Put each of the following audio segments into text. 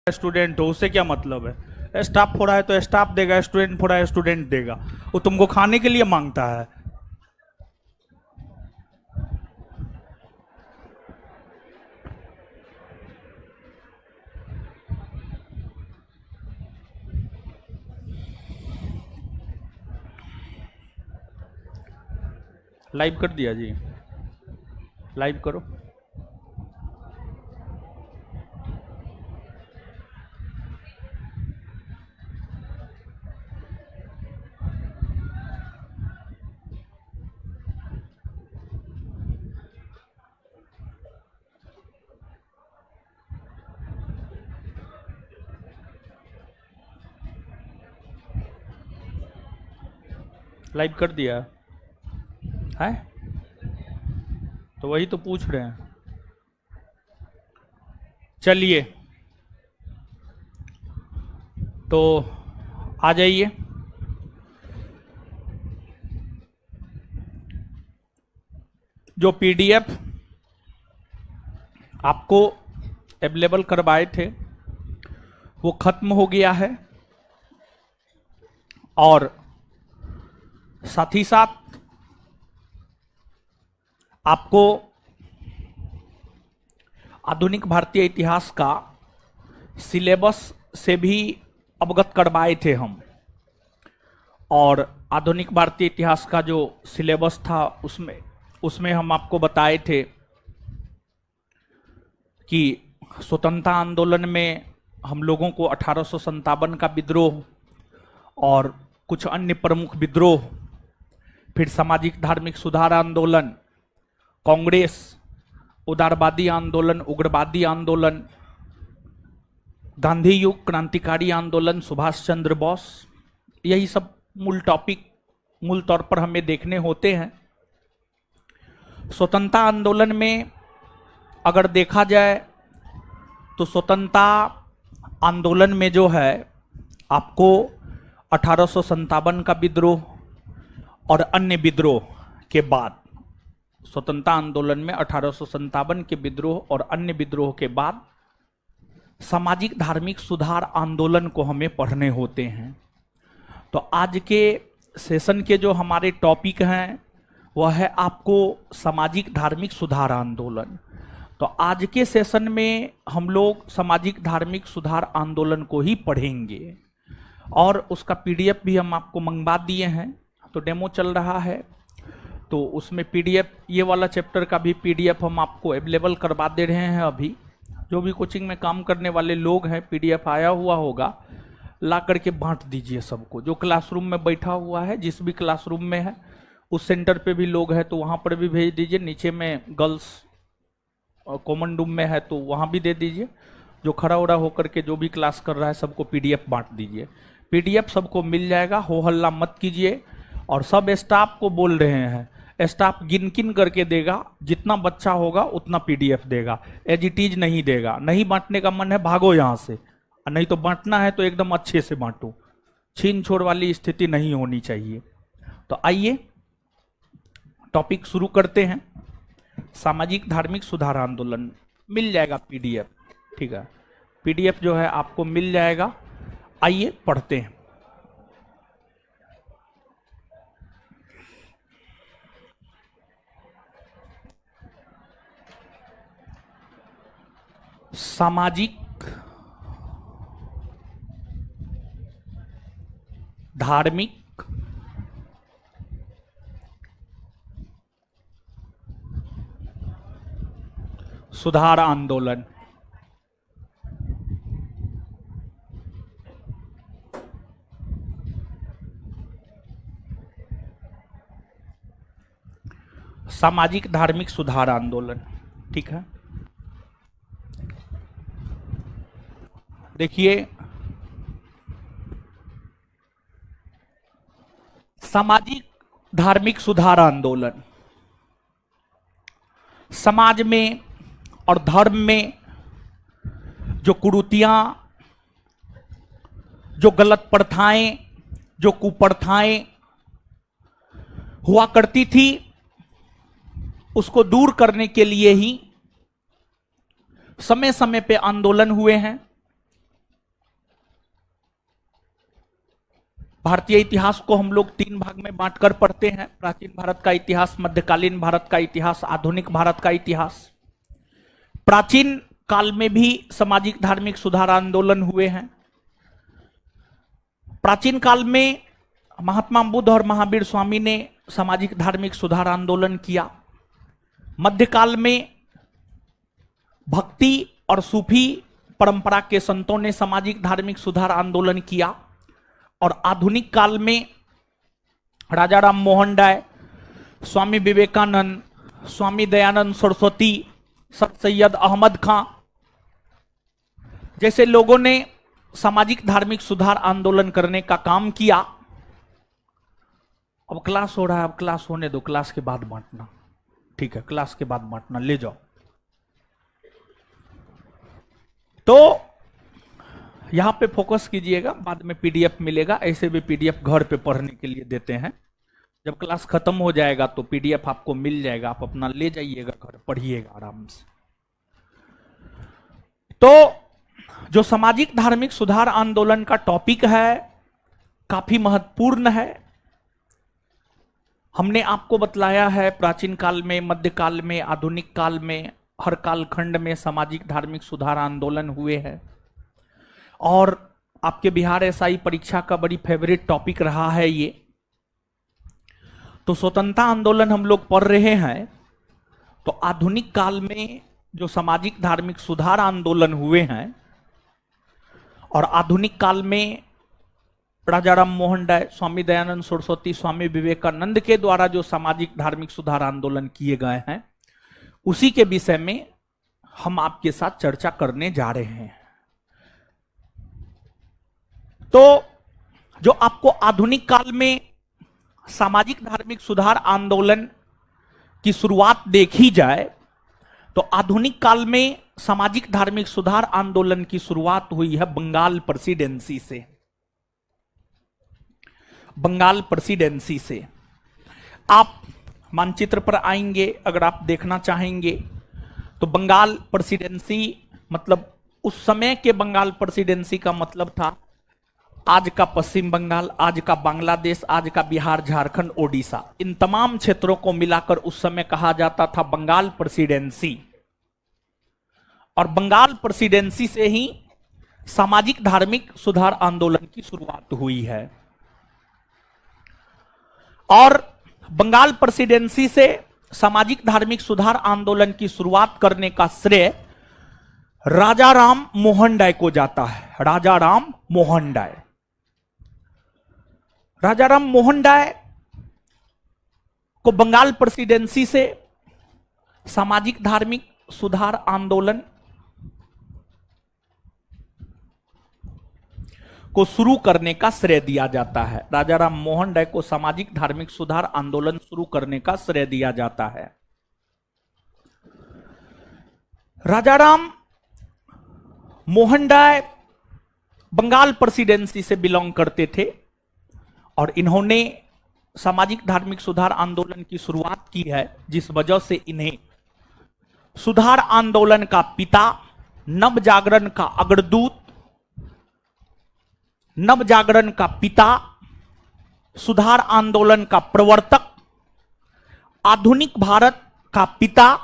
Student हो उससे क्या मतलब है। स्टाफ हो रहा है तो स्टाफ देगा, स्टूडेंट हो रहा है स्टूडेंट देगा। वो तुमको खाने के लिए मांगता है। लाइव कर दिया जी, लाइव करो। लाइव कर दिया है तो वही तो पूछ रहे हैं। चलिए तो आ जाइए। जो पीडीएफ आपको अवेलेबल करवाए थे वो खत्म हो गया है, और साथ ही साथ आपको आधुनिक भारतीय इतिहास का सिलेबस से भी अवगत करवाए थे हम। और आधुनिक भारतीय इतिहास का जो सिलेबस था उसमें हम आपको बताए थे कि स्वतंत्रता आंदोलन में हम लोगों को 1857 का विद्रोह और कुछ अन्य प्रमुख विद्रोह, फिर सामाजिक धार्मिक सुधार आंदोलन, कांग्रेस, उदारवादी आंदोलन, उग्रवादी आंदोलन, गांधी युग क्रांतिकारी आंदोलन, सुभाष चंद्र बोस, यही सब मूल टॉपिक मूल तौर पर हमें देखने होते हैं। स्वतंत्रता आंदोलन में अगर देखा जाए तो स्वतंत्रता आंदोलन में जो है आपको 1857 का विद्रोह और अन्य विद्रोह के बाद, स्वतंत्रता आंदोलन में 1857 के विद्रोह और अन्य विद्रोह के बाद सामाजिक धार्मिक सुधार आंदोलन को हमें पढ़ने होते हैं। तो आज के सेशन के जो हमारे टॉपिक हैं वह है आपको सामाजिक धार्मिक सुधार आंदोलन। तो आज के सेशन में हम लोग सामाजिक धार्मिक सुधार आंदोलन को ही पढ़ेंगे, और उसका पीडीएफ भी हम आपको मंगवा दिए हैं। तो डेमो चल रहा है तो उसमें पीडीएफ, ये वाला चैप्टर का भी पीडीएफ हम आपको अवेलेबल करवा दे रहे हैं। अभी जो भी कोचिंग में काम करने वाले लोग हैं, पीडीएफ आया हुआ होगा, ला करके बांट दीजिए सबको। जो क्लासरूम में बैठा हुआ है, जिस भी क्लासरूम में है, उस सेंटर पे भी लोग हैं तो वहाँ पर भी भेज दीजिए। नीचे में गर्ल्स कॉमन रूम में है तो वहाँ भी दे दीजिए। जो खड़ा उड़ा होकर के जो भी क्लास कर रहा है सबको पीडीएफ बांट दीजिए। पीडीएफ सबको मिल जाएगा, हो हल्ला मत कीजिए। और सब स्टाफ को बोल रहे हैं, स्टाफ गिन गिन करके देगा, जितना बच्चा होगा उतना पीडीएफ देगा, एज इट इज नहीं देगा। नहीं बांटने का मन है भागो यहाँ से, नहीं तो बांटना है तो एकदम अच्छे से बांटो, छीन छोड़ वाली स्थिति नहीं होनी चाहिए। तो आइए टॉपिक शुरू करते हैं। सामाजिक धार्मिक सुधार आंदोलन मिल जाएगा पीडीएफ, ठीक है, पीडीएफ जो है आपको मिल जाएगा। आइए पढ़ते हैं। सामाजिक धार्मिक सुधार आंदोलन। सामाजिक धार्मिक सुधार आंदोलन, ठीक है। देखिए, सामाजिक धार्मिक सुधार आंदोलन समाज में और धर्म में जो कुरीतियां, जो गलत प्रथाएं, जो कुप्रथाएं हुआ करती थी, उसको दूर करने के लिए ही समय समय पे आंदोलन हुए हैं। भारतीय इतिहास को हम लोग 3 भाग में बांटकर पढ़ते हैं। प्राचीन भारत का इतिहास, मध्यकालीन भारत का इतिहास, आधुनिक भारत का इतिहास। प्राचीन काल में भी सामाजिक धार्मिक सुधार आंदोलन हुए हैं। प्राचीन काल में महात्मा बुद्ध और महावीर स्वामी ने सामाजिक धार्मिक सुधार आंदोलन किया। मध्यकाल में भक्ति और सूफी परंपरा के संतों ने सामाजिक धार्मिक सुधार आंदोलन किया। और आधुनिक काल में राजा राम मोहन राय, स्वामी विवेकानंद, स्वामी दयानंद सरस्वती, सर सैयद अहमद खां जैसे लोगों ने सामाजिक धार्मिक सुधार आंदोलन करने का काम किया। अब क्लास हो रहा है, अब क्लास होने दो, क्लास के बाद बांटना, ठीक है, क्लास के बाद बांटना, ले जाओ। तो यहां पे फोकस कीजिएगा, बाद में पीडीएफ मिलेगा। ऐसे भी पीडीएफ घर पे पढ़ने के लिए देते हैं। जब क्लास खत्म हो जाएगा तो पीडीएफ आपको मिल जाएगा, आप अपना ले जाइएगा घर, पढ़िएगा आराम से। तो जो सामाजिक धार्मिक सुधार आंदोलन का टॉपिक है काफी महत्वपूर्ण है। हमने आपको बतलाया है प्राचीन काल में, मध्यकाल में, आधुनिक काल में, हर कालखंड में सामाजिक धार्मिक सुधार आंदोलन हुए हैं। और आपके बिहार एसआई परीक्षा का बड़ी फेवरेट टॉपिक रहा है ये। तो स्वतंत्रता आंदोलन हम लोग पढ़ रहे हैं। तो आधुनिक काल में जो सामाजिक धार्मिक सुधार आंदोलन हुए हैं और आधुनिक काल में राजा राम मोहन राय, स्वामी दयानंद सरस्वती, स्वामी विवेकानंद के द्वारा जो सामाजिक धार्मिक सुधार आंदोलन किए गए हैं, उसी के विषय में हम आपके साथ चर्चा करने जा रहे हैं। तो जो आपको आधुनिक काल में सामाजिक धार्मिक सुधार आंदोलन की शुरुआत देखी जाए तो आधुनिक काल में सामाजिक धार्मिक सुधार आंदोलन की शुरुआत हुई है बंगाल प्रेसिडेंसी से। बंगाल प्रेसिडेंसी से आप मानचित्र पर आएंगे, अगर आप देखना चाहेंगे तो बंगाल प्रेसिडेंसी मतलब उस समय के बंगाल प्रेसिडेंसी का मतलब था आज का पश्चिम बंगाल, आज का बांग्लादेश, आज का बिहार, झारखंड, ओडिशा, इन तमाम क्षेत्रों को मिलाकर उस समय कहा जाता था बंगाल प्रेसिडेंसी। और बंगाल प्रेसिडेंसी से ही सामाजिक धार्मिक सुधार आंदोलन की शुरुआत हुई है। और बंगाल प्रेसिडेंसी से सामाजिक धार्मिक सुधार आंदोलन की शुरुआत करने का श्रेय राजा राम मोहन राय को जाता है। राजा राम मोहन राय, राजा राम मोहन राय को बंगाल प्रेसिडेंसी से सामाजिक धार्मिक सुधार आंदोलन को शुरू करने का श्रेय दिया जाता है। राजा राम मोहन राय को सामाजिक धार्मिक सुधार आंदोलन शुरू करने का श्रेय दिया जाता है। राजा राम मोहन राय बंगाल प्रेसिडेंसी से बिलोंग करते थे और इन्होंने सामाजिक धार्मिक सुधार आंदोलन की शुरुआत की है, जिस वजह से इन्हें सुधार आंदोलन का पिता, नव जागरण का अग्रदूत, नव जागरण का पिता, सुधार आंदोलन का प्रवर्तक, आधुनिक भारत का पिता,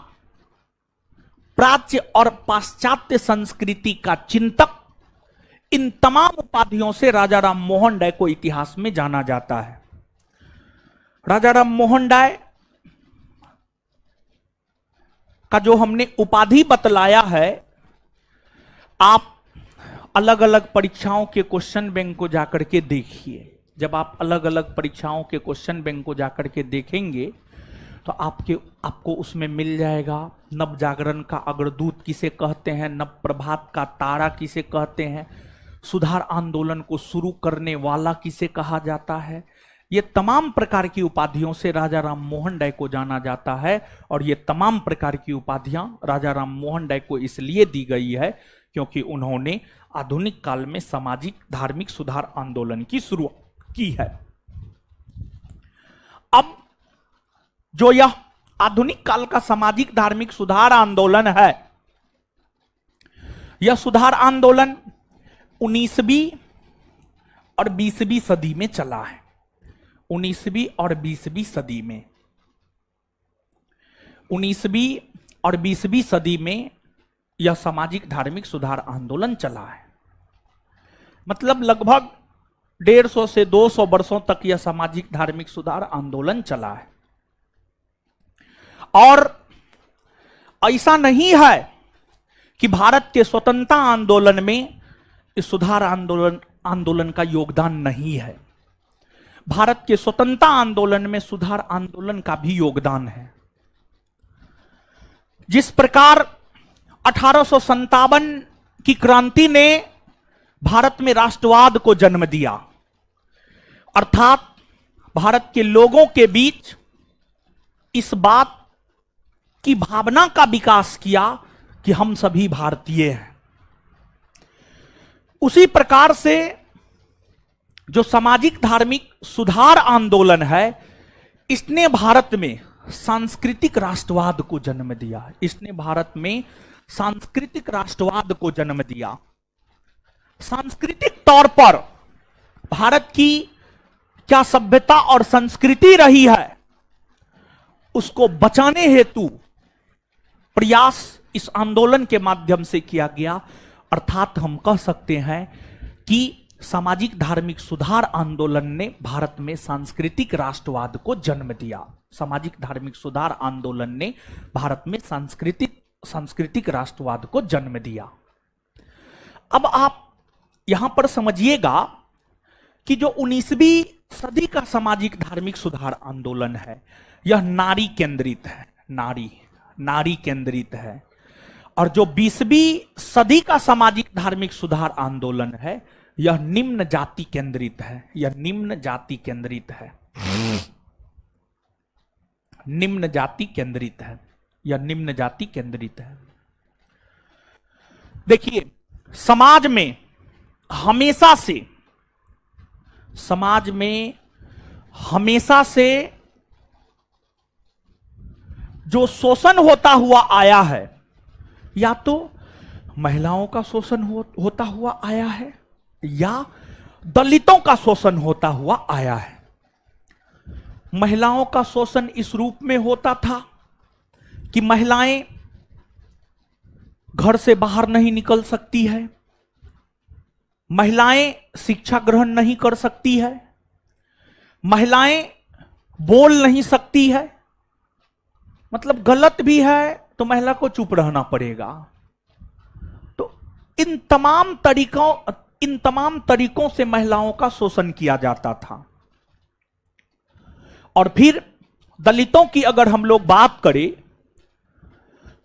प्राच्य और पाश्चात्य संस्कृति का चिंतक, इन तमाम उपाधियों से राजा राम मोहन राय को इतिहास में जाना जाता है। राजा राम मोहन राय का जो हमने उपाधि बतलाया है, आप अलग अलग परीक्षाओं के क्वेश्चन बैंक को जाकर के देखिए। जब आप अलग अलग परीक्षाओं के क्वेश्चन बैंक को जाकर के देखेंगे तो आपको उसमें मिल जाएगा नव जागरण का अग्रदूत किसे कहते हैं, नव प्रभात का तारा किसे कहते हैं, सुधार आंदोलन को शुरू करने वाला किसे कहा जाता है। ये तमाम प्रकार की उपाधियों से राजा राम मोहन राय को जाना जाता है। और ये तमाम प्रकार की उपाधियां राजा राम मोहन राय को इसलिए दी गई है क्योंकि उन्होंने आधुनिक काल में सामाजिक धार्मिक सुधार आंदोलन की शुरुआत की है। अब जो यह आधुनिक काल का सामाजिक धार्मिक सुधार आंदोलन है, यह सुधार आंदोलन 19वीं और 20वीं सदी में चला है। 19वीं और 20वीं सदी में, 19वीं और 20वीं सदी में यह सामाजिक धार्मिक सुधार आंदोलन चला है। मतलब लगभग 150 से 200 वर्षों तक यह सामाजिक धार्मिक सुधार आंदोलन चला है। और ऐसा नहीं है कि भारत के स्वतंत्रता आंदोलन में इस सुधार आंदोलन का योगदान नहीं है। भारत के स्वतंत्रता आंदोलन में सुधार आंदोलन का भी योगदान है। जिस प्रकार 1857 की क्रांति ने भारत में राष्ट्रवाद को जन्म दिया, अर्थात भारत के लोगों के बीच इस बात की भावना का विकास किया कि हम सभी भारतीय हैं, उसी प्रकार से जो सामाजिक धार्मिक सुधार आंदोलन है, इसने भारत में सांस्कृतिक राष्ट्रवाद को जन्म दिया। इसने भारत में सांस्कृतिक राष्ट्रवाद को जन्म दिया। सांस्कृतिक तौर पर भारत की क्या सभ्यता और संस्कृति रही है, उसको बचाने हेतु प्रयास इस आंदोलन के माध्यम से किया गया। अर्थात हम कह सकते हैं कि सामाजिक धार्मिक सुधार आंदोलन ने भारत में सांस्कृतिक राष्ट्रवाद को जन्म दिया। सामाजिक धार्मिक सुधार आंदोलन ने भारत में सांस्कृतिक राष्ट्रवाद को जन्म दिया। अब आप यहां पर समझिएगा कि जो 19वीं सदी का सामाजिक धार्मिक सुधार आंदोलन है, यह नारी केंद्रित है, नारी केंद्रित है। और जो 20वीं सदी का सामाजिक धार्मिक सुधार आंदोलन है, यह निम्न जाति केंद्रित है। यह निम्न जाति केंद्रित है, निम्न जाति केंद्रित है। यह निम्न जाति केंद्रित है। देखिए, समाज में हमेशा से जो शोषण होता हुआ आया है, या तो महिलाओं का शोषण होता हुआ आया है, या दलितों का शोषण होता हुआ आया है। महिलाओं का शोषण इस रूप में होता था कि महिलाएं घर से बाहर नहीं निकल सकती है, महिलाएं शिक्षा ग्रहण नहीं कर सकती है, महिलाएं बोल नहीं सकती है। मतलब गलत भी है तो महिला को चुप रहना पड़ेगा। तो इन तमाम तरीकों से महिलाओं का शोषण किया जाता था। और फिर दलितों की अगर हम लोग बात करें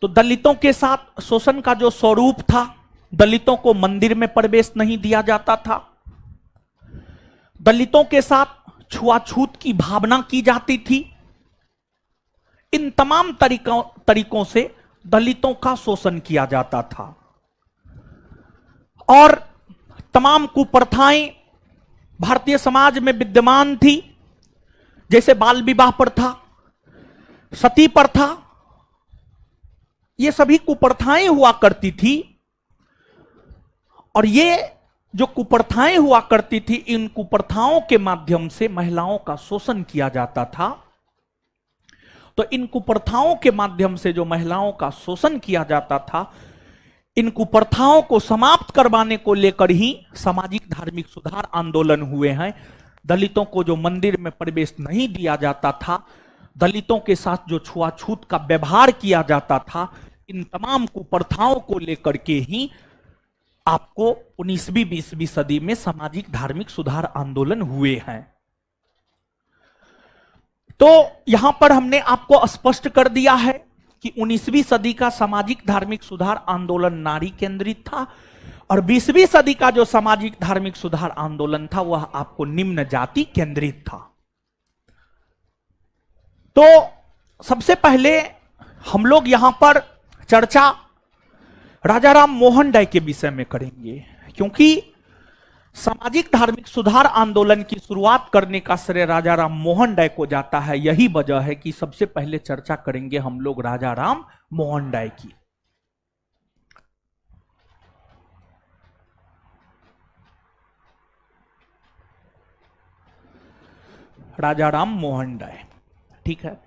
तो दलितों के साथ शोषण का जो स्वरूप था, दलितों को मंदिर में प्रवेश नहीं दिया जाता था, दलितों के साथ छुआछूत की भावना की जाती थी। इन तमाम तरीकों से दलितों का शोषण किया जाता था। और तमाम कुप्रथाएं भारतीय समाज में विद्यमान थी, जैसे बाल विवाह प्रथा, सती प्रथा, ये सभी कुप्रथाएं हुआ करती थी। और ये जो कुप्रथाएं हुआ करती थी, इन कुप्रथाओं के माध्यम से महिलाओं का शोषण किया जाता था। तो इन कुप्रथाओं के माध्यम से जो महिलाओं का शोषण किया जाता था, इन कुप्रथाओं को समाप्त करवाने को लेकर ही सामाजिक धार्मिक सुधार आंदोलन हुए हैं। दलितों को जो मंदिर में प्रवेश नहीं दिया जाता था, दलितों के साथ जो छुआछूत का व्यवहार किया जाता था, इन तमाम कुप्रथाओं को लेकर के ही आपको 19वीं 20वीं सदी में सामाजिक धार्मिक सुधार आंदोलन हुए हैं। तो यहां पर हमने आपको स्पष्ट कर दिया है कि 19वीं सदी का सामाजिक धार्मिक सुधार आंदोलन नारी केंद्रित था, और 20वीं सदी का जो सामाजिक धार्मिक सुधार आंदोलन था, वह आपको निम्न जाति केंद्रित था। तो सबसे पहले हम लोग यहां पर चर्चा राजाराम मोहन राय के विषय में करेंगे, क्योंकि सामाजिक धार्मिक सुधार आंदोलन की शुरुआत करने का श्रेय राजाराम मोहन राय को जाता है। यही वजह है कि सबसे पहले चर्चा करेंगे हम लोग राजाराम मोहन राय की। राजा राम मोहन राय। ठीक है,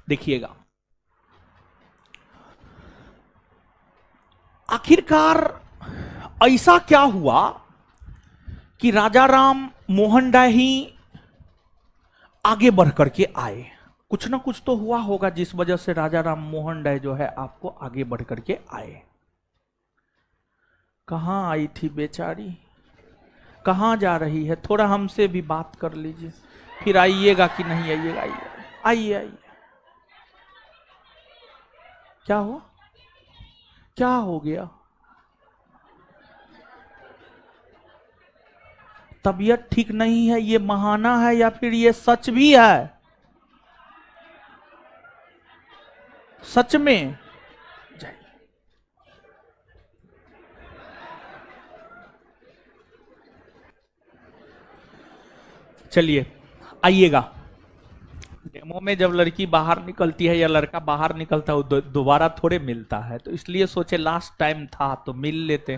देखिएगा आखिरकार ऐसा क्या हुआ कि राजा राम मोहन राय ही आगे बढ़ करके आए। कुछ ना कुछ तो हुआ होगा जिस वजह से राजा राम मोहन राय जो है आपको आगे बढ़ करके आए। कहां आई थी बेचारी, कहां जा रही है? थोड़ा हमसे भी बात कर लीजिए, फिर आइएगा कि नहीं आइएगा। आइए आइए। क्या हो, क्या हो गया? तबीयत ठीक नहीं है, ये बहाना है या फिर ये सच भी है? सच में? चलिए आइएगा। डेमो में जब लड़की बाहर निकलती है या लड़का बाहर निकलता है दोबारा थोड़े मिलता है, तो इसलिए सोचे लास्ट टाइम था तो मिल लेते,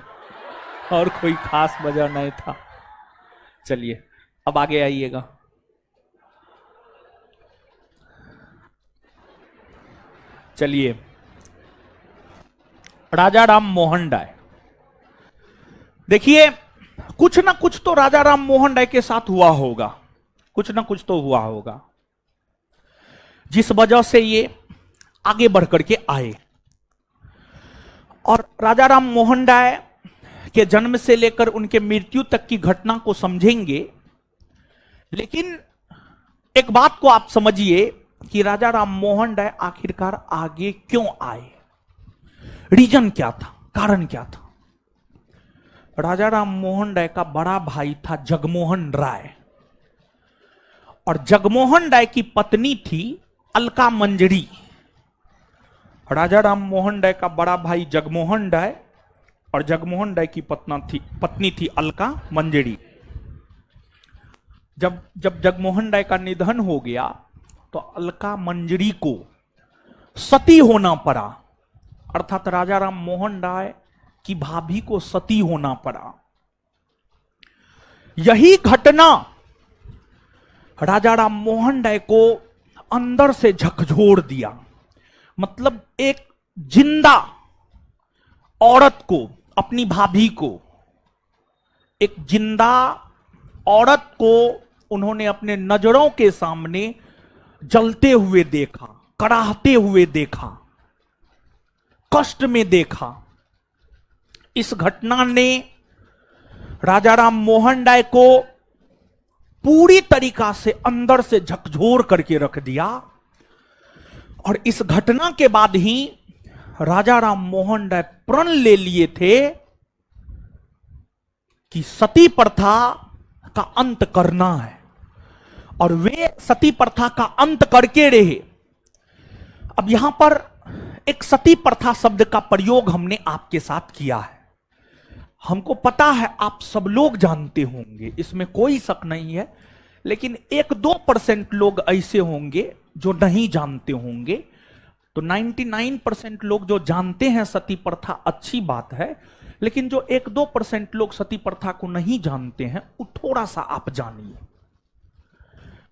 और कोई खास वजह नहीं था। चलिए अब आगे आइएगा। चलिए, राजा राम मोहन राय, देखिए कुछ ना कुछ तो राजा राम मोहन राय के साथ हुआ होगा, कुछ ना कुछ तो हुआ होगा जिस वजह से ये आगे बढ़ करके आए। और राजा राम मोहन राय के जन्म से लेकर उनके मृत्यु तक की घटना को समझेंगे, लेकिन एक बात को आप समझिए कि राजा राम मोहन राय आखिरकार आगे क्यों आए, रीजन क्या था, कारण क्या था। राजा राम मोहन राय का बड़ा भाई था जगमोहन राय, और जगमोहन राय की पत्नी थी अलका मंजरी। राजा राम मोहन राय का बड़ा भाई जगमोहन राय और जगमोहन राय की पत्नी थी अलका मंजरी। जब जगमोहन राय का निधन हो गया तो अलका मंजरी को सती होना पड़ा, अर्थात राजा राम मोहन राय की भाभी को सती होना पड़ा। यही घटना राजा राम मोहन राय को अंदर से झकझोर दिया। मतलब एक जिंदा औरत को, अपनी भाभी को, एक जिंदा औरत को उन्होंने अपने नजरों के सामने जलते हुए देखा, कराहते हुए देखा, कष्ट में देखा। इस घटना ने राजा राम मोहन राय को पूरी तरीका से अंदर से झकझोर करके रख दिया। और इस घटना के बाद ही राजा राम मोहन राय प्रण ले लिए थे कि सती प्रथा का अंत करना है, और वे सती प्रथा का अंत करके रहे। अब यहां पर एक सती प्रथा शब्द का प्रयोग हमने आपके साथ किया है, हमको पता है आप सब लोग जानते होंगे, इसमें कोई शक नहीं है, लेकिन 1-2% लोग ऐसे होंगे जो नहीं जानते होंगे। तो 99% लोग जो जानते हैं सती प्रथा, अच्छी बात है, लेकिन जो 1-2% लोग सती प्रथा को नहीं जानते हैं वो थोड़ा सा आप जानिए।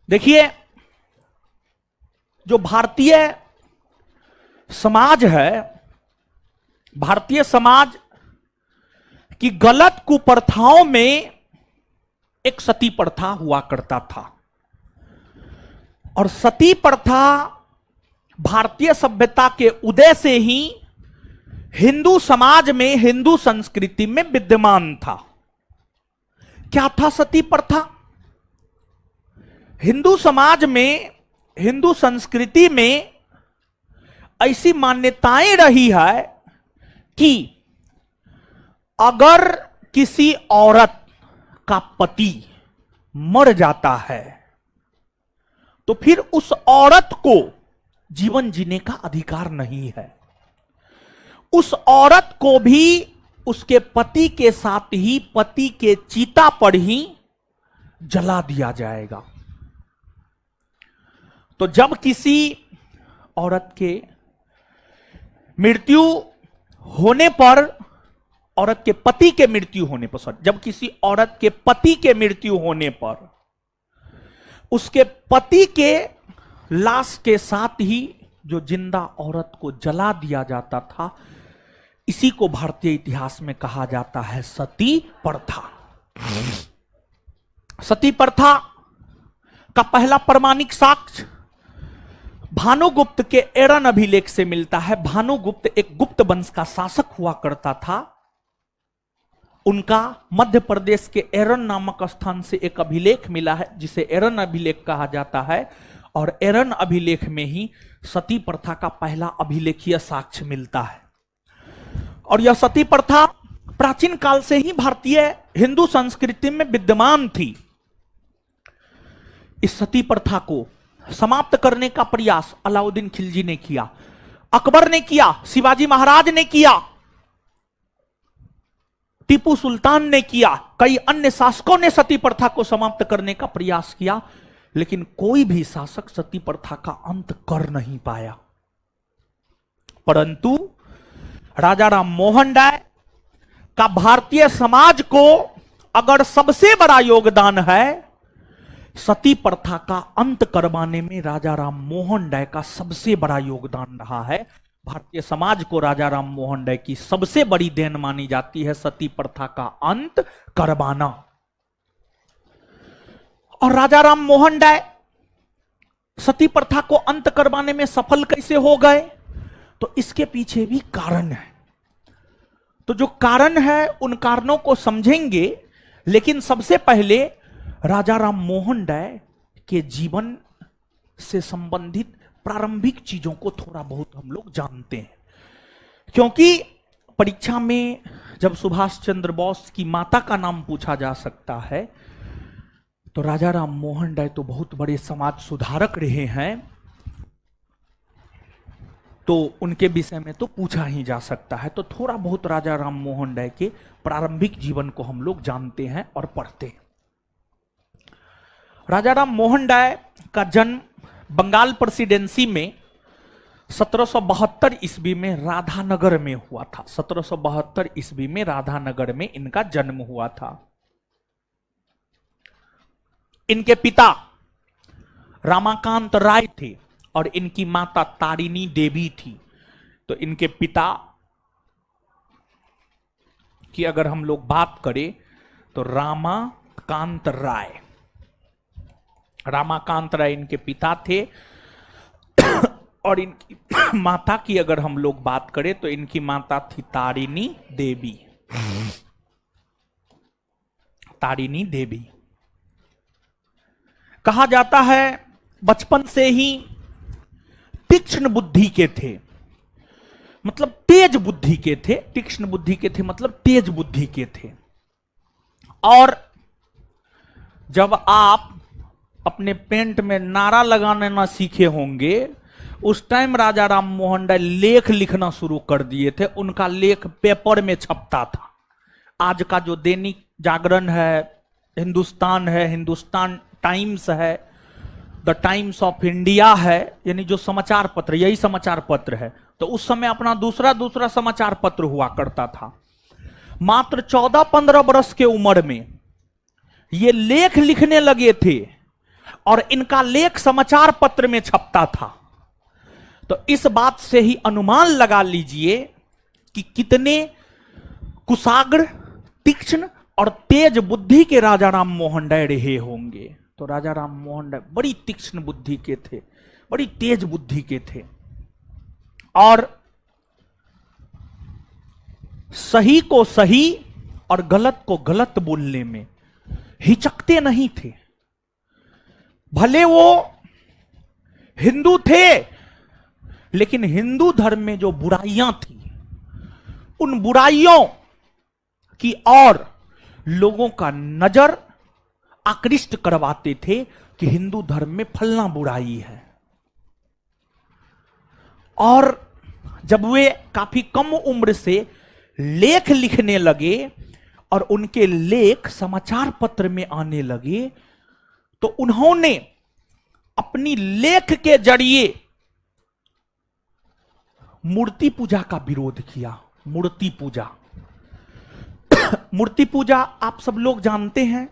देखिए, जो भारतीय समाज है, भारतीय समाज की गलत कुप्रथाओं में एक सती प्रथा हुआ करता था। और सती प्रथा भारतीय सभ्यता के उदय से ही हिंदू समाज में, हिंदू संस्कृति में विद्यमान था। क्या था सती प्रथा? हिंदू समाज में, हिंदू संस्कृति में ऐसी मान्यताएं रही है कि अगर किसी औरत का पति मर जाता है तो फिर उस औरत को जीवन जीने का अधिकार नहीं है। उस औरत को भी उसके पति के साथ ही, पति के चिता पर ही जला दिया जाएगा। तो जब किसी औरत के मृत्यु होने पर, औरत के पति के मृत्यु होने पर, जब किसी औरत के पति के मृत्यु होने पर उसके पति के लाश के साथ ही जो जिंदा औरत को जला दिया जाता था, इसी को भारतीय इतिहास में कहा जाता है सती प्रथा। सती प्रथा का पहला प्रमाणिक साक्ष्य भानुगुप्त के एरन अभिलेख से मिलता है। भानुगुप्त एक गुप्त वंश का शासक हुआ करता था। उनका मध्य प्रदेश के एरन नामक स्थान से एक अभिलेख मिला है, जिसे एरन अभिलेख कहा जाता है, और एरन अभिलेख में ही सती प्रथा का पहला अभिलेखीय साक्ष्य मिलता है। और यह सती प्रथा प्राचीन काल से ही भारतीय हिंदू संस्कृति में विद्यमान थी। इस सती प्रथा को समाप्त करने का प्रयास अलाउद्दीन खिलजी ने किया, अकबर ने किया, शिवाजी महाराज ने किया, टीपू सुल्तान ने किया, कई अन्य शासकों ने सती प्रथा को समाप्त करने का प्रयास किया, लेकिन कोई भी शासक सती प्रथा का अंत कर नहीं पाया। परंतु राजा राम मोहन राय का भारतीय समाज को अगर सबसे बड़ा योगदान है, सती प्रथा का अंत करवाने में राजा राम मोहन राय का सबसे बड़ा योगदान रहा है। भारतीय समाज को राजा राम मोहन राय की सबसे बड़ी देन मानी जाती है सती प्रथा का अंत करवाना। और राजा राम मोहन राय सती प्रथा को अंत करवाने में सफल कैसे हो गए, तो इसके पीछे भी कारण है। तो जो कारण है उन कारणों को समझेंगे, लेकिन सबसे पहले राजा राम मोहन राय के जीवन से संबंधित प्रारंभिक चीजों को थोड़ा बहुत हम लोग जानते हैं। क्योंकि परीक्षा में जब सुभाष चंद्र बोस की माता का नाम पूछा जा सकता है, तो राजा राम मोहन राय तो बहुत बड़े समाज सुधारक रहे हैं, तो उनके विषय में तो पूछा ही जा सकता है। तो थोड़ा बहुत राजा राम मोहन राय के प्रारंभिक जीवन को हम लोग जानते हैं और पढ़ते हैं। राजा राम मोहन राय का जन्म बंगाल प्रेसिडेंसी में 1772 ईस्वी में राधानगर में हुआ था। 1772 ईस्वी में राधानगर में इनका जन्म हुआ था। इनके पिता रामाकांत राय थे और इनकी माता तारिणी देवी थी। तो इनके पिता की अगर हम लोग बात करें तो रामाकांत राय इनके पिता थे। और इनकी माता की अगर हम लोग बात करें तो इनकी माता थी तारिणी देवी। कहा जाता है बचपन से ही तीक्ष्ण बुद्धि के थे, मतलब तेज बुद्धि के थे। तीक्ष्ण बुद्धि के थे मतलब तेज बुद्धि के थे। और जब आप अपने पेंट में नारा लगाना ना सीखे होंगे, उस टाइम राजा राम मोहन राय लेख लिखना शुरू कर दिए थे। उनका लेख पेपर में छपता था। आज का जो दैनिक जागरण है, हिंदुस्तान है, हिंदुस्तान टाइम्स है, द टाइम्स ऑफ इंडिया है, यानी जो समाचार पत्र, यही समाचार पत्र है। तो उस समय अपना दूसरा समाचार पत्र हुआ करता था। मात्र 14-15 वर्ष के उम्र में ये लेख लिखने लगे थे और इनका लेख समाचार पत्र में छपता था। तो इस बात से ही अनुमान लगा लीजिए कि कितने कुशाग्र, तीक्ष्ण और तेज बुद्धि के राजा राम मोहन राय रहे होंगे। तो राजा राम मोहन राय बड़ी तीक्ष्ण बुद्धि के थे, बड़ी तेज बुद्धि के थे, और सही को सही और गलत को गलत बोलने में हिचकते नहीं थे। भले वो हिंदू थे, लेकिन हिंदू धर्म में जो बुराइयां थी, उन बुराइयों की ओर लोगों का नजर आकृष्ट करवाते थे कि हिंदू धर्म में फलना बुराई है। और जब वे काफी कम उम्र से लेख लिखने लगे और उनके लेख समाचार पत्र में आने लगे, तो उन्होंने अपनी लेख के जरिए मूर्ति पूजा का विरोध किया। मूर्ति पूजा मूर्ति पूजा आप सब लोग जानते हैं।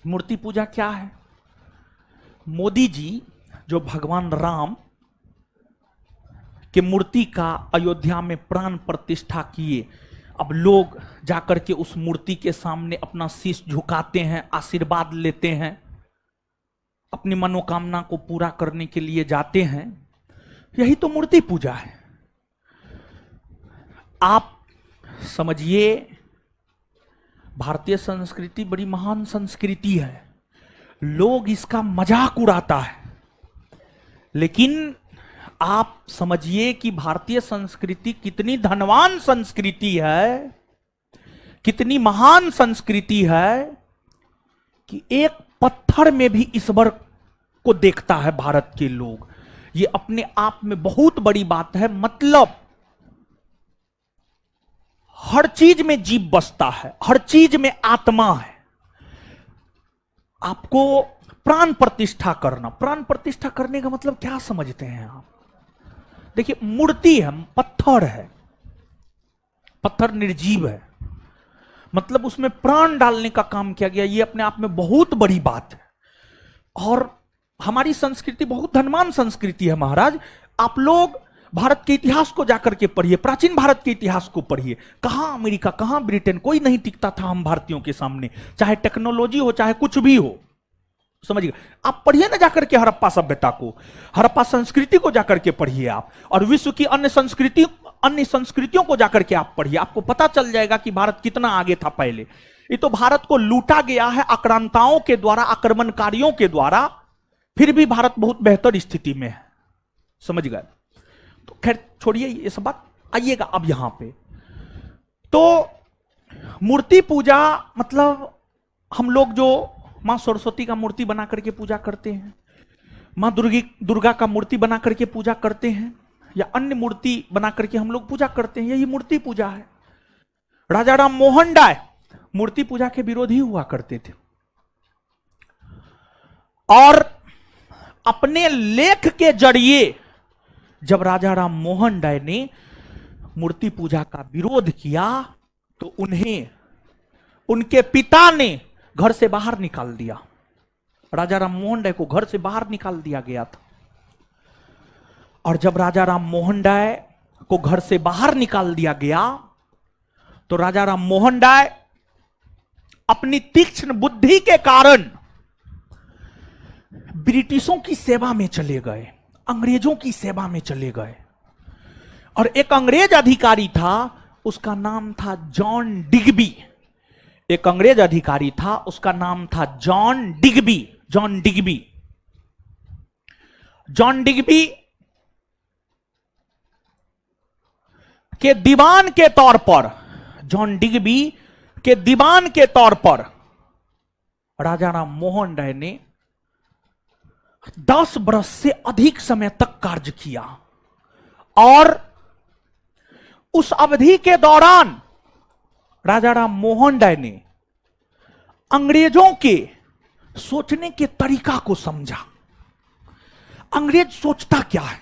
मूर्ति पूजा क्या है? मोदी जी जो भगवान राम के मूर्ति का अयोध्या में प्राण प्रतिष्ठा किए, अब लोग जाकर के उस मूर्ति के सामने अपना शीश झुकाते हैं, आशीर्वाद लेते हैं, अपनी मनोकामना को पूरा करने के लिए जाते हैं। यही तो मूर्ति पूजा है। आप समझिए, भारतीय संस्कृति बड़ी महान संस्कृति है, लोग इसका मजाक उड़ाता है, लेकिन आप समझिए कि भारतीय संस्कृति कितनी धनवान संस्कृति है, कितनी महान संस्कृति है कि एक पत्थर में भी ईश्वर को देखता है भारत के लोग। ये अपने आप में बहुत बड़ी बात है। मतलब हर चीज में जीव बसता है, हर चीज में आत्मा है। आपको प्राण प्रतिष्ठा करना, प्राण प्रतिष्ठा करने का मतलब क्या समझते हैं आप? देखिए, मूर्ति है, पत्थर है, पत्थर निर्जीव है, मतलब उसमें प्राण डालने का काम किया गया। ये अपने आप में बहुत बड़ी बात है। और हमारी संस्कृति बहुत धनवान संस्कृति है महाराज। आप लोग भारत के इतिहास को जाकर के पढ़िए, प्राचीन भारत के इतिहास को पढ़िए। कहां अमेरिका, कहां ब्रिटेन, कोई नहीं टिकता था हम भारतीयों के सामने, चाहे टेक्नोलॉजी हो, चाहे कुछ भी हो। समझिए, आप पढ़िए ना जाकर के हड़प्पा सभ्यता को, हड़प्पा संस्कृति को जाकर के पढ़िए आप, और विश्व की अन्य संस्कृतियों को जाकर के आप पढ़िए। आपको पता चल जाएगा कि भारत कितना आगे था पहले। ये तो भारत को लूटा गया है आक्रांताओं के द्वारा, आक्रमणकारियों के द्वारा, फिर भी भारत बहुत बेहतर स्थिति में है। समझ गए? तो खैर छोड़िए ये सब बात, आइएगा अब यहां पे। तो मूर्ति पूजा मतलब हम लोग जो मां सरस्वती का मूर्ति बना करके पूजा करते हैं, मां दुर्गा का मूर्ति बना करके पूजा करते हैं, या अन्य मूर्ति बना करके हम लोग पूजा करते हैं, यही मूर्ति पूजा है। राजा राम मोहन राय मूर्ति पूजा के विरोधी हुआ करते थे, और अपने लेख के जरिए जब राजा राम मोहन राय ने मूर्ति पूजा का विरोध किया तो उन्हें उनके पिता ने घर से बाहर निकाल दिया। राजा राम मोहन राय को घर से बाहर निकाल दिया गया था। और जब राजा राम मोहन राय को घर से बाहर निकाल दिया गया तो राजा राम मोहन राय अपनी तीक्ष्ण बुद्धि के कारण ब्रिटिशों की सेवा में चले गए, अंग्रेजों की सेवा में चले गए। और एक अंग्रेज अधिकारी था, उसका नाम था जॉन डिग्बी। एक अंग्रेज अधिकारी था, उसका नाम था जॉन डिग्बी। जॉन डिग्बी के दीवान के तौर पर, जॉन डिग्बी के दीवान के तौर पर राजा राम मोहन राय ने 10 वर्ष से अधिक समय तक कार्य किया। और उस अवधि के दौरान राजा राम मोहन राय ने अंग्रेजों के सोचने के तरीका को समझा। अंग्रेज सोचता क्या है,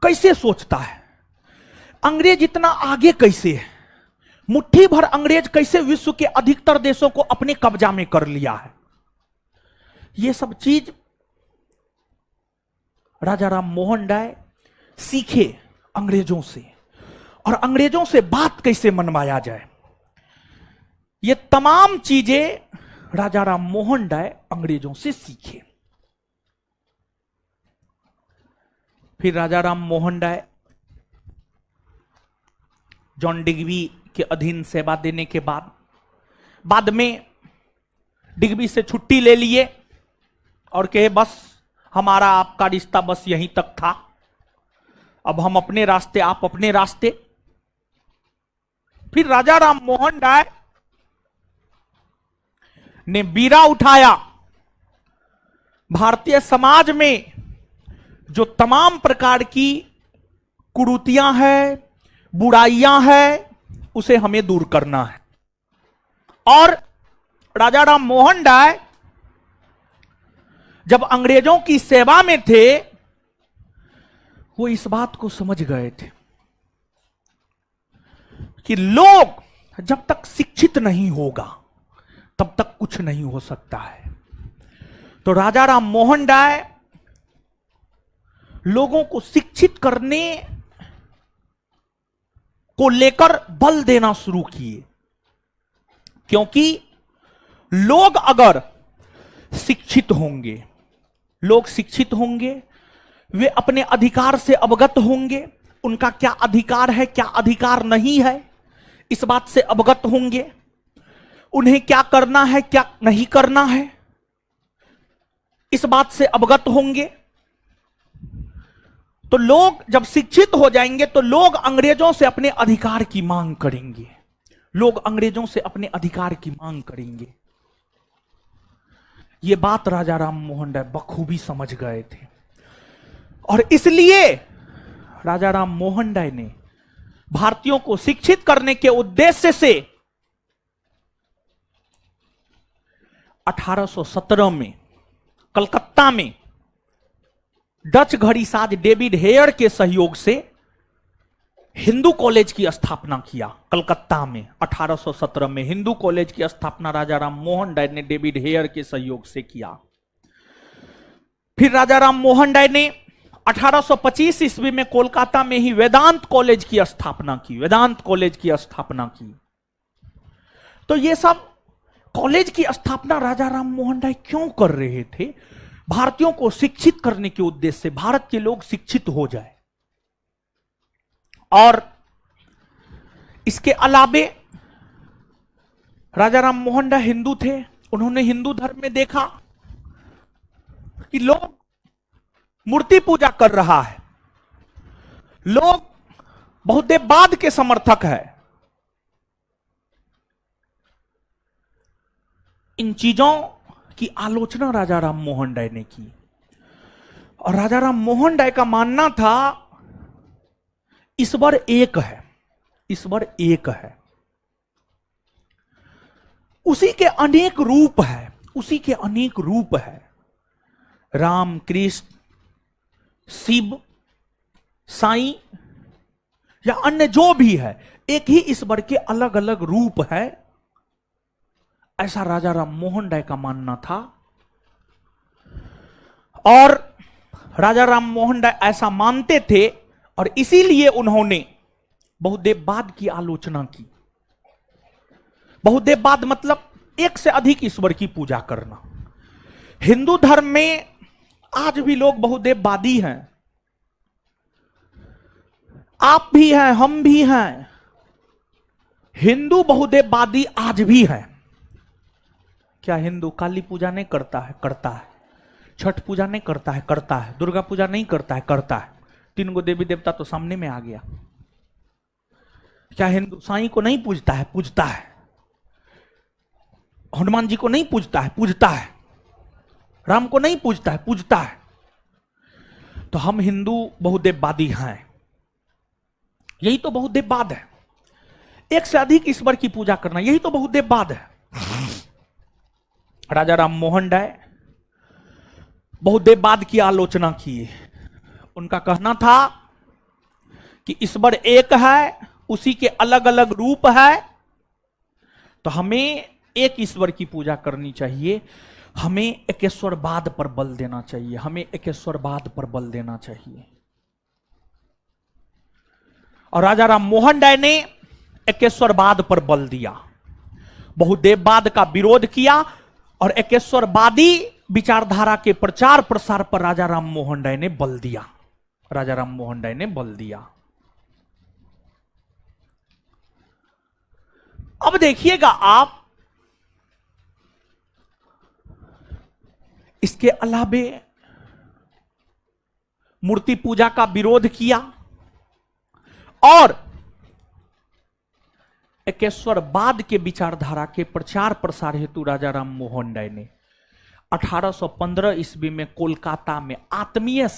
कैसे सोचता है, अंग्रेज इतना आगे कैसे है, मुट्ठी भर अंग्रेज कैसे विश्व के अधिकतर देशों को अपने कब्जा में कर लिया है, यह सब चीज राजा राम मोहन राय सीखे अंग्रेजों से। और अंग्रेजों से बात कैसे मनवाया जाए, ये तमाम चीजें राजा राम मोहन राय अंग्रेजों से सीखे। फिर राजा राम मोहन राय जॉन डिग्बी के अधीन सेवा देने के बाद में डिग्बी से छुट्टी ले लिए और कहे बस हमारा आपका रिश्ता बस यहीं तक था, अब हम अपने रास्ते, आप अपने रास्ते। फिर राजा राम मोहन राय ने बीड़ा उठाया, भारतीय समाज में जो तमाम प्रकार की कुरीतियां हैं, बुराइयां हैं, उसे हमें दूर करना है। और राजा राम मोहन राय जब अंग्रेजों की सेवा में थे, वो इस बात को समझ गए थे कि लोग जब तक शिक्षित नहीं होगा तब तक कुछ नहीं हो सकता है। तो राजा राम मोहन राय लोगों को शिक्षित करने को लेकर बल देना शुरू किए, क्योंकि लोग अगर शिक्षित होंगे, लोग शिक्षित होंगे, वे अपने अधिकार से अवगत होंगे, उनका क्या अधिकार है क्या अधिकार नहीं है इस बात से अवगत होंगे, उन्हें क्या करना है क्या नहीं करना है इस बात से अवगत होंगे। तो लोग जब शिक्षित हो जाएंगे तो लोग अंग्रेजों से अपने अधिकार की मांग करेंगे, लोग अंग्रेजों से अपने अधिकार की मांग करेंगे। यह बात राजा राम मोहन राय बखूबी समझ गए थे और इसलिए राजा राम मोहन राय ने भारतीयों को शिक्षित करने के उद्देश्य से 1817 में कलकत्ता में डच घड़ीसाज डेविड हेयर के सहयोग से हिंदू कॉलेज की स्थापना किया। कलकत्ता में 1817 में हिंदू कॉलेज की स्थापना राजा राम मोहन राय ने डेविड हेयर के सहयोग से किया। फिर राजा राम मोहन राय ने 1825 ईस्वी में कोलकाता में ही वेदांत कॉलेज की स्थापना की, वेदांत कॉलेज की स्थापना की। तो ये सब कॉलेज की स्थापना राजा राम मोहन राय क्यों कर रहे थे? भारतीयों को शिक्षित करने के उद्देश्य से, भारत के लोग शिक्षित हो जाए। और इसके अलावे राजा राम मोहन राय हिंदू थे, उन्होंने हिंदू धर्म में देखा कि लोग मूर्ति पूजा कर रहा है, लोग बहुदेववाद के समर्थक है। इन चीजों की आलोचना राजा राम मोहन राय ने की और राजा राम मोहन राय का मानना था ईश्वर एक है, ईश्वर एक है, उसी के अनेक रूप है, उसी के अनेक रूप है। राम, कृष्ण, शिव, साईं या अन्य जो भी है, एक ही ईश्वर के अलग अलग रूप है, ऐसा राजा राम मोहन राय का मानना था। और राजा राम मोहन राय ऐसा मानते थे और इसीलिए उन्होंने बहुदेववाद की आलोचना की। बहुदेववाद मतलब एक से अधिक ईश्वर की पूजा करना। हिंदू धर्म में आज भी लोग बहुदेववादी हैं, आप भी हैं, हम भी हैं। हिंदू बहुदेववादी आज भी है। क्या हिंदू काली पूजा नहीं करता है? करता है। छठ पूजा नहीं करता है? करता है। दुर्गा पूजा नहीं करता है? करता है। 3 गो देवी देवता तो सामने में आ गया। क्या हिंदू साईं को नहीं पूजता है? पूजता है। हनुमान जी को नहीं पूजता है? पूजता है। राम को नहीं पूजता है? पूजता है। तो हम हिंदू बहुदेववादी हैं। यही तो बहुदेववाद है, एक से अधिक ईश्वर की पूजा करना, यही तो बहुदेववाद है। राजा राम मोहन राय बहुदेववाद की आलोचना की। उनका कहना था कि ईश्वर एक है, उसी के अलग अलग रूप है, तो हमें एक ईश्वर की पूजा करनी चाहिए, हमें एकेश्वरवाद पर बल देना चाहिए, हमें एकेश्वरवाद पर बल देना चाहिए। और राजा राम मोहन राय ने एकेश्वरवाद पर बल दिया, बहुदेववाद का विरोध किया और एकेश्वरवादी विचारधारा के प्रचार प्रसार पर राजा राम मोहन राय ने बल दिया। राजा राम मोहन राय ने बल दिया। अब देखिएगा आप, इसके अलावे मूर्ति पूजा का विरोध किया और एकेश्वरवाद के विचारधारा के प्रचार प्रसार हेतु राजा राम मोहन राय ने 1815 ईस्वी में कोलकाता में आत्मीय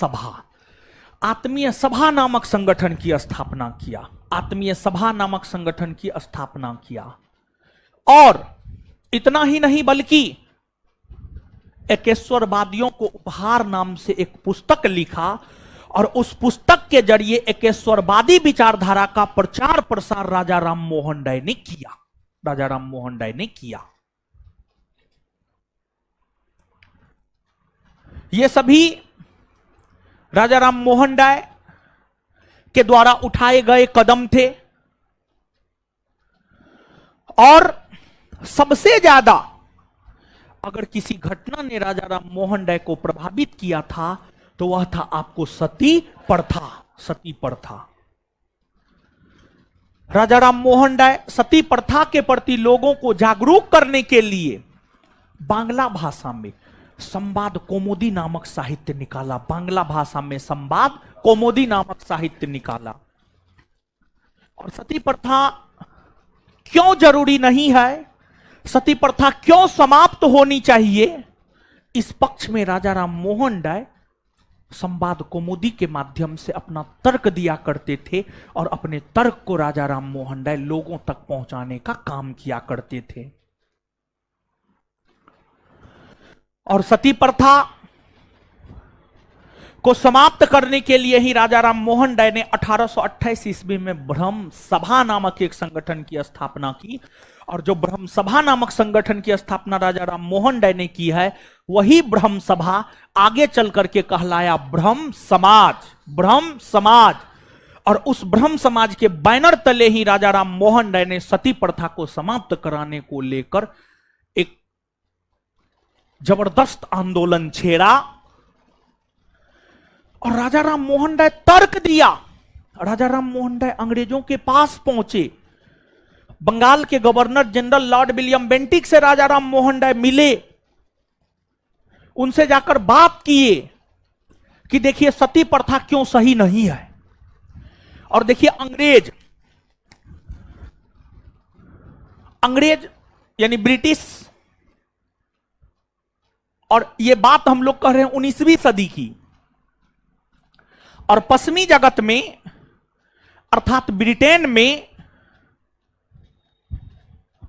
सभा नामक संगठन की स्थापना किया। आत्मीय सभा नामक संगठन की स्थापना किया और इतना ही नहीं बल्कि एकेश्वरवादियों को उपहार नाम से एक पुस्तक लिखा और उस पुस्तक के जरिए एकेश्वरवादी विचारधारा का प्रचार प्रसार राजा राम मोहन राय ने किया। राजा राम मोहन राय ने किया। ये सभी राजा राम मोहन राय के द्वारा उठाए गए कदम थे। और सबसे ज्यादा अगर किसी घटना ने राजा राम मोहन राय को प्रभावित किया था तो वह था आपको सती प्रथा। सती प्रथा। राजा राम मोहन राय सती प्रथा के प्रति लोगों को जागरूक करने के लिए बांग्ला भाषा में संवाद कौमुदी नामक साहित्य निकाला। बांग्ला भाषा में संवाद कौमुदी नामक साहित्य निकाला। और सती प्रथा क्यों जरूरी नहीं है, सती प्रथा क्यों समाप्त होनी चाहिए, इस पक्ष में राजा राम मोहन राय संवाद कौमुदी के माध्यम से अपना तर्क दिया करते थे और अपने तर्क को राजा राम मोहन राय लोगों तक पहुंचाने का काम किया करते थे। और सती प्रथा को समाप्त करने के लिए ही राजा राम मोहन राय ने 1828 ईस्वी में ब्रह्म सभा नामक एक संगठन की स्थापना की। और जो ब्रह्म सभा नामक संगठन की स्थापना राजा राम मोहन राय ने की है, वही ब्रह्म सभा आगे चल करके कहलाया ब्रह्म समाज। ब्रह्म समाज। और उस ब्रह्म समाज के बैनर तले ही राजा राम मोहन राय ने सती प्रथा को समाप्त कराने को लेकर एक जबरदस्त आंदोलन छेड़ा। और राजा राम मोहन राय तर्क दिया। राजा राम मोहन राय अंग्रेजों के पास पहुंचे। बंगाल के governor general Lord William Bentinck से राजा राम मोहन राय मिले, उनसे जाकर बात किए कि देखिए सती प्रथा क्यों सही नहीं है। और देखिए अंग्रेज यानी ब्रिटिश, और ये बात हम लोग कह रहे हैं 19वीं सदी की, और पश्चिमी जगत में अर्थात ब्रिटेन में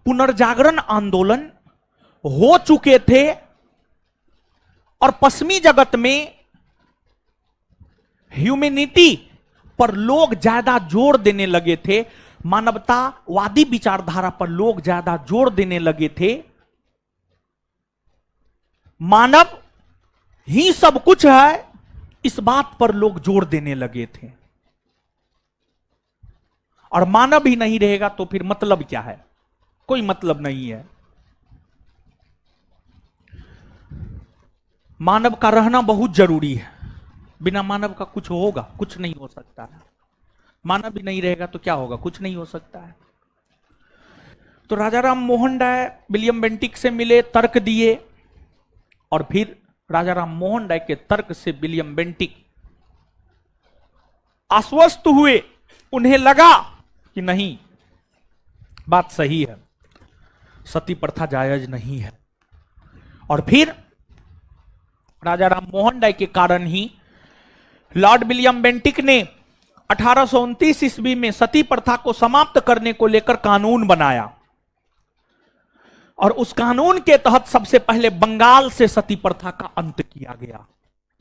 पुनर्जागरण आंदोलन हो चुके थे। और पश्चिमी जगत में ह्यूमैनिटी पर लोग ज्यादा जोर देने लगे थे, मानवतावादी विचारधारा पर लोग ज्यादा जोर देने लगे थे। मानव ही सब कुछ है, इस बात पर लोग जोर देने लगे थे। और मानव ही नहीं रहेगा तो फिर मतलब क्या है, कोई मतलब नहीं है। मानव का रहना बहुत जरूरी है, बिना मानव का कुछ होगा, कुछ नहीं हो सकता है। मानव भी नहीं रहेगा तो क्या होगा, कुछ नहीं हो सकता है। तो राजा राम मोहन राय विलियम बेंटिक से मिले, तर्क दिए, और फिर राजा राम मोहन राय के तर्क से विलियम बेंटिक आश्वस्त हुए। उन्हें लगा कि नहीं, बात सही है, सती प्रथा जायज नहीं है। और फिर राजा राम मोहन राय के कारण ही लॉर्ड विलियम बेंटिक ने 1829 ईस्वी में सती प्रथा को समाप्त करने को लेकर कानून बनाया। और उस कानून के तहत सबसे पहले बंगाल से सती प्रथा का अंत किया गया।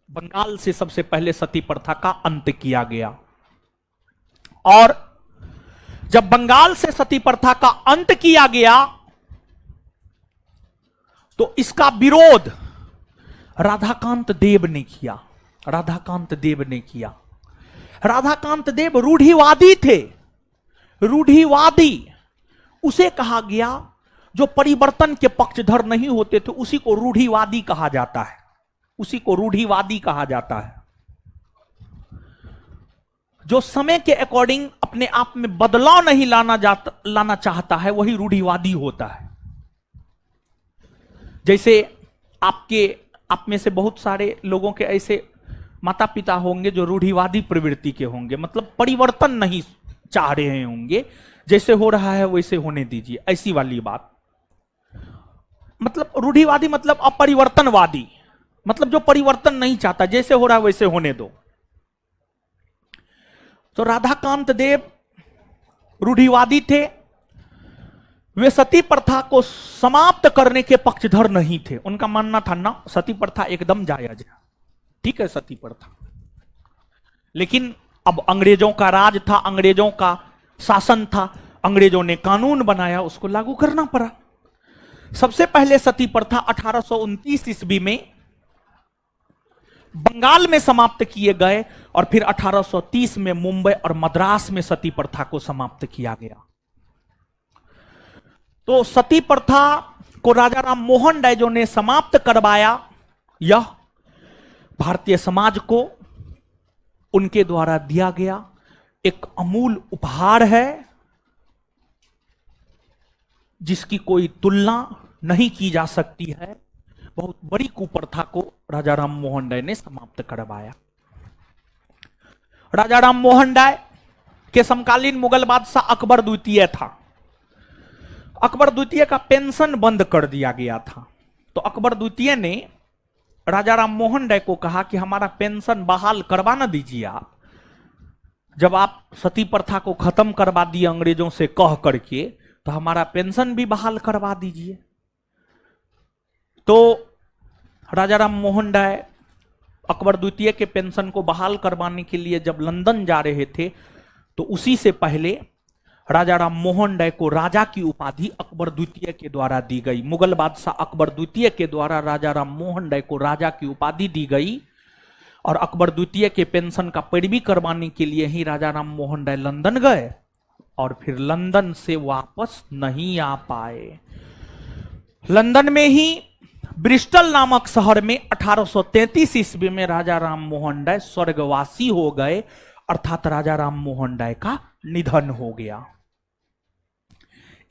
बंगाल से सबसे पहले सती प्रथा का अंत किया गया। और जब बंगाल से सती प्रथा का अंत किया गया तो इसका विरोध राधाकांत देव ने किया। राधाकांत देव ने किया। राधाकांत देव रूढ़िवादी थे। रूढ़िवादी उसे कहा गया जो परिवर्तन के पक्षधर नहीं होते थे, उसी को रूढ़िवादी कहा जाता है। उसी को रूढ़िवादी कहा जाता है। जो समय के अकॉर्डिंग अपने आप में बदलाव नहीं लाना चाहता है, वही रूढ़िवादी होता है। जैसे आप में से बहुत सारे लोगों के ऐसे माता पिता होंगे जो रूढ़िवादी प्रवृत्ति के होंगे, मतलब परिवर्तन नहीं चाह रहे होंगे, जैसे हो रहा है वैसे होने दीजिए, ऐसी वाली बात। मतलब रूढ़िवादी मतलब अपरिवर्तनवादी, मतलब जो परिवर्तन नहीं चाहता, जैसे हो रहा है वैसे होने दो। तो राधाकांत देव रूढ़िवादी थे। वे सती प्रथा को समाप्त करने के पक्षधर नहीं थे। उनका मानना था ना, सती प्रथा एकदम जायज है, ठीक है सती प्रथा, लेकिन अब अंग्रेजों का राज था, अंग्रेजों का शासन था, अंग्रेजों ने कानून बनाया, उसको लागू करना पड़ा। सबसे पहले सती प्रथा 1829 ईस्वी में बंगाल में समाप्त किए गए और फिर 1830 में मुंबई और मद्रास में सती प्रथा को समाप्त किया गया। तो सती प्रथा को राजा राम मोहन राय जो ने समाप्त करवाया, यह भारतीय समाज को उनके द्वारा दिया गया एक अमूल उपहार है, जिसकी कोई तुलना नहीं की जा सकती है। बहुत बड़ी कुप्रथा को राजा राम मोहन राय ने समाप्त करवाया। राजा राम मोहन राय के समकालीन मुगल बादशाह अकबर द्वितीय था। अकबर द्वितीय का पेंशन बंद कर दिया गया था, तो अकबर द्वितीय ने राजा राम मोहन राय को कहा कि हमारा पेंशन बहाल करवा ना दीजिए आप, जब आप सती प्रथा को खत्म करवा दिए अंग्रेजों से कह करके, तो हमारा पेंशन भी बहाल करवा दीजिए। तो राजा राम मोहन राय अकबर द्वितीय के पेंशन को बहाल करवाने के लिए जब लंदन जा रहे थे, तो उसी से पहले राजा राम मोहन राय को राजा की उपाधि अकबर द्वितीय के द्वारा दी गई। मुगल बादशाह अकबर द्वितीय के द्वारा राजा राम मोहन राय को राजा की उपाधि दी गई, और अकबर द्वितीय के पेंशन का पैरवी करवाने के लिए ही राजा राम मोहन राय लंदन गए और फिर लंदन से वापस नहीं आ पाए। लंदन में ही ब्रिस्टल नामक शहर में 1833 ईस्वी में राजा राम मोहन राय स्वर्गवासी हो गए, अर्थात राजा राम मोहन राय का निधन हो गया।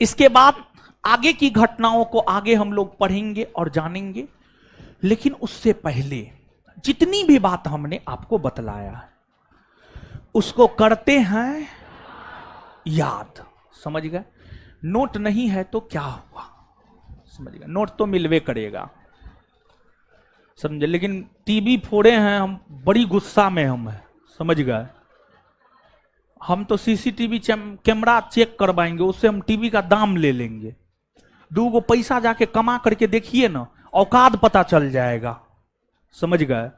इसके बाद आगे की घटनाओं को आगे हम लोग पढ़ेंगे और जानेंगे, लेकिन उससे पहले जितनी भी बात हमने आपको बतलाया है उसको करते हैं याद। समझ गए? नोट नहीं है तो क्या हुआ, समझ गए? नोट तो मिलवे करेगा, समझे? लेकिन टीवी फोड़े हैं हम, बड़ी गुस्सा में हम हैं, समझ गए? हम तो सीसीटीवी कैमरा चेक करवाएंगे, उससे हम टीवी का दाम ले लेंगे। 2 गो पैसा जाके कमा करके देखिए ना, औकात पता चल जाएगा, समझ गए?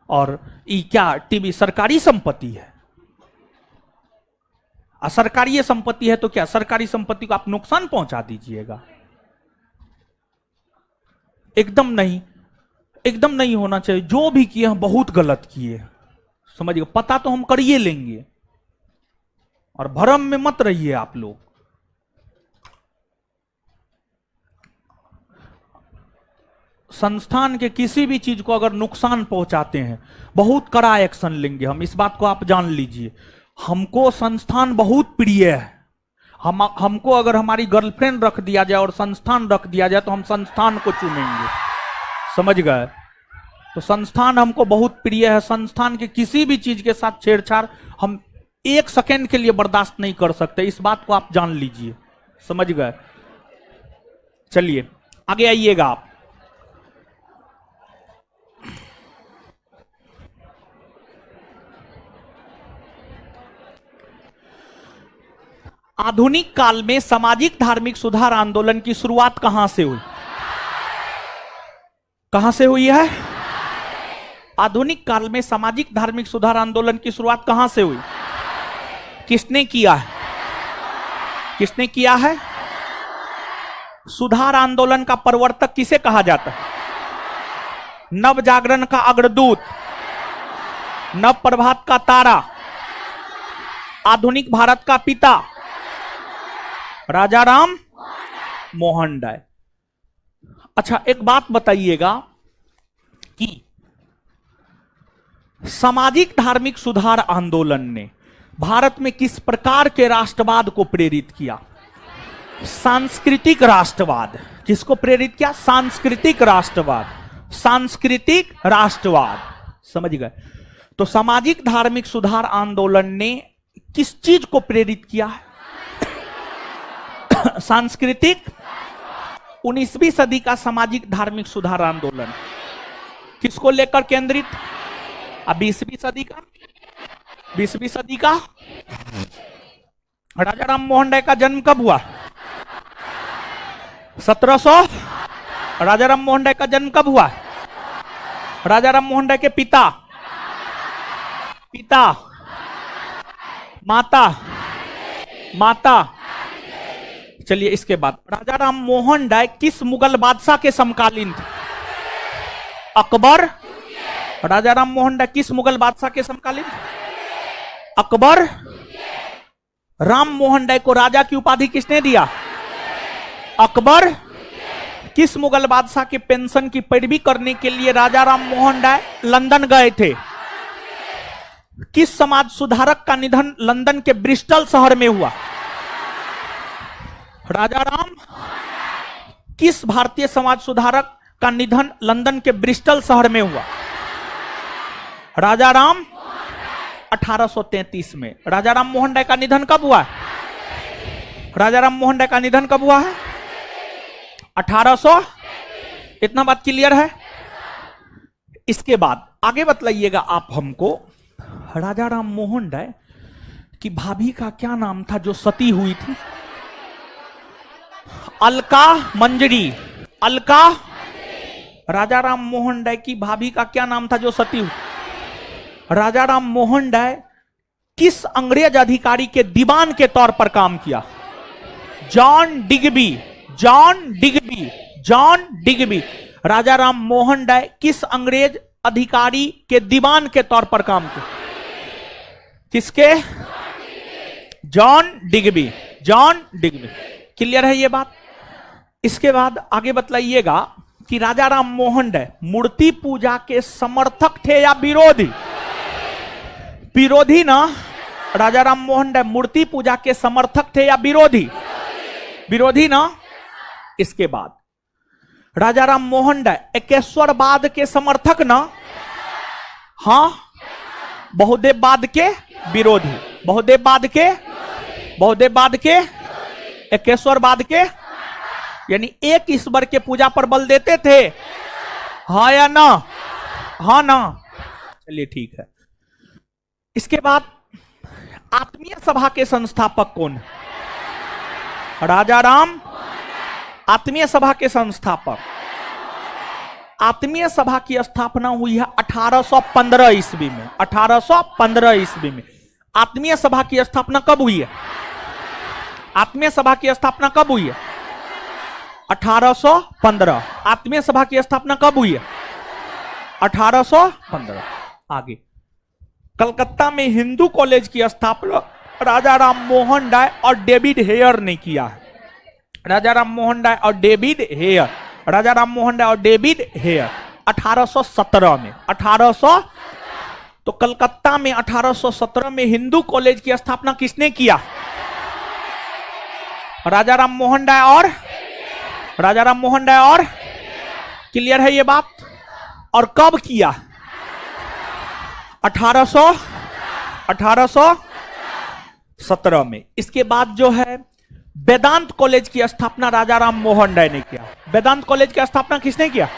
और ये क्या टीवी सरकारी संपत्ति है? सरकारी संपत्ति है तो क्या सरकारी संपत्ति को आप नुकसान पहुंचा दीजिएगा? एकदम नहीं, एकदम नहीं होना चाहिए। जो भी किए हम बहुत गलत किए, समझिए? पता तो हम करिए लेंगे, और भ्रम में मत रहिए आप लोग। संस्थान के किसी भी चीज को अगर नुकसान पहुंचाते हैं, बहुत कड़ा एक्शन लेंगे हम, इस बात को आप जान लीजिए। हमको संस्थान बहुत प्रिय है। हमको अगर हमारी गर्लफ्रेंड रख दिया जाए और संस्थान रख दिया जाए तो हम संस्थान को चुनेंगे, समझ गए? तो संस्थान हमको बहुत प्रिय है। संस्थान के किसी भी चीज के साथ छेड़छाड़ हम 1 सेकेंड के लिए बर्दाश्त नहीं कर सकते, इस बात को आप जान लीजिए, समझ गए? चलिए आगे आइएगा आप। आधुनिक काल में सामाजिक धार्मिक सुधार आंदोलन की शुरुआत कहां से हुई? कहां से हुई है? आधुनिक काल में सामाजिक धार्मिक सुधार आंदोलन की शुरुआत कहां से हुई? किसने किया है? किसने किया है? सुधार आंदोलन का प्रवर्तक किसे कहा जाता है? नव जागरण का अग्रदूत, नव प्रभात का तारा, आधुनिक भारत का पिता राजा राम मोहन राय। अच्छा, एक बात बताइएगा कि सामाजिक धार्मिक सुधार आंदोलन ने भारत में किस प्रकार के राष्ट्रवाद को प्रेरित किया? सांस्कृतिक राष्ट्रवाद। किसको प्रेरित किया? सांस्कृतिक राष्ट्रवाद। सांस्कृतिक राष्ट्रवाद, समझ गए? तो सामाजिक धार्मिक सुधार आंदोलन ने किस चीज को प्रेरित किया है? सांस्कृतिक। 19वीं सदी का सामाजिक धार्मिक सुधार आंदोलन किसको लेकर केंद्रित? 20वीं सदी का। 20वीं सदी का राजा राम मोहन राय का जन्म कब हुआ? 1700। राजा राम मोहन राय का जन्म कब हुआ? राजा राम मोहन राय के पिता माता। चलिए इसके बाद राजा राम मोहन राय किस मुगल बादशाह के समकालीन थे? अकबर राजा राम मोहन राय किस मुगल बादशाह के समकालीन? अकबर। राम मोहन राय को राजा की उपाधि किसने दिया? अकबर। किस मुगल बादशाह के पेंशन की पैरवी करने के लिए राजा राम मोहन राय लंदन गए थे? किस समाज सुधारक का निधन लंदन के ब्रिस्टल शहर में हुआ? राजा राम। किस भारतीय समाज सुधारक का निधन लंदन के ब्रिस्टल शहर में हुआ? राजा राम। 1833 में। राजा राम मोहन राय का निधन कब हुआ? राजा राम मोहन राय का निधन कब हुआ है? 1800। इतना बात क्लियर है? इसके बाद आगे बतलाइएगा आप हमको, राजा राम मोहन राय की भाभी का क्या नाम था जो सती हुई थी? अलका मंजरी। अलका। राजा राम मोहन राय की भाभी का क्या नाम था जो सती हुई? राजा राम मोहन राय किस अंग्रेज अधिकारी के दीवान के तौर पर काम किया? John Digby. John Digby. John Digby. Raja Ram Mohan Roy किस अंग्रेज अधिकारी के दीवान के तौर पर काम किया? किसके? John Digby. John Digby. Clear है ये बात? इसके बाद आगे बतलाइएगा कि राजा राम मोहन राय मूर्ति पूजा के समर्थक थे या विरोधी? विरोधी ना? राजा राम मोहन राय मूर्ति पूजा के समर्थक थे या विरोधी? विरोधी ना? इसके बाद राजा राम मोहन राय एकेश्वरवाद के समर्थक ना? हां। बहुदेववाद के विरोधी? बहुदेववाद के? बहुदेववाद के? एकेश्वरवाद के? यानी एक ईश्वर के पूजा पर बल देते थे, हाँ या ना? हाँ ना? चलिए ठीक है। इसके बाद आत्मीय सभा के संस्थापक कौन है? राजा राम। आत्मीय सभा के संस्थापक। आत्मीय सभा की स्थापना हुई है 1815 ईस्वी में। 1815 ईस्वी में आत्मीय सभा की स्थापना कब हुई है? आत्मीय सभा की स्थापना कब हुई है? 1815। आत्मीय सभा की स्थापना कब हुई है? 1815। आगे कलकत्ता में हिंदू कॉलेज की स्थापना राजा राम मोहन राय और डेविड हेयर ने किया है। राजा राम मोहन राय और डेविड हेयर। राजा राम मोहन राय और डेविड हेयर 1817 में। 1800। तो कलकत्ता में 1817 में हिंदू कॉलेज की स्थापना किसने किया? राजा राम मोहन राय और राजा राम मोहन राय और क्लियर है ये बात? और कब किया? 1817 में। इसके बाद जो है वेदांत कॉलेज की स्थापना राजा राम मोहन राय ने किया। वेदांत कॉलेज की स्थापना किसने किया?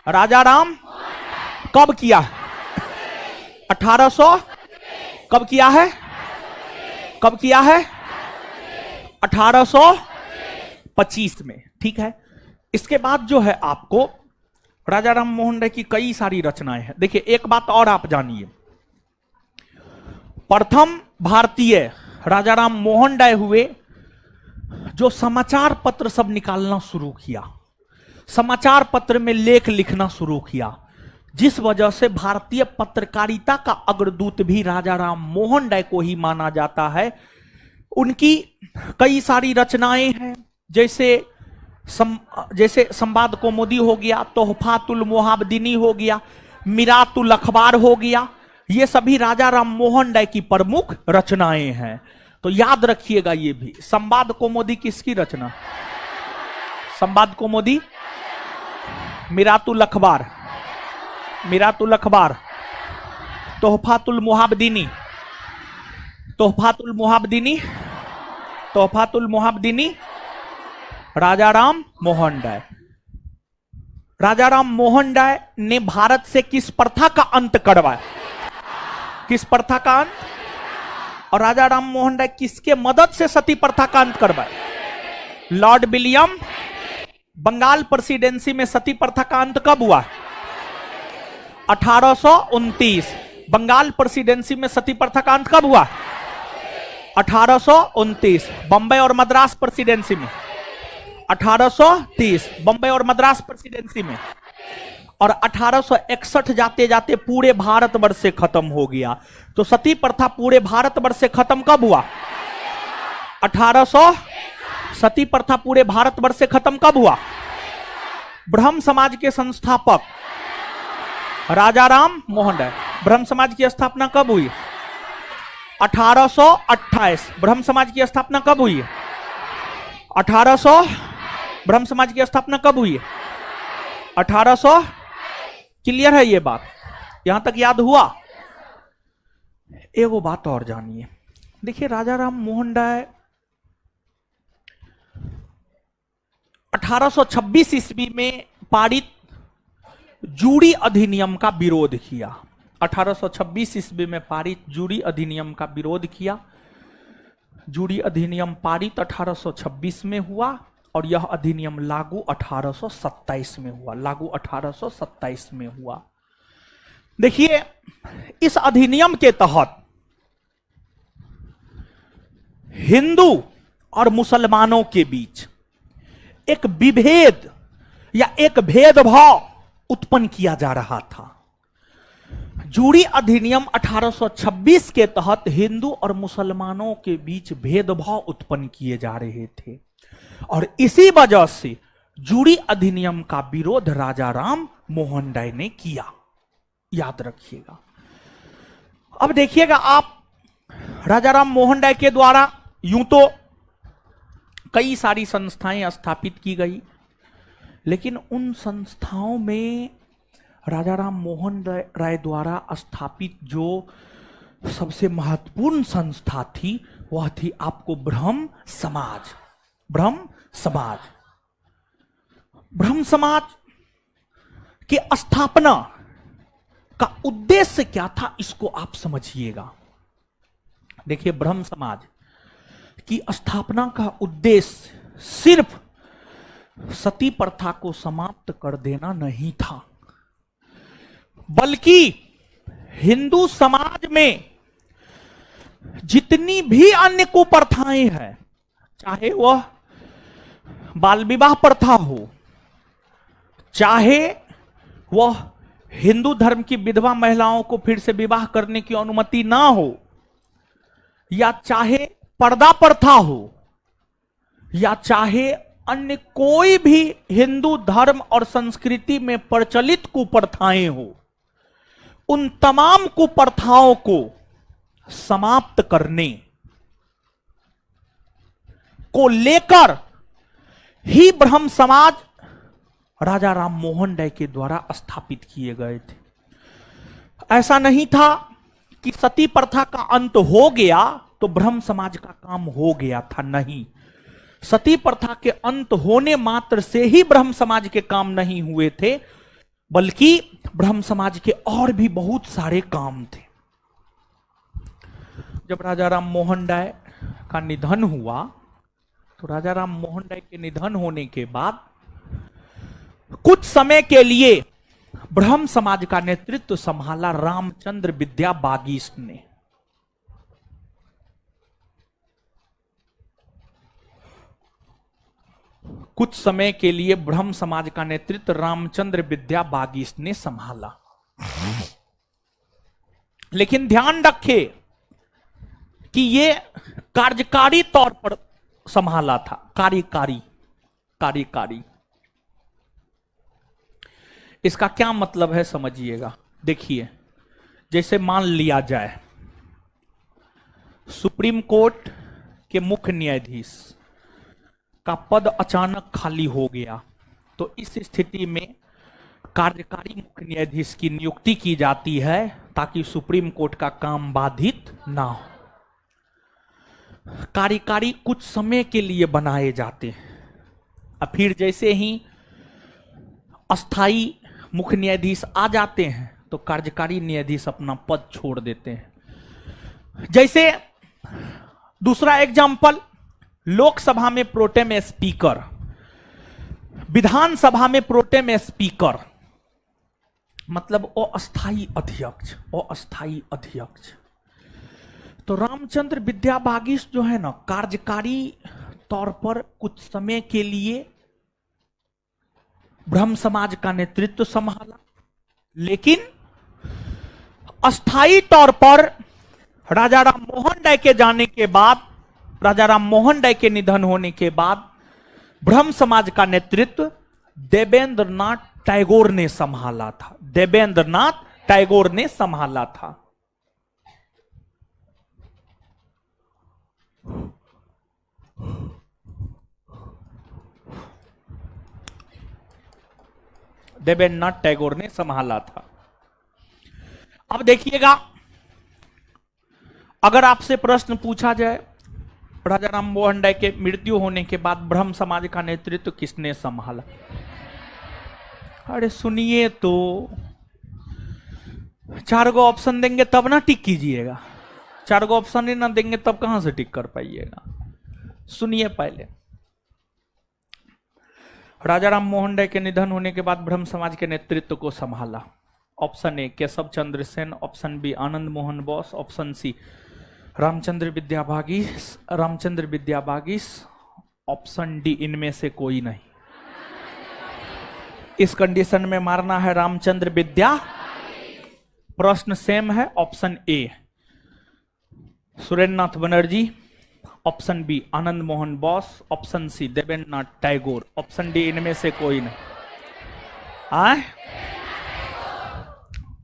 राजा राम। कब किया? 1800। कब किया है? कब किया है? 1825 में। ठीक है। इसके बाद जो है आपको राजा राम मोहन राय की कई सारी रचनाएं हैं। देखिए एक बात और आप जानिए, प्रथम भारतीय राजा राम मोहन राय हुए जो समाचार पत्र सब निकालना शुरू किया, समाचार पत्र में लेख लिखना शुरू किया, जिस वजह से भारतीय पत्रकारिता का अग्रदूत भी राजा राम मोहन राय को ही माना जाता है। उनकी कई सारी रचनाएं हैं, जैसे संवाद कौमुदी हो गया, तोहफातुल मोहाबदीनी हो गया, मिरातुल अखबार हो गया। ये सभी राजा राम मोहन राय की प्रमुख रचनाएं हैं। तो याद रखिएगा ये भी। संवाद कौमुदी किसकी रचना? संवाद कौमुदी। मिरातुल अखबार। मिरातुल अखबार। तोहफातुल मोहाबदीनी। तोहफातुल मोहाबदीनी। तोहफातुल मोहाबदीनी राजा राम मोहन राय। राजा राम मोहन राय ने भारत से किस प्रथा का अंत करवाया? किस प्रथा का अंत? और राजा राम मोहन राय किसके मदद से सती प्रथा का अंत करवाया? Lord William. बंगाल प्रेसिडेंसी में सती प्रथा का अंत कब हुआ? 1829। बंगाल प्रेसिडेंसी में सती प्रथा का अंत कब हुआ? 1829। बंबई और मद्रास प्रेसिडेंसी में 1830। बंबई और मद्रास प्रेसिडेंसी में। और 1861 जाते जाते पूरे भारतवर्ष से खत्म हो गया। तो सती प्रथा पूरे भारतवर्ष से खत्म कब हुआ? 1800। सती प्रथा पूरे भारतवर्ष से खत्म कब हुआ? ब्रह्म समाज के संस्थापक राजा राम मोहन राय। ब्रह्म समाज की स्थापना कब हुई? 1828। ब्रह्म समाज की स्थापना कब हुई? 1800। ब्रह्म समाज की स्थापना कब हुई? 1800। क्लियर है ये बात? यहां तक याद हुआ? एगो बात और जानिए। देखिए, राजा राम मोहन राय 1826 ईस्वी में पारित जूरी अधिनियम का विरोध किया। 1826 ईस्वी में पारित जूरी अधिनियम का विरोध किया। जूरी अधिनियम पारित 1826 में हुआ और यह अधिनियम लागू 1827 में हुआ। लागू 1827 में हुआ। देखिए, इस अधिनियम के तहत हिंदू और मुसलमानों के बीच एक विभेद या एक भेदभाव उत्पन्न किया जा रहा था। जूरी अधिनियम 1826 के तहत हिंदू और मुसलमानों के बीच भेदभाव उत्पन्न किए जा रहे थे और इसी वजह से जूरी अधिनियम का विरोध राजा राम मोहन राय ने किया। याद रखिएगा। अब देखिएगा आप, राजा राम मोहन राय के द्वारा यूं तो कई सारी संस्थाएं स्थापित की गई, लेकिन उन संस्थाओं में राजा राम मोहन राय द्वारा स्थापित जो सबसे महत्वपूर्ण संस्था थी वह थी आपको ब्रह्म समाज। ब्रह्म समाज। ब्रह्म समाज की स्थापना का उद्देश्य क्या था, इसको आप समझिएगा। देखिए, ब्रह्म समाज की स्थापना का उद्देश्य सिर्फ सती प्रथा को समाप्त कर देना नहीं था, बल्कि हिंदू समाज में जितनी भी अन्य कुप्रथाएं हैं, चाहे वह बाल विवाह प्रथा हो, चाहे वह हिंदू धर्म की विधवा महिलाओं को फिर से विवाह करने की अनुमति ना हो, या चाहे पर्दा प्रथा हो, या चाहे अन्य कोई भी हिंदू धर्म और संस्कृति में प्रचलित कुप्रथाएं हो, उन तमाम कुप्रथाओं को समाप्त करने को लेकर ही ब्रह्म समाज राजा राम मोहन राय के द्वारा स्थापित किए गए थे। ऐसा नहीं था कि सती प्रथा का अंत हो गया तो ब्रह्म समाज का काम हो गया था, नहीं। सती प्रथा के अंत होने मात्र से ही ब्रह्म समाज के काम नहीं हुए थे, बल्कि ब्रह्म समाज के और भी बहुत सारे काम थे। जब राजा राम मोहन राय का निधन हुआ तो राजा राम मोहन राय के निधन होने के बाद कुछ समय के लिए ब्रह्म समाज का नेतृत्व संभाला रामचंद्र विद्या बागीश ने। कुछ समय के लिए ब्रह्म समाज का नेतृत्व रामचंद्र विद्या बागीश ने संभाला। लेकिन ध्यान रखें कि यह कार्यकारी तौर पर संभाला था। कार्यकारी इसका क्या मतलब है समझिएगा। देखिए, जैसे मान लिया जाए सुप्रीम कोर्ट के मुख्य न्यायाधीश का पद अचानक खाली हो गया, तो इस स्थिति में कार्यकारी मुख्य न्यायाधीश की नियुक्ति की जाती है ताकि सुप्रीम कोर्ट का काम बाधित ना हो। कार्यकारी कुछ समय के लिए बनाए जाते हैं, और फिर जैसे ही अस्थाई मुख्य न्यायाधीश आ जाते हैं तो कार्यकारी न्यायाधीश अपना पद छोड़ देते हैं। जैसे दूसरा एग्जाम्पल, लोकसभा में प्रोटेम स्पीकर, विधानसभा में प्रोटेम स्पीकर, मतलब अस्थाई अध्यक्ष। अस्थाई अध्यक्ष तो रामचंद्र विद्या बागीश जो है ना, कार्यकारी तौर पर कुछ समय के लिए ब्रह्म समाज का नेतृत्व संभाला, लेकिन अस्थाई तौर पर राजा राम मोहन राय के जाने के बाद, राजा राम मोहन राय के निधन होने के बाद ब्रह्म समाज का नेतृत्व देवेंद्रनाथ टैगोर ने संभाला था। देवेंद्रनाथ टैगोर ने संभाला था। देवेंद्रनाथ टैगोर ने संभाला था। अब देखिएगा, अगर आपसे प्रश्न पूछा जाए राजा राम मोहन राय के मृत्यु होने के बाद ब्रह्म समाज का नेतृत्व किसने संभाला, अरे सुनिए तो, 4 गो ऑप्शन देंगे तब ना टिक कीजिएगा। 4 गो ऑप्शन ही ना देंगे तब कहां से टिक कर पाइएगा। सुनिए पहले, राजा राम मोहन राय के निधन होने के बाद ब्रह्म समाज के नेतृत्व को संभाला। Option A Keshab Chandra Sen, option B Anand Mohan Bose, option C Ramchandra Vidyabagish, option D इनमें से कोई नहीं। इस कंडीशन में मारना है रामचंद्र विद्या। प्रश्न सेम है। Option A Surendranath Banerjee, option B Anand Mohan Bose, option C Devendranath Tagore, option D इनमें से कोई नहीं। आए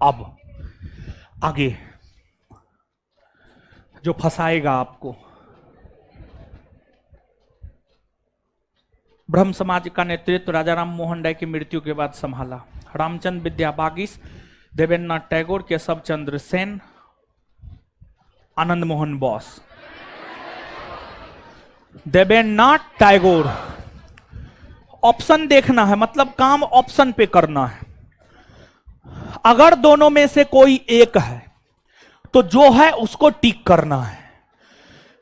अब आगे जो फंसाएगा आपको, ब्रह्म समाज का नेतृत्व राजा राम मोहन राय की मृत्यु के बाद संभाला रामचंद्र विद्याबागीस, देवेंद्रनाथ टैगोर, केशव चंद्र सेन, आनंद मोहन बोस। देवेंद्रनाथ टैगोर। ऑप्शन देखना है, मतलब काम ऑप्शन पे करना है। अगर दोनों में से कोई एक है तो जो है उसको टिक करना है,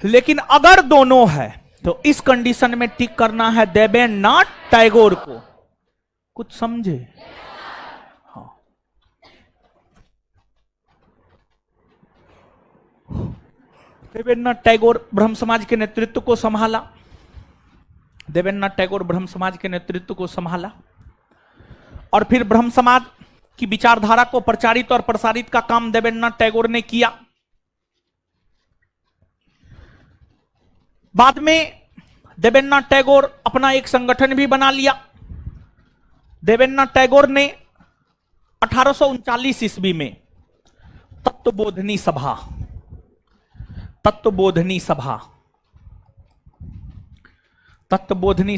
लेकिन अगर दोनों है तो इस कंडीशन में टिक करना है देवेंद्रनाथ टैगोर को। कुछ समझे? हाँ। देवेंद्रनाथ टैगोर ब्रह्म समाज के नेतृत्व को संभाला। देवेंद्रनाथ टैगोर ब्रह्म समाज के नेतृत्व को संभाला और फिर ब्रह्म समाज की विचारधारा को प्रचारित और प्रसारित का काम देवेंद्रनाथ टैगोर ने किया। बाद में देवेंद्रनाथ टैगोर अपना एक संगठन भी बना लिया। देवेंद्रनाथ टैगोर ने 1839 ईस्वी में तत्वबोधिनी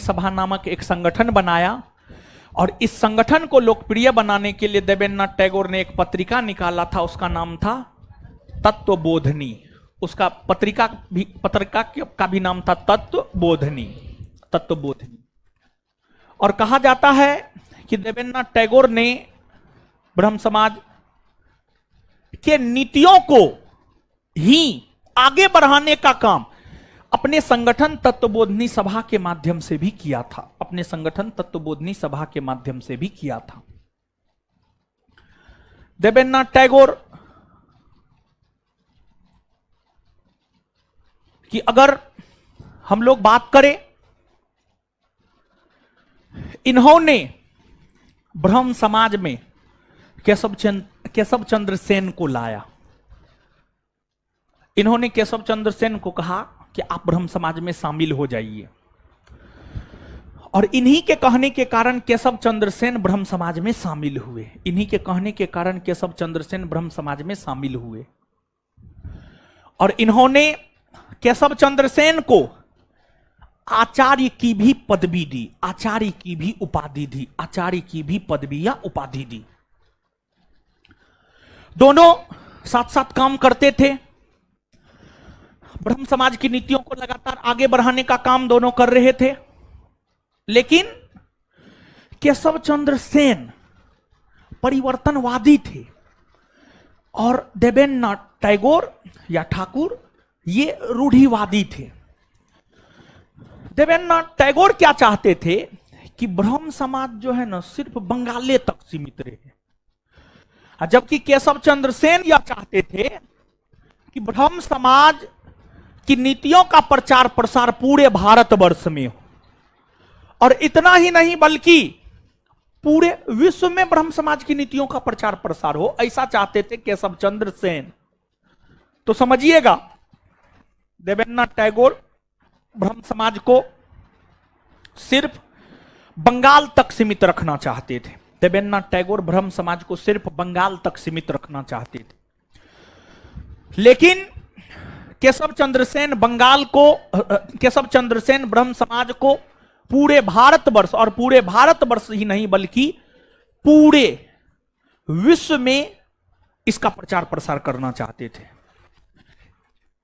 सभा नामक एक संगठन बनाया और इस संगठन को लोकप्रिय बनाने के लिए देवेंद्रनाथ टैगोर ने एक पत्रिका निकाला था, उसका नाम था तत्वबोधिनी। उसका पत्रिका का भी नाम था तत्वबोधिनी। और कहा जाता है कि देवेंद्रनाथ टैगोर ने ब्रह्म समाज के नीतियों को ही आगे बढ़ाने का काम अपने संगठन तत्वबोधिनी सभा के माध्यम से भी किया था। देवेंद्रनाथ टैगोर की अगर हम लोग बात करें, इन्होंने ब्रह्म समाज में केशव चंद्र सेन को लाया। इन्होंने केशव चंद्र सेन को कहा कि आप ब्रह्म समाज में शामिल हो जाइए, और इन्हीं के कहने के कारण केशव चंद्र सेन ब्रह्म समाज में शामिल हुए। और इन्होंने केशव चंद्र सेन को आचार्य की भी पदवी दी, आचार्य की भी पदवी या उपाधि दी। दोनों साथ साथ काम करते थे। ब्रह्म समाज की नीतियों को लगातार आगे बढ़ाने का काम दोनों कर रहे थे। लेकिन केशव चंद्र सेन परिवर्तनवादी थे और देवेंद्रनाथ टैगोर या ठाकुर ये रूढ़िवादी थे। देवेंद्रनाथ टैगोर क्या चाहते थे कि ब्रह्म समाज जो है ना सिर्फ बंगाले तक सीमित रहे, जबकि केशव चंद्र सेन यह चाहते थे कि ब्रह्म समाज की नीतियों का प्रचार प्रसार पूरे भारतवर्ष में हो। और इतना ही नहीं बल्कि पूरे विश्व में ब्रह्म समाज की नीतियों का प्रचार प्रसार हो, ऐसा चाहते थे केशव चंद्र सेन। तो समझिएगा, देवेंद्रनाथ टैगोर ब्रह्म समाज को सिर्फ बंगाल तक सीमित रखना चाहते थे। देवेंद्रनाथ टैगोर ब्रह्म समाज को सिर्फ बंगाल तक सीमित रखना चाहते थे, लेकिन केशव चंद्र सेन केशव चंद्र सेन ब्रह्म समाज को पूरे भारतवर्ष, और पूरे भारतवर्ष ही नहीं बल्कि पूरे विश्व में इसका प्रचार प्रसार करना चाहते थे।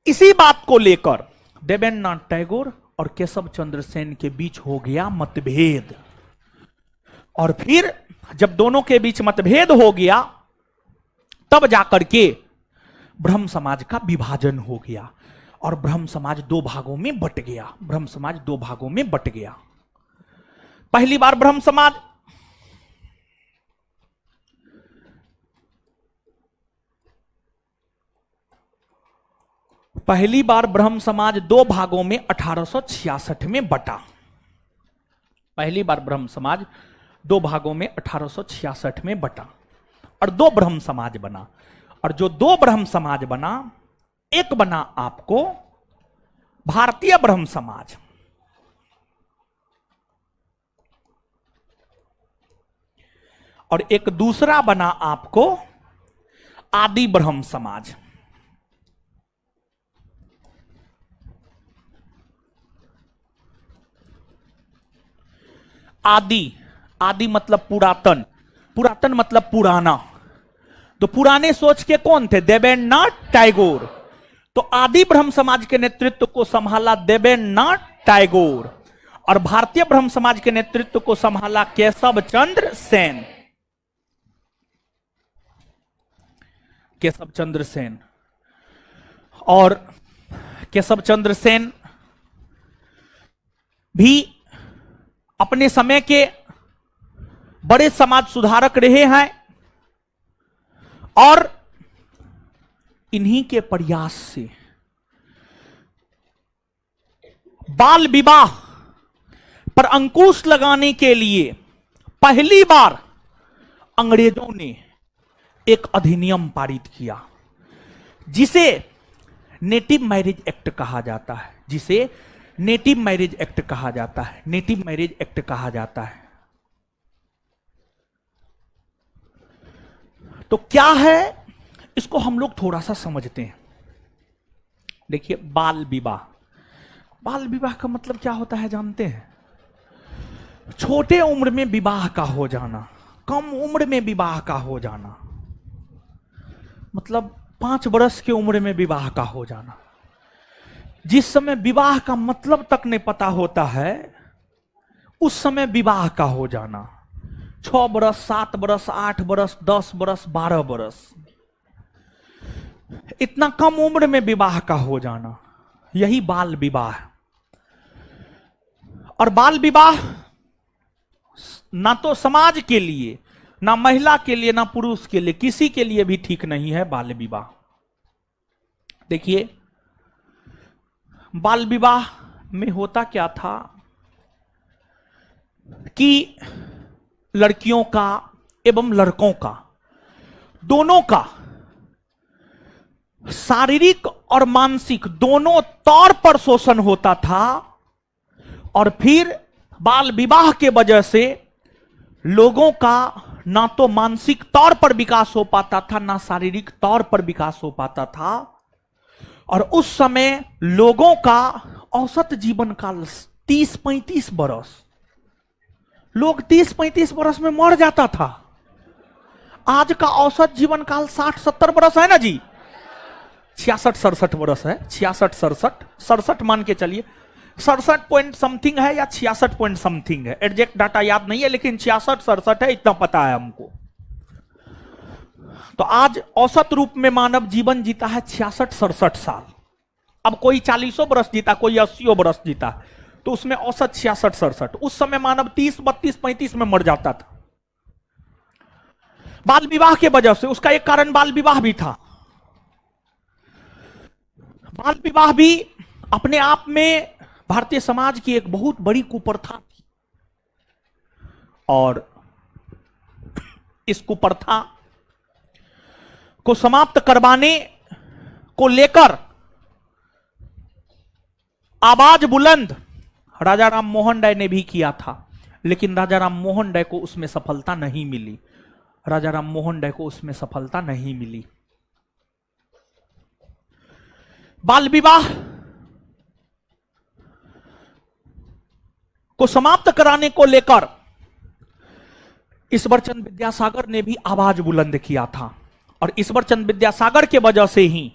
इसी बात को लेकर देवेंद्रनाथ टैगोर और केशव चंद्र सेन के बीच हो गया मतभेद, और फिर जब दोनों के बीच मतभेद हो गया तब जाकर के ब्रह्म समाज का विभाजन हो गया और ब्रह्म समाज दो भागों में बट गया। ब्रह्म समाज दो भागों में बट गया। पहली बार ब्रह्म समाज दो भागों में 1866 में बटा। पहली बार ब्रह्म समाज दो भागों में 1866 में बटा और दो ब्रह्म समाज बना। और जो दो ब्रह्म समाज बना, एक बना आपको भारतीय ब्रह्म समाज, और एक दूसरा बना आपको आदि ब्रह्म समाज। आदि मतलब पुरातन, पुरातन मतलब पुराना। तो पुराने सोच के कौन थे? देवेंद्रनाथ टैगोर। तो आदि ब्रह्म समाज के नेतृत्व को संभाला देवेंद्रनाथ टैगोर और भारतीय ब्रह्म समाज के नेतृत्व को संभाला केशव चंद्र सेन। केशव चंद्र सेन और केशव चंद्र सेन भी अपने समय के बड़े समाज सुधारक रहे हैं और इन्हीं के प्रयास से बाल विवाह पर अंकुश लगाने के लिए पहली बार अंग्रेजों ने एक अधिनियम पारित किया जिसे नेटिव मैरिज एक्ट कहा जाता है। जिसे नेटिव मैरिज एक्ट कहा जाता है। नेटिव मैरिज एक्ट कहा जाता है। तो क्या है, इसको हम लोग थोड़ा सा समझते हैं। देखिए, बाल विवाह, बाल विवाह का मतलब क्या होता है जानते हैं? छोटे उम्र में विवाह का हो जाना, कम उम्र में विवाह का हो जाना, मतलब 5 वर्ष की उम्र में विवाह का हो जाना। जिस समय विवाह का मतलब तक नहीं पता होता है उस समय विवाह का हो जाना। 6 वर्ष, 7 वर्ष, 8 वर्ष, 10 वर्ष, 12 वर्ष, इतना कम उम्र में विवाह का हो जाना, यही बाल विवाह। और बाल विवाह ना तो समाज के लिए, ना महिला के लिए, ना पुरुष के लिए, किसी के लिए भी ठीक नहीं है बाल विवाह। देखिए, बाल विवाह में होता क्या था कि लड़कियों का एवं लड़कों का दोनों का शारीरिक और मानसिक दोनों तौर पर शोषण होता था। और फिर बाल विवाह के वजह से लोगों का ना तो मानसिक तौर पर विकास हो पाता था, ना शारीरिक तौर पर विकास हो पाता था। और उस समय लोगों का औसत जीवन काल 30-35 बरस, लोग 30-35 बरस में मर जाता था। आज का औसत जीवन काल 60-70 बरस है ना जी, 66-67 बरस है, 66-67 मान के चलिए, 67 पॉइंट समथिंग है या 66 पॉइंट समथिंग है, एग्जैक्ट डाटा याद नहीं है, लेकिन 66-67 है, इतना पता है हमको। तो आज औसत रूप में मानव जीवन जीता है 66-67 साल। अब कोई 40 बरस जीता, कोई 80 बरस जीता, तो उसमें औसत 66-67। उस समय मानव 30-32-35 में मर जाता था बाल विवाह के वजह से। उसका एक कारण बाल विवाह भी था। बाल विवाह भी अपने आप में भारतीय समाज की एक बहुत बड़ी कुप्रथा थी। और इस कुप्रथा को समाप्त करवाने को लेकर आवाज बुलंद राजा राम मोहन राय ने भी किया था, लेकिन राजा राम मोहन राय को उसमें सफलता नहीं मिली। राजा राम मोहन राय को उसमें सफलता नहीं मिली। बाल विवाह को समाप्त कराने को लेकर ईश्वरचंद विद्यासागर ने भी आवाज बुलंद किया था, और ईश्वरचंद विद्यासागर के वजह से ही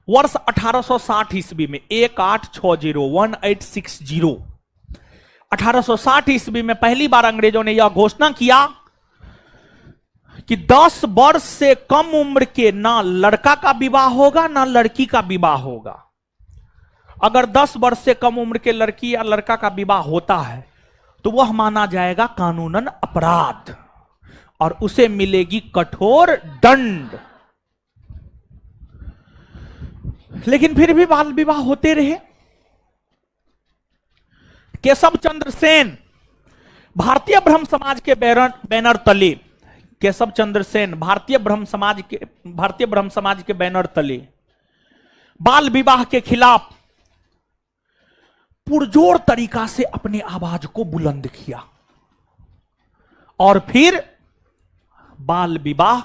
वर्ष 1860 ईस्वी में 1860 1860 ईस्वी में पहली बार अंग्रेजों ने यह घोषणा किया कि 10 वर्ष से कम उम्र के ना लड़का का विवाह होगा ना लड़की का विवाह होगा। अगर 10 वर्ष से कम उम्र के लड़की या लड़का का विवाह होता है तो वह माना जाएगा कानूनन अपराध और उसे मिलेगी कठोर दंड। लेकिन फिर भी बाल विवाह होते रहे। केशव चंद्र सेन भारतीय ब्रह्म समाज के बैनर तले, केशव चंद्र सेन भारतीय ब्रह्म समाज के बैनर तले बाल विवाह के खिलाफ पुरजोर तरीका से अपने आवाज को बुलंद किया, और फिर बाल विवाह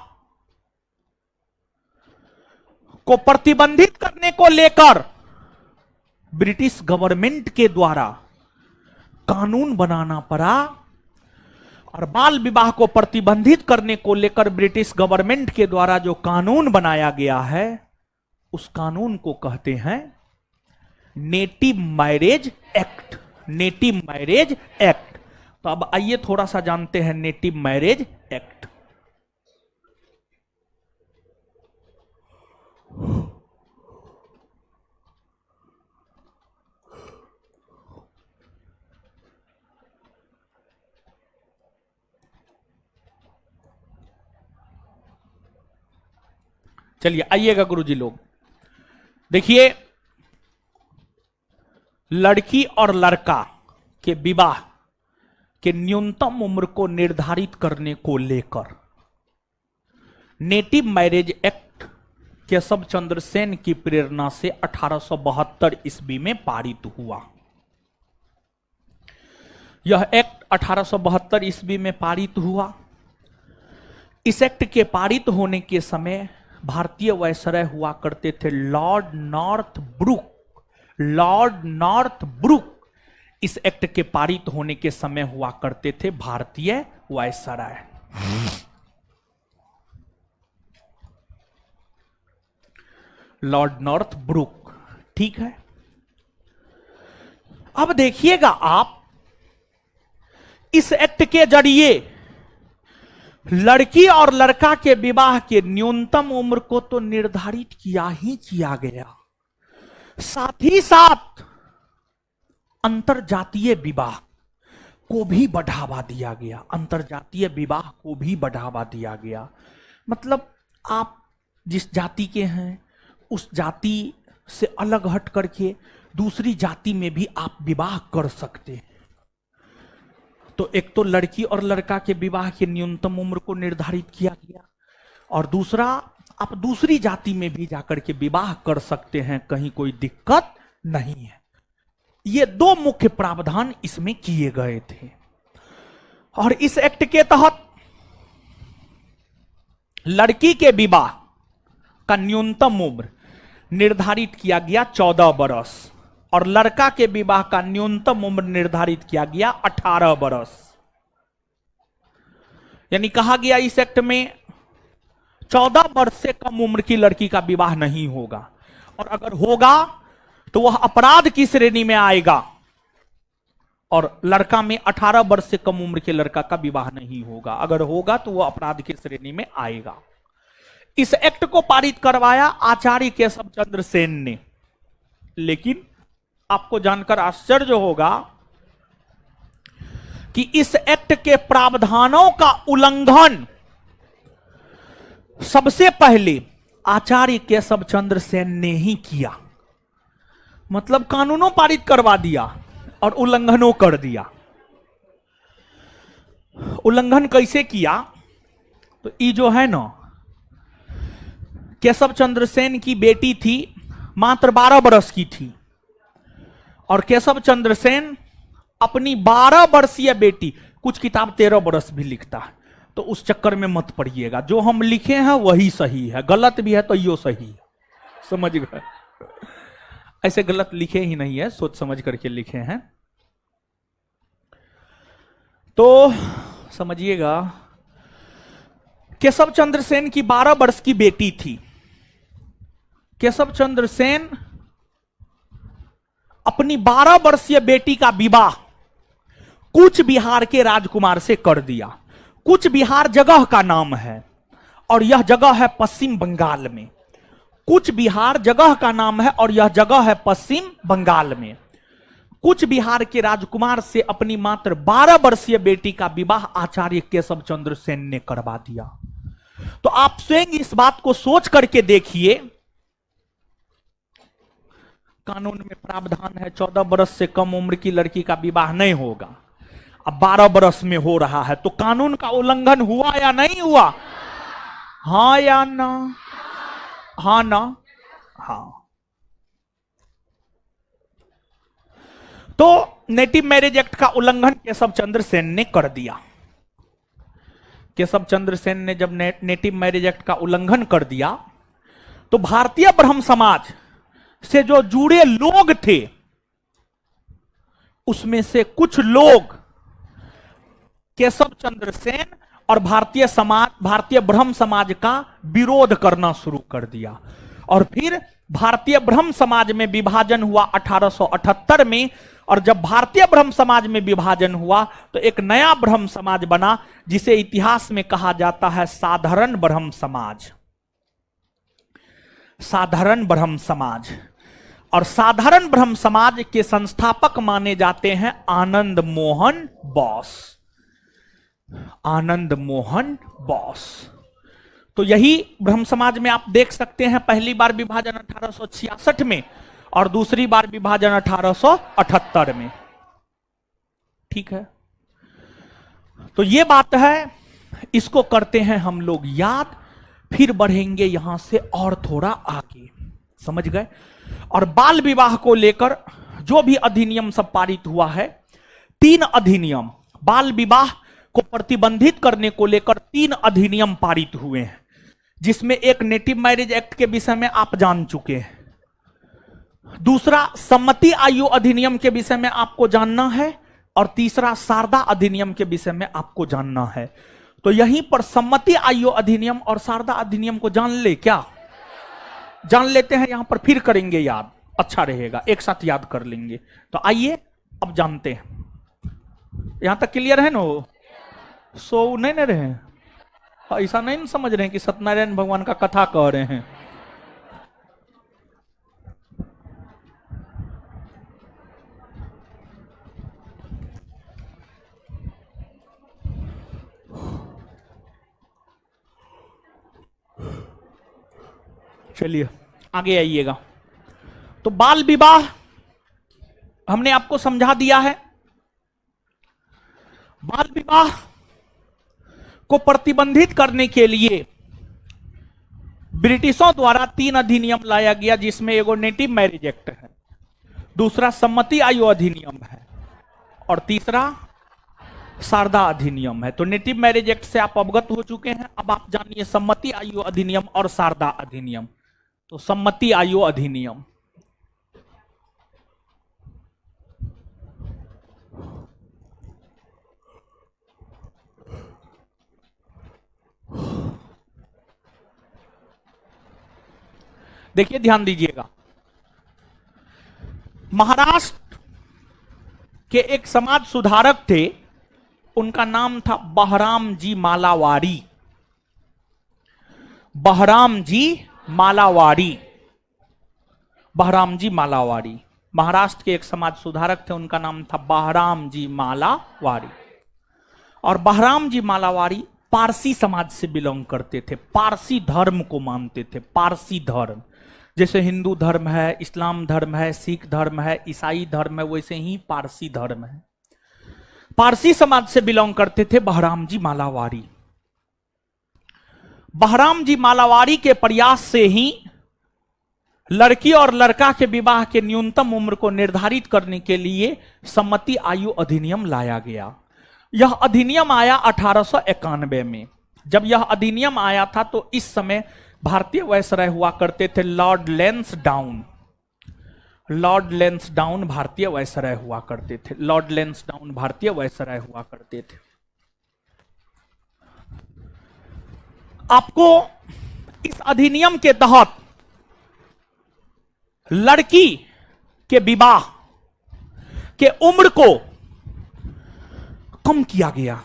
को प्रतिबंधित करने को लेकर ब्रिटिश गवर्नमेंट के द्वारा कानून बनाना पड़ा। और बाल विवाह को प्रतिबंधित करने को लेकर ब्रिटिश गवर्नमेंट के द्वारा जो कानून बनाया गया है उस कानून को कहते हैं native marriage act. Native marriage act. तो अब आइए थोड़ा सा जानते हैं नेटिव मैरिज एक्ट। चलिए आइएगा गुरुजी लोग, देखिए लड़की और लड़का के विवाह के न्यूनतम उम्र को निर्धारित करने को लेकर native marriage act Keshav Chandra Sen की प्रेरणा से 1872 ईस्वी में पारित हुआ। यह एक्ट 1872 ईस्वी में पारित हुआ। इस एक्ट के पारित होने के समय भारतीय वायसराय हुआ करते थे Lord Northbrook. Lord Northbrook इस एक्ट के पारित होने के समय हुआ करते थे भारतीय वायसराय। लॉर्ड नॉर्थ ब्रुक, ठीक है। अब देखिएगा आप, इस एक्ट के जरिए लड़की और लड़का के विवाह के न्यूनतम उम्र को तो निर्धारित किया ही किया गया, साथ ही साथ अंतरजातीय विवाह को भी बढ़ावा दिया गया। अंतरजातीय विवाह को भी बढ़ावा दिया गया। मतलब आप जिस जाति के हैं उस जाति से अलग हट करके दूसरी जाति में भी आप विवाह कर सकते हैं। तो एक तो लड़की और लड़का के विवाह के न्यूनतम उम्र को निर्धारित किया गया, और दूसरा आप दूसरी जाति में भी जाकर के विवाह कर सकते हैं, कहीं कोई दिक्कत नहीं है। ये दो मुख्य प्रावधान इसमें किए गए थे। और इस एक्ट के तहत लड़की के विवाह का न्यूनतम उम्र निर्धारित किया गया 14 बरस, और लड़का के विवाह का न्यूनतम उम्र निर्धारित किया गया 18 बरस। यानी कहा गया इस एक्ट में 14 वर्ष से कम उम्र की लड़की का विवाह नहीं होगा, और अगर होगा तो वह अपराध की श्रेणी में आएगा, और लड़का में 18 वर्ष से कम उम्र के लड़का का विवाह नहीं होगा। अगर होगा तो वह अपराध की श्रेणी में आएगा। इस एक्ट को पारित करवाया आचार्य केशव चंद्र सेन ने। लेकिन आपको जानकर आश्चर्य होगा कि इस एक्ट के प्रावधानों का उल्लंघन सबसे पहले आचार्य केशव चंद्र सेन ने ही किया। मतलब कानूनों पारित करवा दिया और उल्लंघनों कर दिया। उल्लंघन कैसे किया? तो ये जो है ना, केशव चंद्र सेन की बेटी थी, मात्र 12 वर्ष की थी, और केशव चंद्र सेन अपनी 12 वर्षीय बेटी, कुछ किताब 13 वर्ष भी लिखता है, तो उस चक्कर में मत पड़िएगा। जो हम लिखे हैं वही सही है, गलत भी है तो यो सही है, समझ गए? ऐसे गलत लिखे ही नहीं है, सोच समझ करके लिखे हैं। तो समझिएगा, केशव चंद्र सेन की 12 वर्ष की बेटी थी। केशव चंद्र सेन अपनी 12 वर्षीय बेटी का विवाह कूच बिहार के राजकुमार से कर दिया। कूच बिहार जगह का नाम है और यह जगह है पश्चिम बंगाल में। कूच बिहार जगह का नाम है और यह जगह है पश्चिम बंगाल में। कूच बिहार के राजकुमार से अपनी मात्र 12 वर्षीय बेटी का विवाह आचार्य केशव चंद्र सेन ने करवा दिया। तो आप स्वयं इस बात को सोच करके देखिए, कानून में प्रावधान है 14 वर्ष से कम उम्र की लड़की का विवाह नहीं होगा, अब 12 वर्ष में हो रहा है, तो कानून का उल्लंघन हुआ या नहीं हुआ? हाँ या ना? हाँ ना? हाँ। तो नेटिव मैरिज एक्ट का उल्लंघन केशव चंद्र सेन ने कर दिया। केशव चंद्र सेन ने जब नेटिव मैरिज एक्ट का उल्लंघन कर दिया, तो भारतीय ब्रह्म समाज से जो जुड़े लोग थे, उसमें से कुछ लोग केशव चंद्र सेन और भारतीय ब्रह्म समाज का विरोध करना शुरू कर दिया। और फिर भारतीय ब्रह्म समाज में विभाजन हुआ 1878 में, और जब भारतीय ब्रह्म समाज में विभाजन हुआ तो एक नया ब्रह्म समाज बना, जिसे इतिहास में कहा जाता है साधारण ब्रह्म समाज। साधारण ब्रह्म समाज। और साधारण ब्रह्म समाज के संस्थापक माने जाते हैं आनंद मोहन बोस। आनंद मोहन बोस। तो यही ब्रह्म समाज में आप देख सकते हैं, पहली बार विभाजन 1866 में और दूसरी बार विभाजन 1878 में। ठीक है, तो ये बात है, इसको करते हैं हम लोग याद, फिर बढ़ेंगे यहां से और थोड़ा आगे, समझ गए? और बाल विवाह को लेकर जो भी अधिनियम सब पारित हुआ है, 3 अधिनियम बाल विवाह को प्रतिबंधित करने को लेकर 3 अधिनियम पारित हुए हैं, जिसमें एक नेटिव मैरिज एक्ट के विषय में आप जान चुके हैं, दूसरा सम्मति आयु अधिनियम के विषय में आपको जानना है, और तीसरा शारदा अधिनियम के विषय में आपको जानना है। तो यहीं पर सम्मति आयु अधिनियम और शारदा अधिनियम को जान ले, क्या जान लेते हैं? यहां पर फिर करेंगे याद, अच्छा रहेगा, एक साथ याद कर लेंगे। तो आइए अब जानते हैं। यहां तक क्लियर है ना? सो नहीं न रहे, ऐसा नहीं समझ रहे हैं कि सत्यनारायण भगवान का कथा कह रहे हैं। चलिए आगे आइएगा। तो बाल विवाह हमने आपको समझा दिया है। बाल विवाह को प्रतिबंधित करने के लिए ब्रिटिशों द्वारा 3 अधिनियम लाया गया, जिसमें एगो नेटिव मैरिज एक्ट है, दूसरा सम्मति आयु अधिनियम है, और तीसरा शारदा अधिनियम है। तो नेटिव मैरिज एक्ट से आप अवगत हो चुके हैं। अब आप जानिए सम्मति आयु अधिनियम और शारदा अधिनियम। तो सम्मति आयु अधिनियम, देखिए ध्यान दीजिएगा। महाराष्ट्र के एक समाज सुधारक थे, उनका नाम था बहराम जी मालावारी। बहराम जी मालावारी। बहराम जी मालावारी महाराष्ट्र के एक समाज सुधारक थे, उनका नाम था बहराम जी मालावारी। और बहराम जी मालावारी पारसी समाज से बिलोंग करते थे, पारसी धर्म को मानते थे। पारसी धर्म जैसे हिंदू धर्म है, इस्लाम धर्म है, सिख धर्म है, ईसाई धर्म है, वैसे ही पारसी धर्म है। पारसी समाज से बिलोंग करते थे बहराम जी मालावारी। बहराम जी मालावारी के प्रयास से ही लड़की और लड़का के विवाह के न्यूनतम उम्र को निर्धारित करने के लिए सम्मति आयु अधिनियम लाया गया। यह अधिनियम आया 1891 में। जब यह अधिनियम आया था तो इस समय भारतीय वायसराय हुआ करते थे लॉर्ड लैंसडाउन। लॉर्ड लैंसडाउन भारतीय वायसराय हुआ करते थे। लॉर्ड लैंसडाउन भारतीय वायसराय हुआ करते थे। आपको इस अधिनियम के तहत लड़की के विवाह के उम्र को कम किया गया।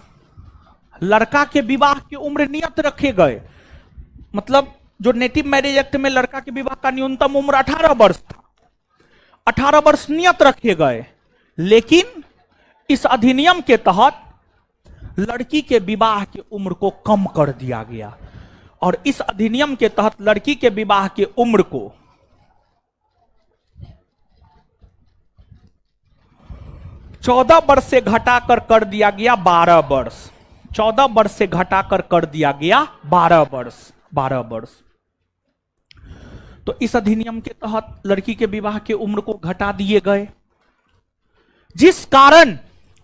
लड़का के विवाह की उम्र नियत रखे गए। मतलब जो नेटिव मैरिज एक्ट में लड़का के विवाह का न्यूनतम उम्र 18 वर्ष था, 18 वर्ष नियत रखे गए। लेकिन इस अधिनियम के तहत लड़की के विवाह की उम्र को कम कर दिया गया और इस अधिनियम के तहत लड़की के विवाह की उम्र को 14 वर्ष से घटाकर कर दिया गया 12 वर्ष। 14 वर्ष से घटाकर कर दिया गया 12 वर्ष। 12 वर्ष। तो इस अधिनियम के तहत लड़की के विवाह की उम्र को घटा दिए गए, जिस कारण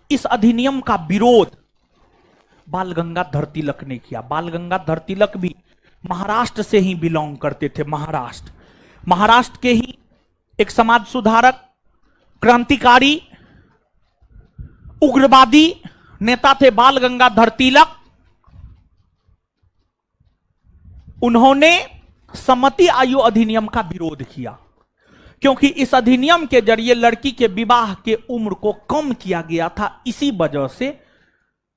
इस अधिनियम का विरोध बाल गंगाधर तिलक ने किया। बाल गंगाधर तिलक भी महाराष्ट्र से ही बिलोंग करते थे। महाराष्ट्र के ही एक समाज सुधारक, क्रांतिकारी, उग्रवादी नेता थे बाल गंगाधर तिलक। उन्होंने सम्मति आयु अधिनियम का विरोध किया क्योंकि इस अधिनियम के जरिए लड़की के विवाह के उम्र को कम किया गया था। इसी वजह से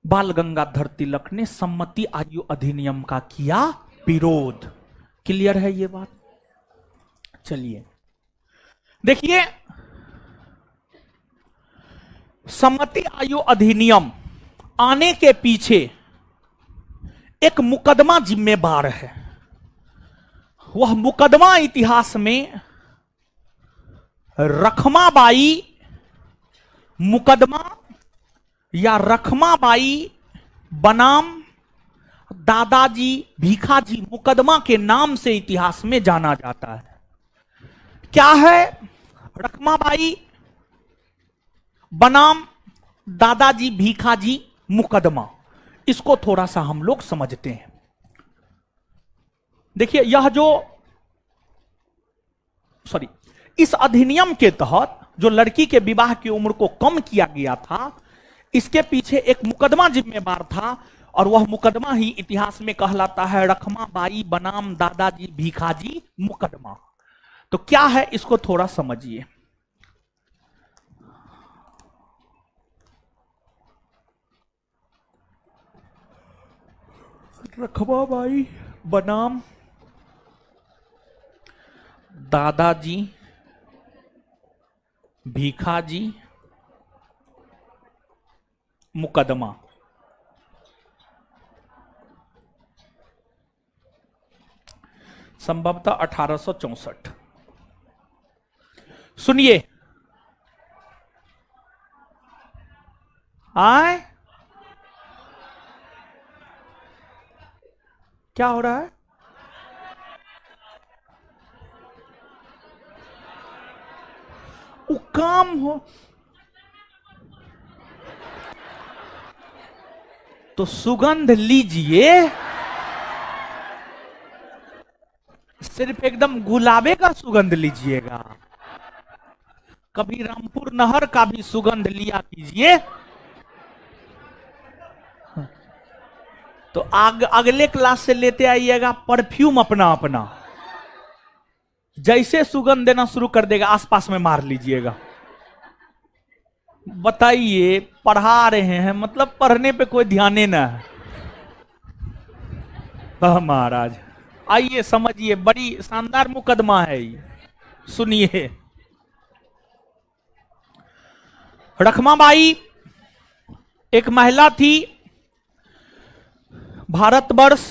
बाल गंगाधर तिलक ने सम्मति आयु अधिनियम का किया विरोध। क्लियर है ये बात? चलिए देखिए, सम्मति आयु अधिनियम आने के पीछे एक मुकदमा जिम्मेदार है। वह मुकदमा इतिहास में रखमाबाई मुकदमा या रखमाबाई बनाम दादाजी भीखाजी मुकदमा के नाम से इतिहास में जाना जाता है। क्या है रखमाबाई बनाम दादाजी भीखाजी मुकदमा? इसको थोड़ा सा हम लोग समझते हैं। देखिए, इस अधिनियम के तहत जो लड़की के विवाह की उम्र को कम किया गया था, इसके पीछे एक मुकदमा जिम्मेदार था और वह मुकदमा ही इतिहास में कहलाता है रखमाबाई बनाम दादाजी भीखाजी मुकदमा। तो क्या है इसको थोड़ा समझिए। रखमाबाई बनाम दादाजी भीखाजी मुकदमा। संभवतः 1864। सुनिए, आए क्या हो रहा है? वो काम हो तो सुगंध लीजिए, सिर्फ एकदम गुलाबे का सुगंध लीजिएगा। कभी रामपुर नहर का भी सुगंध लिया कीजिए तो अगले क्लास से लेते आइएगा परफ्यूम अपना अपना। जैसे सुगंध देना शुरू कर देगा आसपास में मार लीजिएगा। बताइए, पढ़ा रहे हैं मतलब पढ़ने पे कोई ध्यान ही ना है। महाराज आइए समझिए, बड़ी शानदार मुकदमा है ये। सुनिए, रखमाबाई एक महिला थी, भारतवर्ष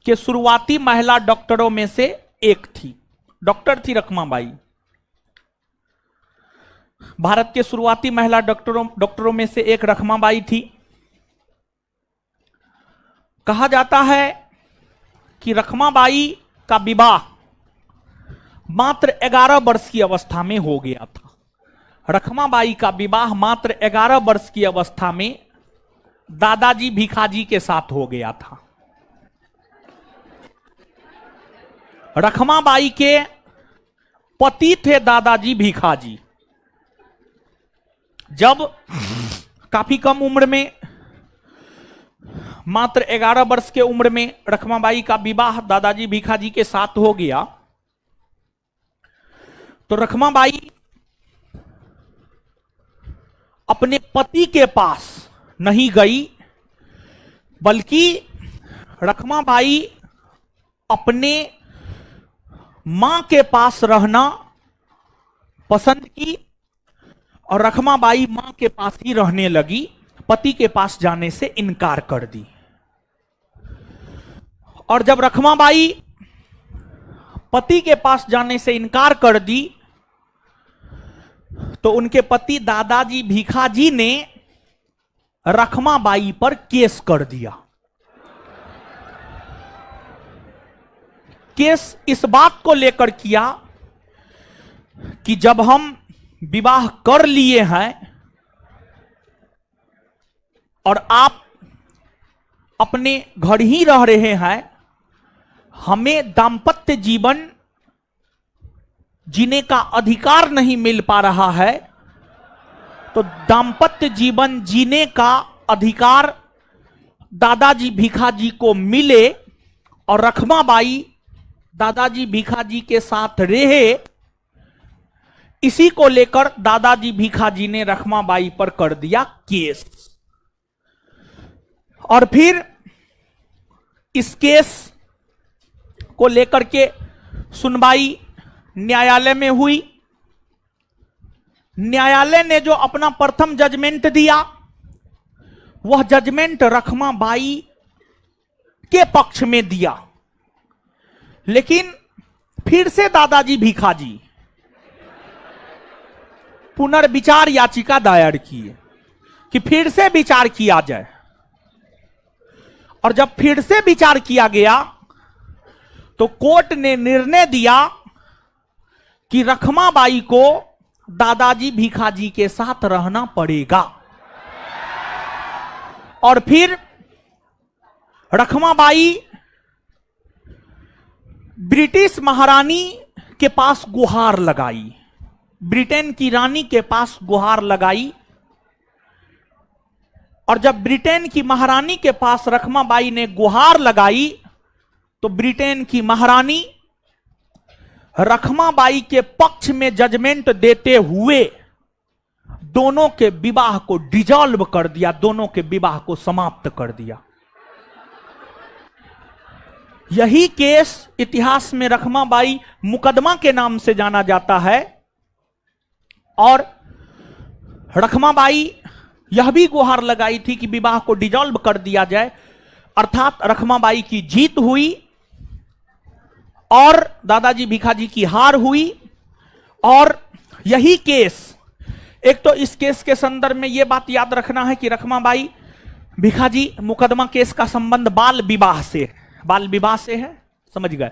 के शुरुआती महिला डॉक्टरों में से एक थी। डॉक्टर थी रखमाबाई। भारत के शुरुआती महिला डॉक्टरों में से एक रखमाबाई थी। कहा जाता है कि रखमाबाई का विवाह मात्र 11 वर्ष की अवस्था में हो गया था। रखमाबाई का विवाह मात्र 11 वर्ष की अवस्था में दादाजी भीखाजी के साथ हो गया था। रखमाबाई के पति थे दादाजी भीखाजी। जब काफी कम उम्र में, मात्र 11 वर्ष के उम्र में रखमाबाई का विवाह दादाजी भीखाजी के साथ हो गया, तो रखमाबाई अपने पति के पास नहीं गई, बल्कि रखमाबाई अपने मां के पास रहना पसंद की और रखमाबाई मां के पास ही रहने लगी। पति के पास जाने से इनकार कर दी। और जब रखमाबाई पति के पास जाने से इनकार कर दी, तो उनके पति दादाजी भीखाजी ने रखमाबाई पर केस कर दिया। केस इस बात को लेकर किया कि जब हम विवाह कर लिए हैं और आप अपने घर ही रह रहे हैं, हमें दाम्पत्य जीवन जीने का अधिकार नहीं मिल पा रहा है, तो दाम्पत्य जीवन जीने का अधिकार दादाजी भीखाजी को मिले और रखमाबाई दादाजी भीखाजी के साथ रहे। इसी को लेकर दादाजी भीखाजी ने रखमाबाई पर कर दिया केस। और फिर इस केस को लेकर के सुनवाई न्यायालय में हुई। न्यायालय ने जो अपना प्रथम जजमेंट दिया, वह जजमेंट रखमाबाई के पक्ष में दिया। लेकिन फिर से दादाजी भीखाजी पुनर्विचार याचिका दायर किए कि फिर से विचार किया जाए। और जब फिर से विचार किया गया, तो कोर्ट ने निर्णय दिया कि रखमाबाई को दादाजी भीखाजी के साथ रहना पड़ेगा। और फिर रखमाबाई ब्रिटिश महारानी के पास गुहार लगाई, ब्रिटेन की रानी के पास गुहार लगाई। और जब ब्रिटेन की महारानी के पास रखमाबाई ने गुहार लगाई, तो ब्रिटेन की महारानी रखमाबाई के पक्ष में जजमेंट देते हुए दोनों के विवाह को डिसॉल्व कर दिया, दोनों के विवाह को समाप्त कर दिया। यही केस इतिहास में रखमाबाई मुकदमा के नाम से जाना जाता है। और रखमाबाई यह भी गुहार लगाई थी कि विवाह को डिसॉल्व कर दिया जाए, अर्थात रखमाबाई की जीत हुई और दादाजी भीखाजी की हार हुई। और यही केस, एक तो इस केस के संदर्भ में यह बात याद रखना है कि रखमाबाई भीखाजी मुकदमा केस का संबंध बाल विवाह से है, समझ गए,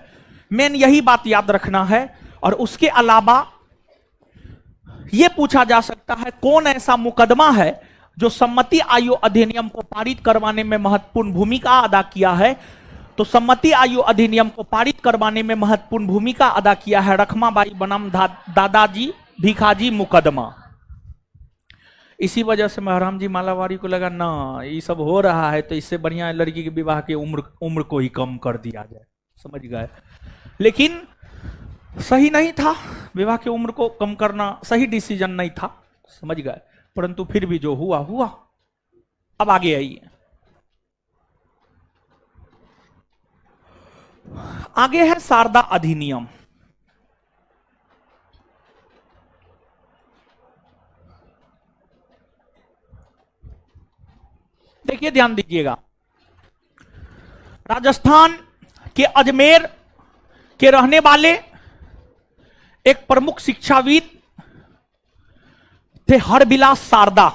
मेन यही बात याद रखना है। और उसके अलावा यह पूछा जा सकता है कौन ऐसा मुकदमा है जो सम्मति आयोग अधिनियम को पारित करवाने में महत्वपूर्ण भूमिका अदा किया है। तो सम्मति आयोग अधिनियम को पारित करवाने में महत्वपूर्ण भूमिका अदा किया है रखमाबाई बनाम दादाजी भीखाजी मुकदमा। इसी वजह से महराम जी मालावारी को लगा ना, ये सब हो रहा है तो इससे बढ़िया लड़की के विवाह की उम्र को ही कम कर दिया जाए, समझ गए। लेकिन सही नहीं था, विवाह की उम्र को कम करना सही डिसीजन नहीं था, समझ गए। परंतु फिर भी जो हुआ हुआ। अब आगे आइए, आगे है शारदा अधिनियम। देखिए, ध्यान दीजिएगा, राजस्थान के अजमेर के रहने वाले एक प्रमुख शिक्षाविद थे हरबिलास शारदा।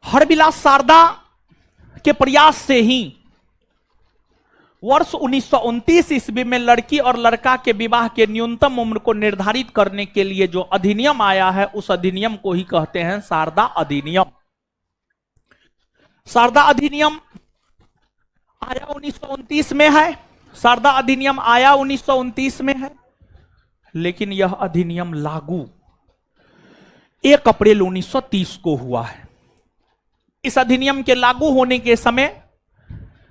हरबिलास शारदा के प्रयास से ही वर्ष 1929 ईस्वी में लड़की और लड़का के विवाह के न्यूनतम उम्र को निर्धारित करने के लिए जो अधिनियम आया है, उस अधिनियम को ही कहते हैं शारदा अधिनियम। शारदा अधिनियम आया 1929 में है, शारदा अधिनियम आया 1929 में है, लेकिन यह अधिनियम लागू 1 अप्रैल 1930 को हुआ है। इस अधिनियम के लागू होने के समय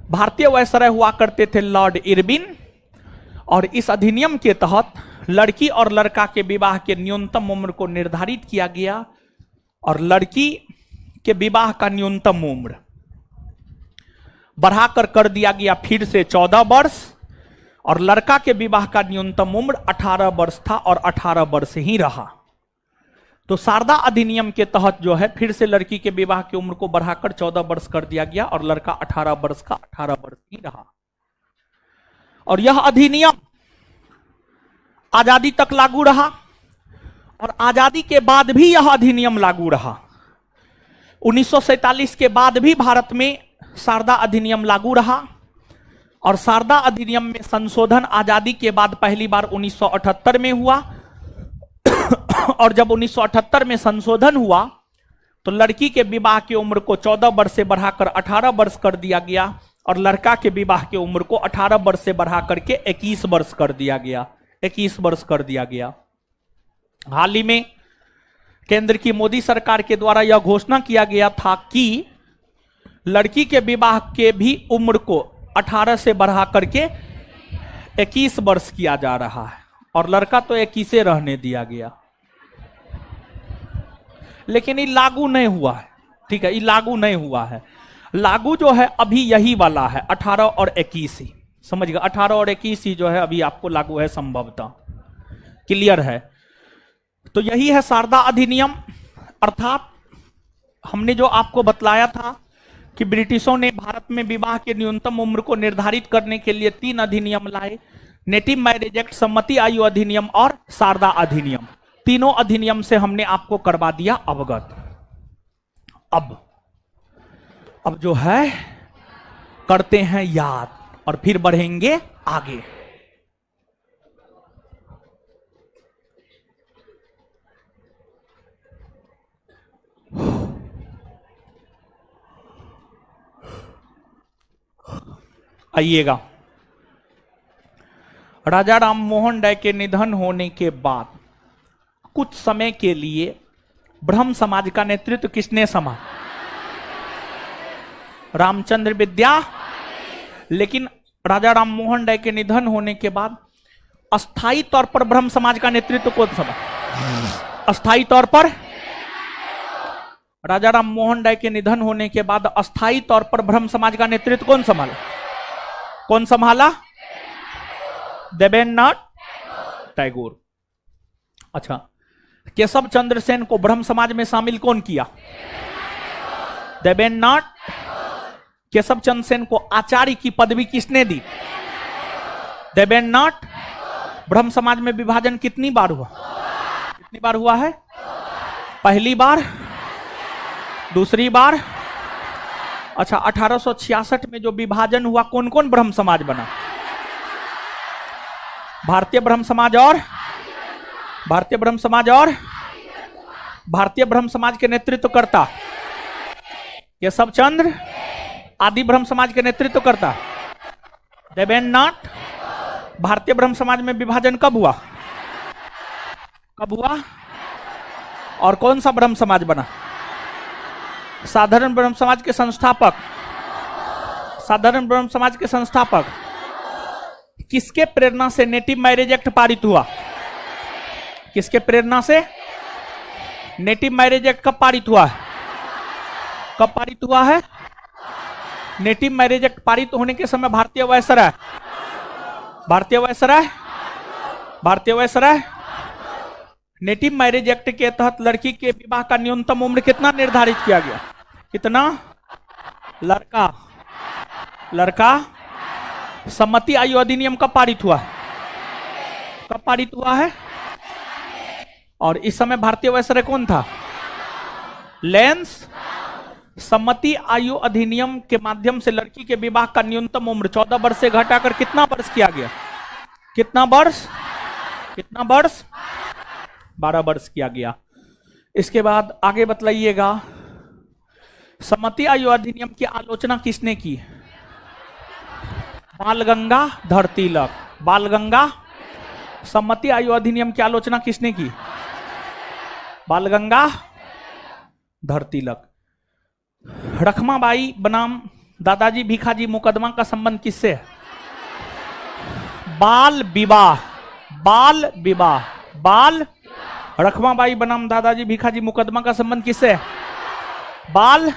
भारतीय वायसराय हुआ करते थे लॉर्ड इरविन, और इस अधिनियम के तहत लड़की और लड़का के विवाह के न्यूनतम उम्र को निर्धारित किया गया, और लड़की के विवाह का न्यूनतम उम्र बढ़ाकर कर दिया गया फिर से 14 वर्ष, और लड़का के विवाह का न्यूनतम उम्र 18 वर्ष था और 18 वर्ष ही रहा। तो शारदा अधिनियम के तहत जो है फिर से लड़की के विवाह की उम्र को बढ़ाकर 14 वर्ष कर दिया गया, और लड़का 18 वर्ष का 18 वर्ष ही रहा। और यह अधिनियम आजादी तक लागू रहा, और आजादी के बाद भी यह अधिनियम लागू रहा। 1947 के बाद भी भारत में शारदा अधिनियम लागू रहा, और शारदा अधिनियम में संशोधन आजादी के बाद पहली बार 1978 में हुआ, और जब 1978 में संशोधन हुआ तो लड़की के विवाह की उम्र को 14 वर्ष से बढ़ाकर 18 वर्ष कर दिया गया, और लड़का के विवाह की उम्र को 18 वर्ष से बढ़ाकर के 21 वर्ष कर दिया गया, 21 वर्ष कर दिया गया। हाल ही में केंद्र की मोदी सरकार के द्वारा यह घोषणा किया गया था कि लड़की के विवाह के भी उम्र को 18 से बढ़ाकर के 21 वर्ष किया जा रहा है, और लड़का तो 21 रहने दिया गया। लेकिन ये लागू नहीं हुआ है, ठीक है, ये लागू नहीं हुआ है। लागू जो है अभी यही वाला है, 18 और 21 ही, समझ गए, 18 और 21 ही जो है अभी आपको लागू है, संभवतः क्लियर है। तो यही है शारदा अधिनियम, अर्थात हमने जो आपको बतलाया था कि ब्रिटिशों ने भारत में विवाह के न्यूनतम उम्र को निर्धारित करने के लिए 3 अधिनियम लाए, नेटिव मैरिज एक्ट, सम्मति आयु अधिनियम और शारदा अधिनियम। तीनों अधिनियम से हमने आपको करवा दिया अवगत। अब जो है करते हैं याद, और फिर बढ़ेंगे आगे। आइएगा, राजा राम मोहन राय के निधन होने के बाद कुछ समय के लिए ब्रह्म समाज का नेतृत्व किसने संभाला? रामचंद्र विद्या। लेकिन राजा राम मोहन राय के निधन होने के बाद अस्थायी तौर पर ब्रह्म समाज का नेतृत्व कौन संभाला? अस्थायी तौर पर राजा राम मोहन राय के निधन होने के बाद अस्थायी तौर पर ब्रह्म समाज का नेतृत्व कौन संभाला? कौन संभाला? देवेंद्रनाथ टैगोर। अच्छा, केशव चंद्र सेन को ब्रह्म समाज में शामिल कौन किया? देवेंद्रनाथ। केशव चंद्र सेन को आचार्य की पदवी किसने दी? देवेंद्रनाथ। ब्रह्म समाज में विभाजन कितनी बार हुआ? कितनी बार हुआ है? पहली बार, दूसरी बार। अच्छा, 1866 में जो विभाजन हुआ, कौन कौन ब्रह्म समाज बना? भारतीय ब्रह्म समाज और भारतीय ब्रह्म समाज और भारतीय ब्रह्म समाज के नेतृत्व करता केशव चंद्र। आदि ब्रह्म समाज के नेतृत्व करता देवेंद्रनाथ। भारतीय ब्रह्म समाज में विभाजन कब हुआ? कब हुआ? और कौन सा ब्रह्म समाज बना? साधारण ब्रह्म समाज के संस्थापक। साधारण ब्रह्म समाज के संस्थापक किसके प्रेरणा से नेटिव मैरिज एक्ट पारित हुआ? किसके प्रेरणा से? नेटिव मैरिज एक्ट कब पारित हुआ है? कब पारित हुआ है? नेटिव मैरिज एक्ट पारित होने के समय भारतीय वायसराय नेटिव मैरिज एक्ट के तहत लड़की के विवाह का न्यूनतम उम्र कितना निर्धारित किया गया? कितना? लड़का। सम्मति आयु अधिनियम कब पारित हुआ? कब पारित हुआ है? और इस समय भारतीय वायसराय कौन था? लेंस। सम्मति आयु अधिनियम के माध्यम से लड़की के विवाह का न्यूनतम उम्र 14 वर्ष से घटाकर कितना वर्ष किया गया? कितना वर्ष? 12 वर्ष किया गया। इसके बाद आगे बतलाइएगा, सम्मति आयु अधिनियम की आलोचना किसने की? बाल गंगाधर तिलक। बाल गंगा सम्मति आयु अधिनियम की आलोचना किसने की? बाल गंगाधर तिलक। रखमाबाई बनाम दादाजी भीखाजी मुकदमा का संबंध किससे है? बाल विवाह। बाल विवाह। बाल रखमाबाई बनाम दादाजी भीखाजी मुकदमा का संबंध किससे है? बाल।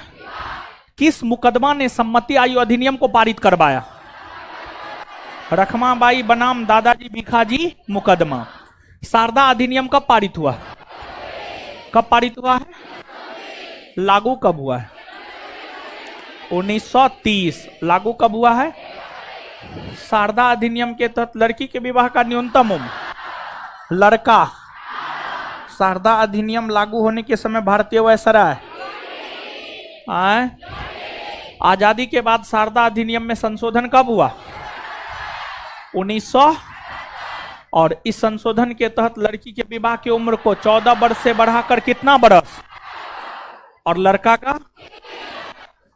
किस मुकदमा ने सम्मति आयु अधिनियम को पारित करवाया? रखमाबाई बनाम दादाजी भीखाजी मुकदमा। शारदा अधिनियम कब पारित हुआ? कब पारित हुआ है? लागू कब हुआ है? 1930। लागू कब हुआ है? शारदा अधिनियम के तहत लड़की के विवाह का न्यूनतम उम्र लड़का। शारदा अधिनियम लागू होने के समय भारतीय वायसराय आए। आजादी के बाद शारदा अधिनियम में संशोधन कब हुआ? 1900। और इस संशोधन के तहत लड़की के विवाह की उम्र को 14 वर्ष से बढ़ाकर कितना वर्ष? और लड़का का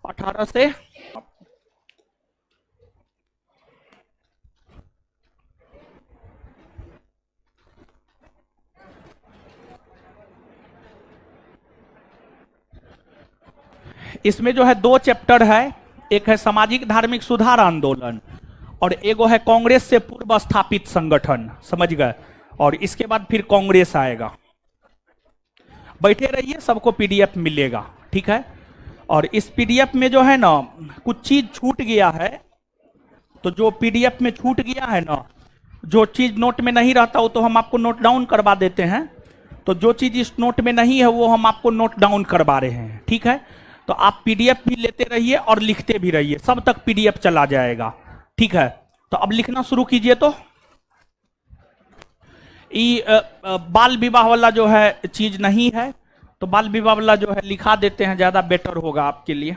18 से। इसमें जो है 2 चैप्टर है, एक है सामाजिक धार्मिक सुधार आंदोलन और एगो है कांग्रेस से पूर्व स्थापित संगठन, समझ गए? और इसके बाद फिर कांग्रेस आएगा। बैठे रहिए, सबको पीडीएफ मिलेगा, ठीक है? और इस पीडीएफ में जो है ना कुछ चीज छूट गया है, तो जो पीडीएफ में छूट गया है ना, जो चीज नोट में नहीं रहता वो तो हम आपको नोट डाउन करवा देते हैं। तो जो चीज इस नोट में नहीं है वो हम आपको नोट डाउन करवा रहे हैं, ठीक है? तो आप पीडीएफ भी लेते रहिए और लिखते भी रहिए, सब तक पीडीएफ चला जाएगा, ठीक है? तो अब लिखना शुरू कीजिए। तो बाल विवाह वाला जो है चीज नहीं है, तो बाल विवाह वाला जो है लिखा देते हैं, ज्यादा बेटर होगा आपके लिए।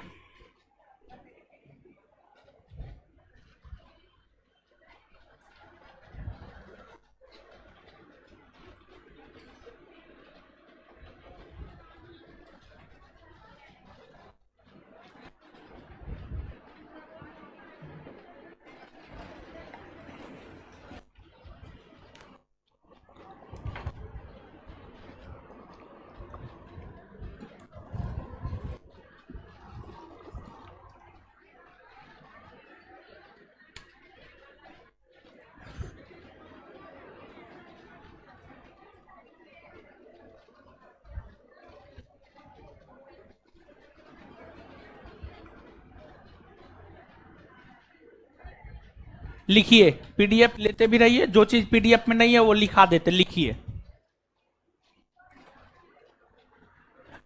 लिखिए, पीडीएफ लेते भी रहिए, जो चीज पीडीएफ में नहीं है वो लिखा देते, लिखिए,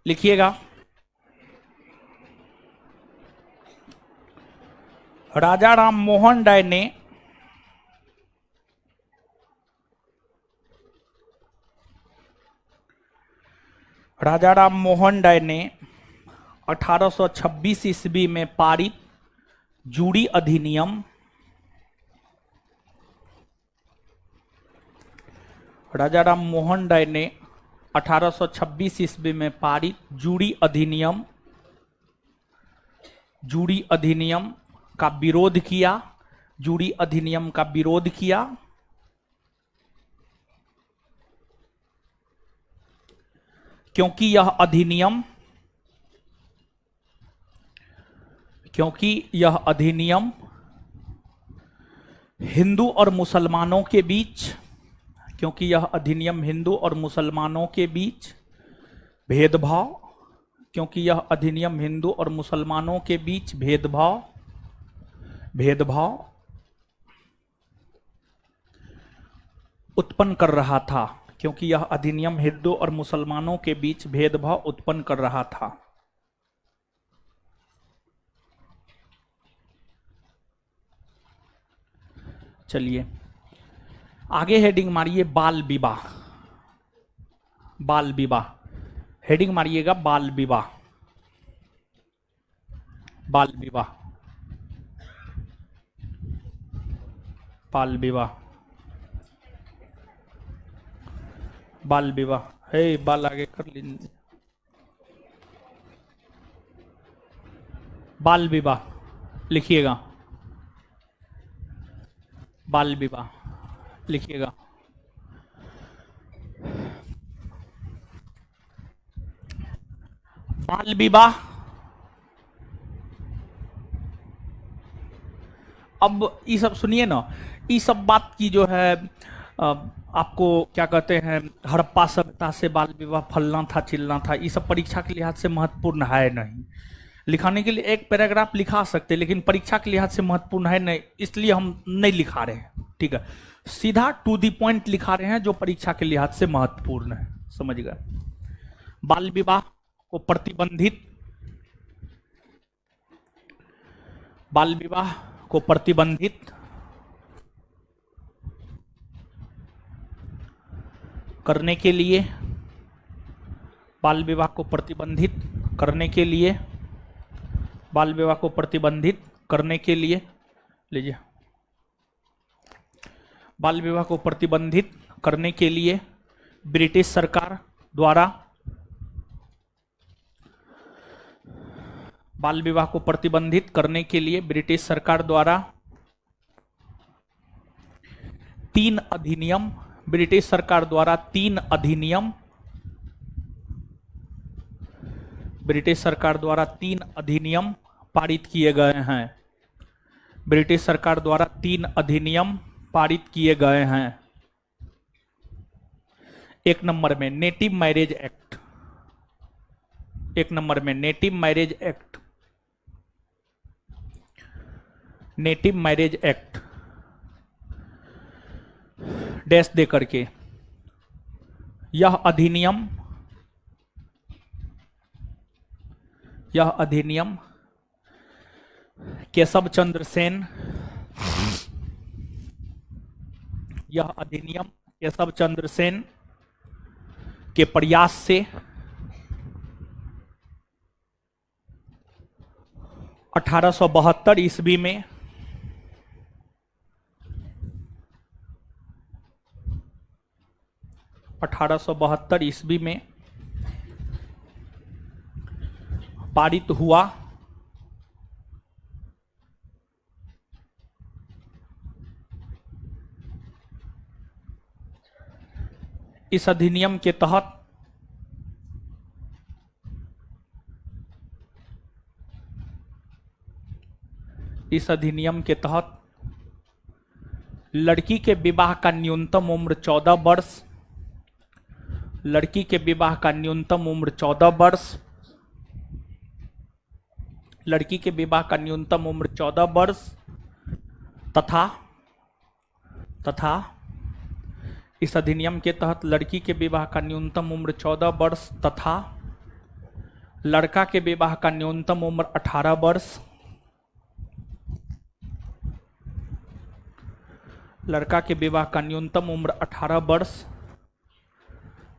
लिखिएगा। राजा राम मोहन राय ने राजा राम मोहन राय ने 1826 ईस्वी में पारित जूरी अधिनियम, राजा राम मोहन राय ने 1826 ईस्वी में पारित जूरी अधिनियम का विरोध किया। जूरी अधिनियम का विरोध किया क्योंकि यह अधिनियम हिंदू और मुसलमानों के बीच भेदभाव उत्पन्न कर रहा था, क्योंकि यह अधिनियम हिंदू और मुसलमानों के बीच भेदभाव उत्पन्न कर रहा था। चलिए आगे हेडिंग मारिए बाल विवाह। बाल विवाह हेडिंग मारिएगा, बाल विवाह। बाल विवाह, बाल विवाह, बाल विवाह है, बाल आगे कर लीजिए, बाल विवाह लिखिएगा, बाल विवाह लिखिएगा। बाल विवाह, अब ये सब सुनिए ना, ये सब बात की जो है आपको क्या कहते हैं, हड़प्पा सभ्यता से बाल विवाह फलना था चिलना था, ये सब परीक्षा के लिहाज से महत्वपूर्ण है नहीं। लिखाने के लिए एक पैराग्राफ लिखा सकते, लेकिन परीक्षा के लिहाज से महत्वपूर्ण है नहीं, इसलिए हम नहीं लिखा रहे हैं। ठीक है, सीधा टू द पॉइंट लिखा रहे हैं जो परीक्षा के लिहाज से महत्वपूर्ण है, समझ गए। बाल विवाह को प्रतिबंधित, बाल विवाह को प्रतिबंधित करने के लिए, बाल विवाह को प्रतिबंधित करने के लिए, बाल विवाह को प्रतिबंधित करने के लिए, लीजिए, बाल विवाह को प्रतिबंधित करने के लिए ब्रिटिश सरकार द्वारा, बाल विवाह को प्रतिबंधित करने के लिए ब्रिटिश सरकार द्वारा 3 अधिनियम, ब्रिटिश सरकार द्वारा 3 अधिनियम, ब्रिटिश सरकार द्वारा 3 अधिनियम पारित किए गए हैं, ब्रिटिश सरकार द्वारा 3 अधिनियम पारित किए गए हैं। एक नंबर में नेटिव मैरिज एक्ट, एक नंबर में native marriage act, native marriage act dash दे करके, यह अधिनियम, यह अधिनियम केशव चंद्र सेन, यह अधिनियम केशव चंद्र सेन के प्रयास से 1872 ईस्वी में, 1872 ईस्वी में पारित हुआ। इस अधिनियम के तहत इस अधिनियम के तहत लड़की के विवाह का न्यूनतम उम्र 14 वर्ष, लड़की के विवाह का न्यूनतम उम्र 14 वर्ष, लड़की के विवाह का न्यूनतम उम्र 14 वर्ष तथा इस अधिनियम के तहत लड़की के विवाह का न्यूनतम उम्र 14 वर्ष तथा लड़का के विवाह का न्यूनतम उम्र 18 वर्ष, लड़का के विवाह का न्यूनतम उम्र 18 वर्ष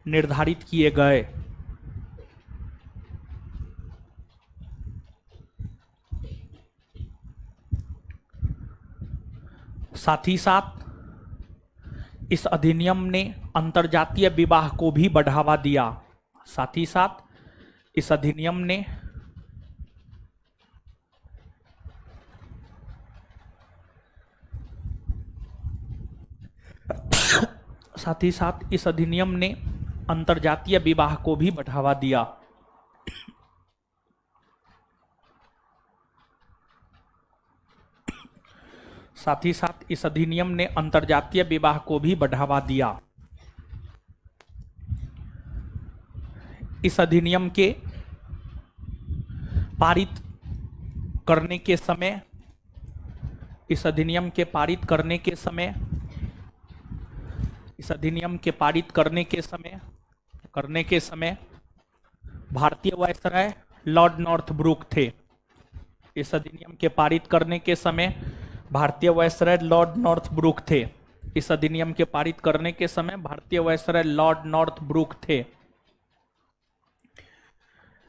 निर्धारित किए गए। साथ ही साथ इस अधिनियम ने अंतरजातीय विवाह को भी बढ़ावा दिया। साथ ही साथ इस अधिनियम ने साथ ही साथ इस अधिनियम ने अंतरजातीय विवाह को भी बढ़ावा दिया। साथ ही साथ इस अधिनियम ने अंतरजातीय विवाह को भी बढ़ावा दिया। इस अधिनियम के पारित करने के समय, इस अधिनियम के पारित करने के समय, इस अधिनियम के पारित करने के समय भारतीय वायसराय लॉर्ड नॉर्थब्रुक थे। इस अधिनियम के पारित करने के समय भारतीय वायसराय लॉर्ड नॉर्थब्रुक थे। इस अधिनियम के पारित करने के समय भारतीय वायसराय लॉर्ड नॉर्थब्रुक थे।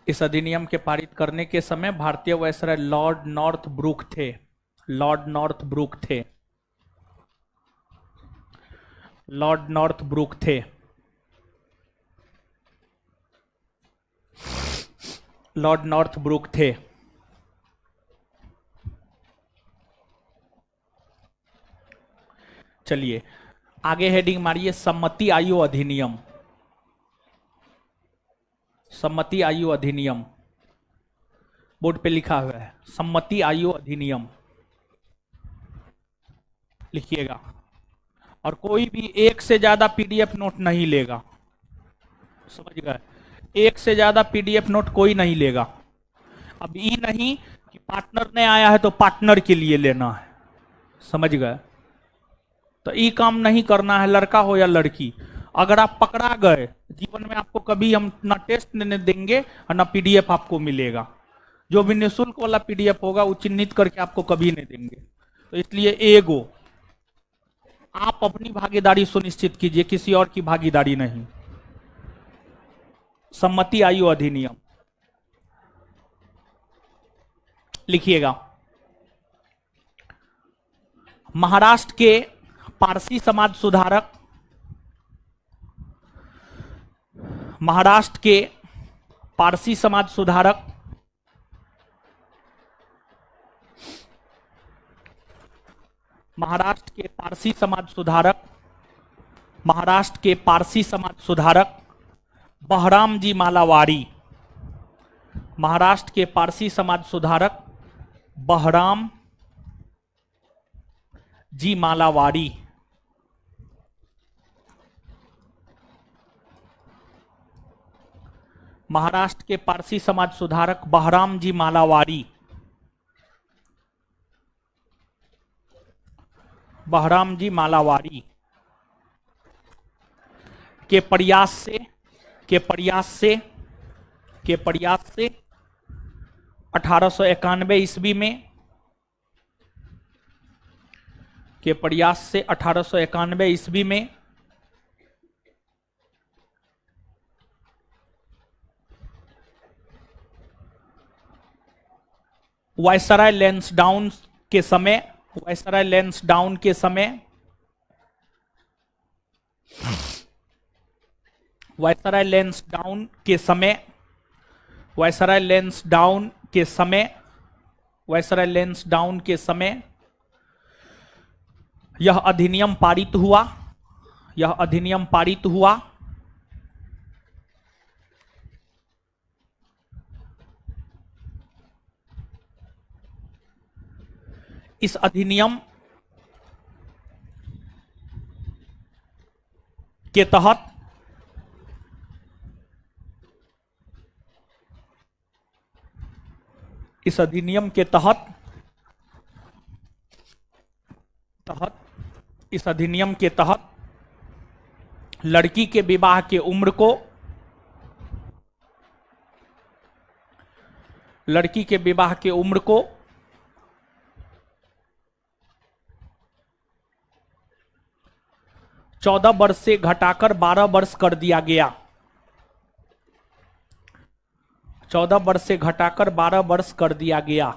इस अधिनियम के पारित करने के समय भारतीय वायसराय लॉर्ड नॉर्थ ब्रूक थे। लॉर्ड नॉर्थ ब्रूक थे। लॉर्ड नॉर्थ ब्रूक थे। लॉर्ड नॉर्थ ब्रूक थे। चलिए आगे हेडिंग मारिए, सम्मति आयु अधिनियम। सम्मति आयु अधिनियम बोर्ड पे लिखा हुआ है, सम्मति आयु अधिनियम लिखिएगा। और कोई भी एक से ज्यादा पीडीएफ नोट नहीं लेगा, समझ गए? एक से ज्यादा पीडीएफ नोट कोई नहीं लेगा। अब ये नहीं कि पार्टनर ने आया है तो पार्टनर के लिए लेना है, समझ गए? तो ये काम नहीं करना है, लड़का हो या लड़की। अगर आप पकड़ा गए, जीवन में आपको कभी हम ना टेस्ट नहीं देंगे और ना पीडीएफ आपको मिलेगा। जो भी निःशुल्क वाला पीडीएफ होगा वो चिन्हित करके आपको कभी नहीं देंगे। तो इसलिए एगो आप अपनी भागीदारी सुनिश्चित कीजिए, किसी और की भागीदारी नहीं। सम्मति आयु अधिनियम लिखिएगा। महाराष्ट्र के पारसी समाज सुधारक, महाराष्ट्र के पारसी समाज सुधारक महाराष्ट्र के पारसी समाज सुधारक महाराष्ट्र के पारसी समाज सुधारक बहराम जी मालावारी। महाराष्ट्र के पारसी समाज सुधारक बहराम जी मालावारी महाराष्ट्र के पारसी समाज सुधारक बहराम जी मालावारी बहराम जी मालावारी के प्रयास से 1891 ईस्वी में के प्रयास से 1891 ईस्वी में वायसराय लैंसडाउन के समय वायसराय लैंसडाउन के समय वायसराय लैंसडाउन के समय वायसराय लैंसडाउन के समय वायसराय लैंसडाउन के समय यह अधिनियम पारित हुआ। यह अधिनियम पारित हुआ। इस अधिनियम के तहत इस अधिनियम के तहत इस अधिनियम के तहत लड़की के विवाह के उम्र को लड़की के विवाह के उम्र को 14 वर्ष से घटाकर 12 वर्ष कर दिया गया। 14 वर्ष से घटाकर 12 वर्ष कर दिया गया।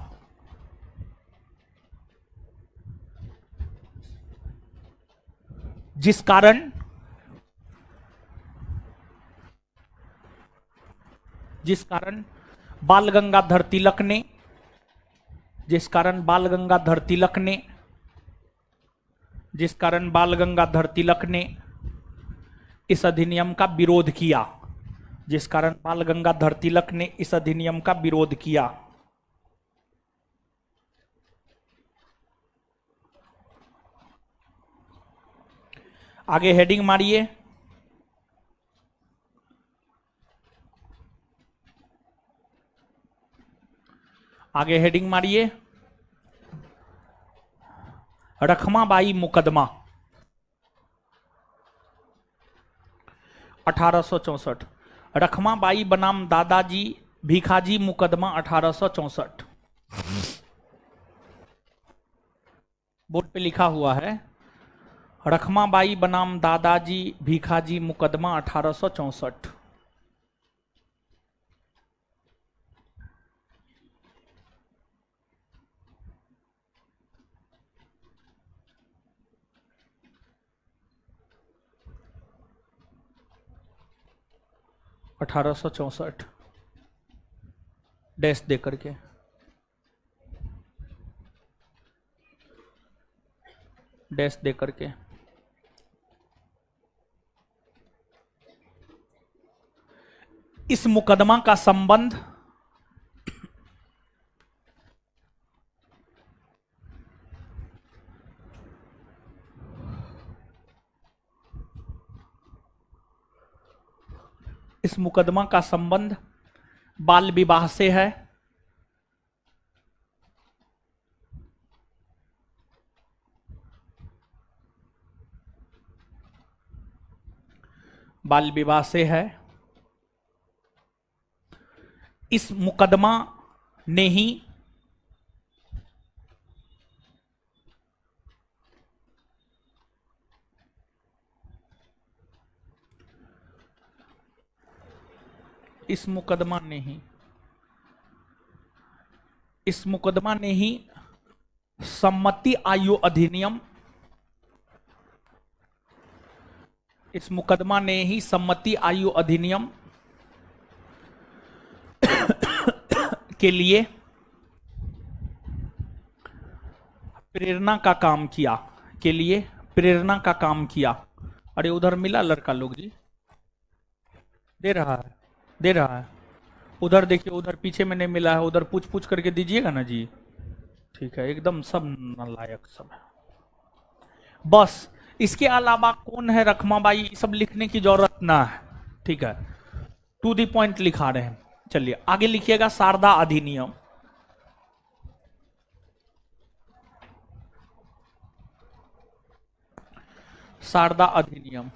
जिस कारण बाल गंगाधर तिलक ने जिस कारण बाल गंगाधर तिलक ने इस अधिनियम का विरोध किया। जिस कारण बाल गंगाधर तिलक ने इस अधिनियम का विरोध किया। आगे हेडिंग मारिए। आगे हेडिंग मारिए, रखमाबाई मुकदमा 1864। रखमाबाई बनाम दादाजी भीखाजी मुकदमा 1864। बोर्ड पे लिखा हुआ है, रखमाबाई बनाम दादाजी भीखाजी मुकदमा 1864। 1864 डैश दे करके। डैश दे करके इस मुकदमा का संबंध बाल विवाह से है। बाल विवाह से है। इस मुकदमा ने ही सम्मति आयु अधिनियम के लिए प्रेरणा का काम किया। अरे उधर मिला लड़का लोग जी, दे रहा है। उधर देखिए, उधर पीछे में नहीं मिला है, उधर पूछ करके दीजिएगा ना जी। ठीक है, एकदम सब नालायक सब है। बस इसके अलावा कौन है रखमाबाई, सब लिखने की जरूरत ना है। ठीक है, टू दी पॉइंट लिखा रहे हैं। चलिए आगे लिखिएगा, शारदा अधिनियम। शारदा अधिनियम।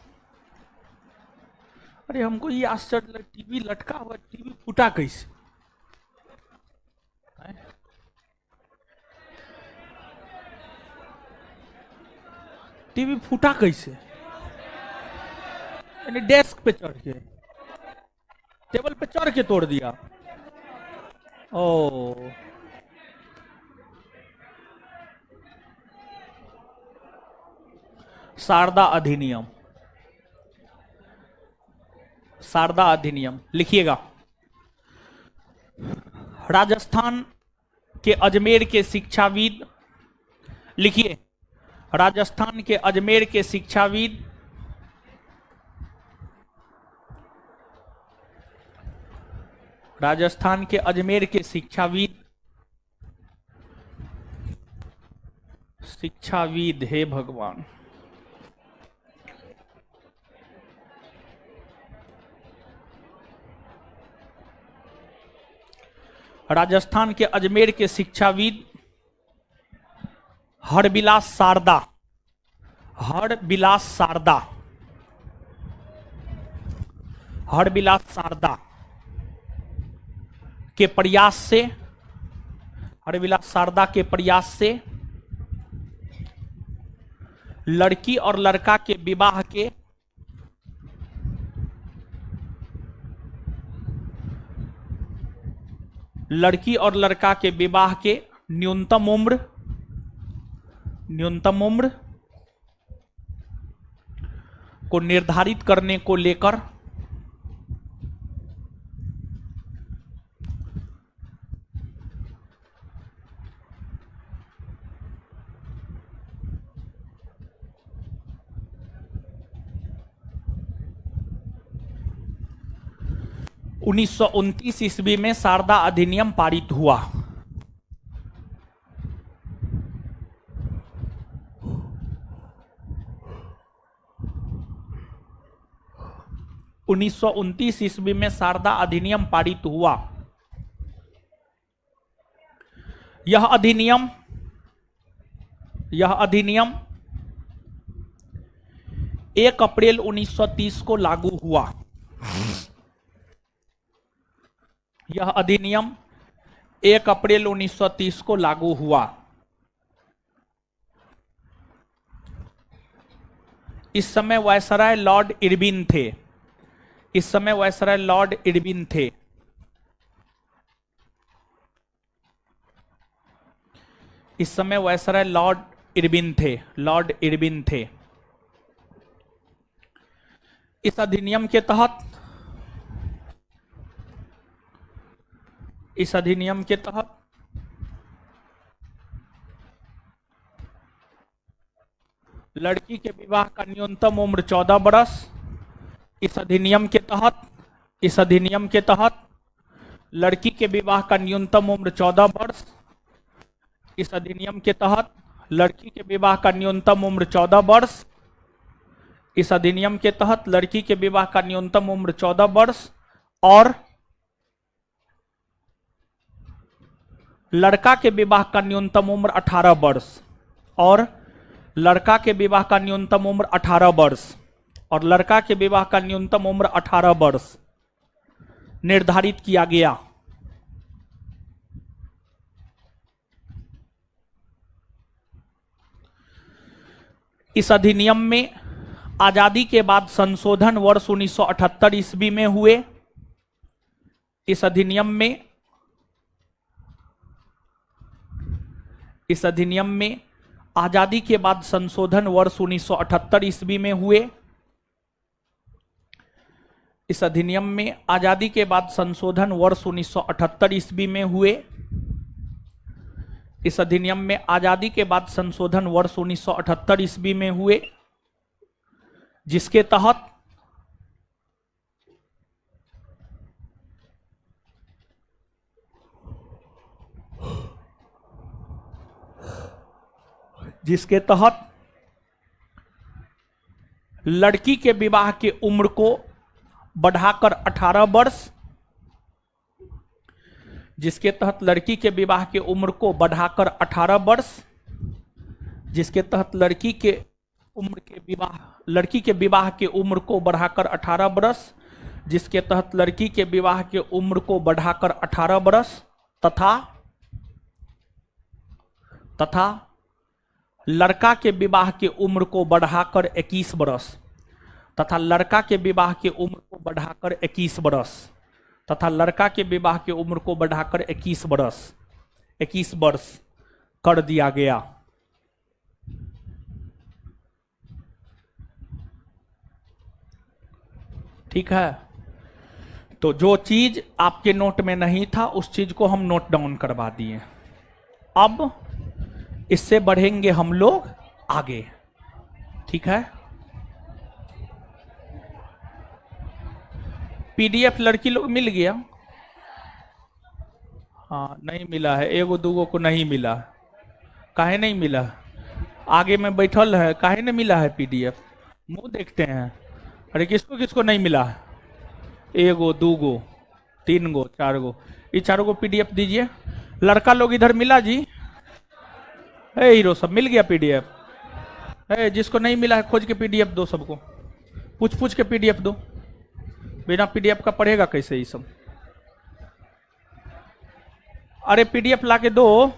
अरे हमको ये आश्चर्य, टीवी लटका हुआ, टीवी फूटा कैसे? टीवी फूटा कैसे? यानी डेस्क पे चढ़ के, टेबल पे चढ़ के तोड़ दिया। ओ शारदा अधिनियम। शारदा अधिनियम लिखिएगा। राजस्थान के अजमेर के शिक्षाविद, लिखिए, राजस्थान के अजमेर के शिक्षाविद हे भगवान, राजस्थान के अजमेर के शिक्षाविद हरबिलास शारदा के प्रयास से लड़की और लड़का के विवाह के न्यूनतम उम्र को निर्धारित करने को लेकर उन्नीस सौ 1929 ईस्वी में शारदा अधिनियम पारित हुआ। 1929 ईस्वी में शारदा अधिनियम पारित हुआ। यह अधिनियम 1 अप्रैल 1930 को लागू हुआ। यह अधिनियम 1 अप्रैल 1930 को लागू हुआ। इस समय वायसराय लॉर्ड इरविन थे। इस समय वायसराय लॉर्ड इरविन थे। इस समय वायसराय लॉर्ड इरविन थे। इस अधिनियम के तहत इस अधिनियम के तहत लड़की के विवाह का न्यूनतम उम्र 14 वर्ष। इस अधिनियम के तहत लड़की के विवाह का न्यूनतम उम्र 14 वर्ष। इस अधिनियम के तहत लड़की के विवाह का न्यूनतम उम्र 14 वर्ष। इस अधिनियम के तहत लड़की के विवाह का न्यूनतम उम्र 14 वर्ष और लड़का के विवाह का न्यूनतम उम्र 18 वर्ष और लड़का के विवाह का न्यूनतम उम्र 18 वर्ष और लड़का के विवाह का न्यूनतम उम्र 18 वर्ष निर्धारित किया गया। इस अधिनियम में आजादी के बाद संशोधन वर्ष 1978 ईस्वी में हुए। इस अधिनियम में आजादी के बाद संशोधन वर्ष 1978 ईस्वी में हुए। इस अधिनियम में आजादी के बाद संशोधन वर्ष 1978 ईस्वी में हुए। इस अधिनियम में आजादी के बाद संशोधन वर्ष 1978 ईस्वी में हुए, जिसके तहत लड़की के विवाह के उम्र को बढ़ाकर 18 वर्ष, जिसके तहत लड़की के विवाह के उम्र को बढ़ाकर 18 वर्ष, जिसके तहत लड़की के विवाह के उम्र को बढ़ाकर 18 वर्ष, जिसके तहत लड़की के विवाह के उम्र को बढ़ाकर 18 वर्ष तथा लड़का के विवाह के उम्र को बढ़ाकर 21 वर्ष तथा लड़का के विवाह के उम्र को बढ़ाकर 21 वर्ष तथा लड़का के विवाह के उम्र को बढ़ाकर 21 वर्ष कर दिया गया। ठीक है, तो जो चीज आपके नोट में नहीं था उस चीज को हम नोट डाउन करवा दिए। अब इससे बढ़ेंगे हम लोग आगे। ठीक है, पीडीएफ लड़की लोग मिल गया? हाँ, नहीं मिला है, एगो दूगो को नहीं मिला। काहे नहीं मिला? आगे में बैठल है, काहे नहीं मिला है पीडीएफ? मुंह देखते हैं। अरे किसको किसको नहीं मिला है? एगो दूगो तीन गो चार गो, ये चारों को पीडीएफ दीजिए। लड़का लोग इधर मिला जी? है हीरो सब मिल गया पीडीएफ? है जिसको नहीं मिला है खोज के पीडीएफ दो सबको, पूछ के पीडीएफ दो। बिना पीडीएफ का पढ़ेगा कैसे ये सब? अरे पीडीएफ लाके दो।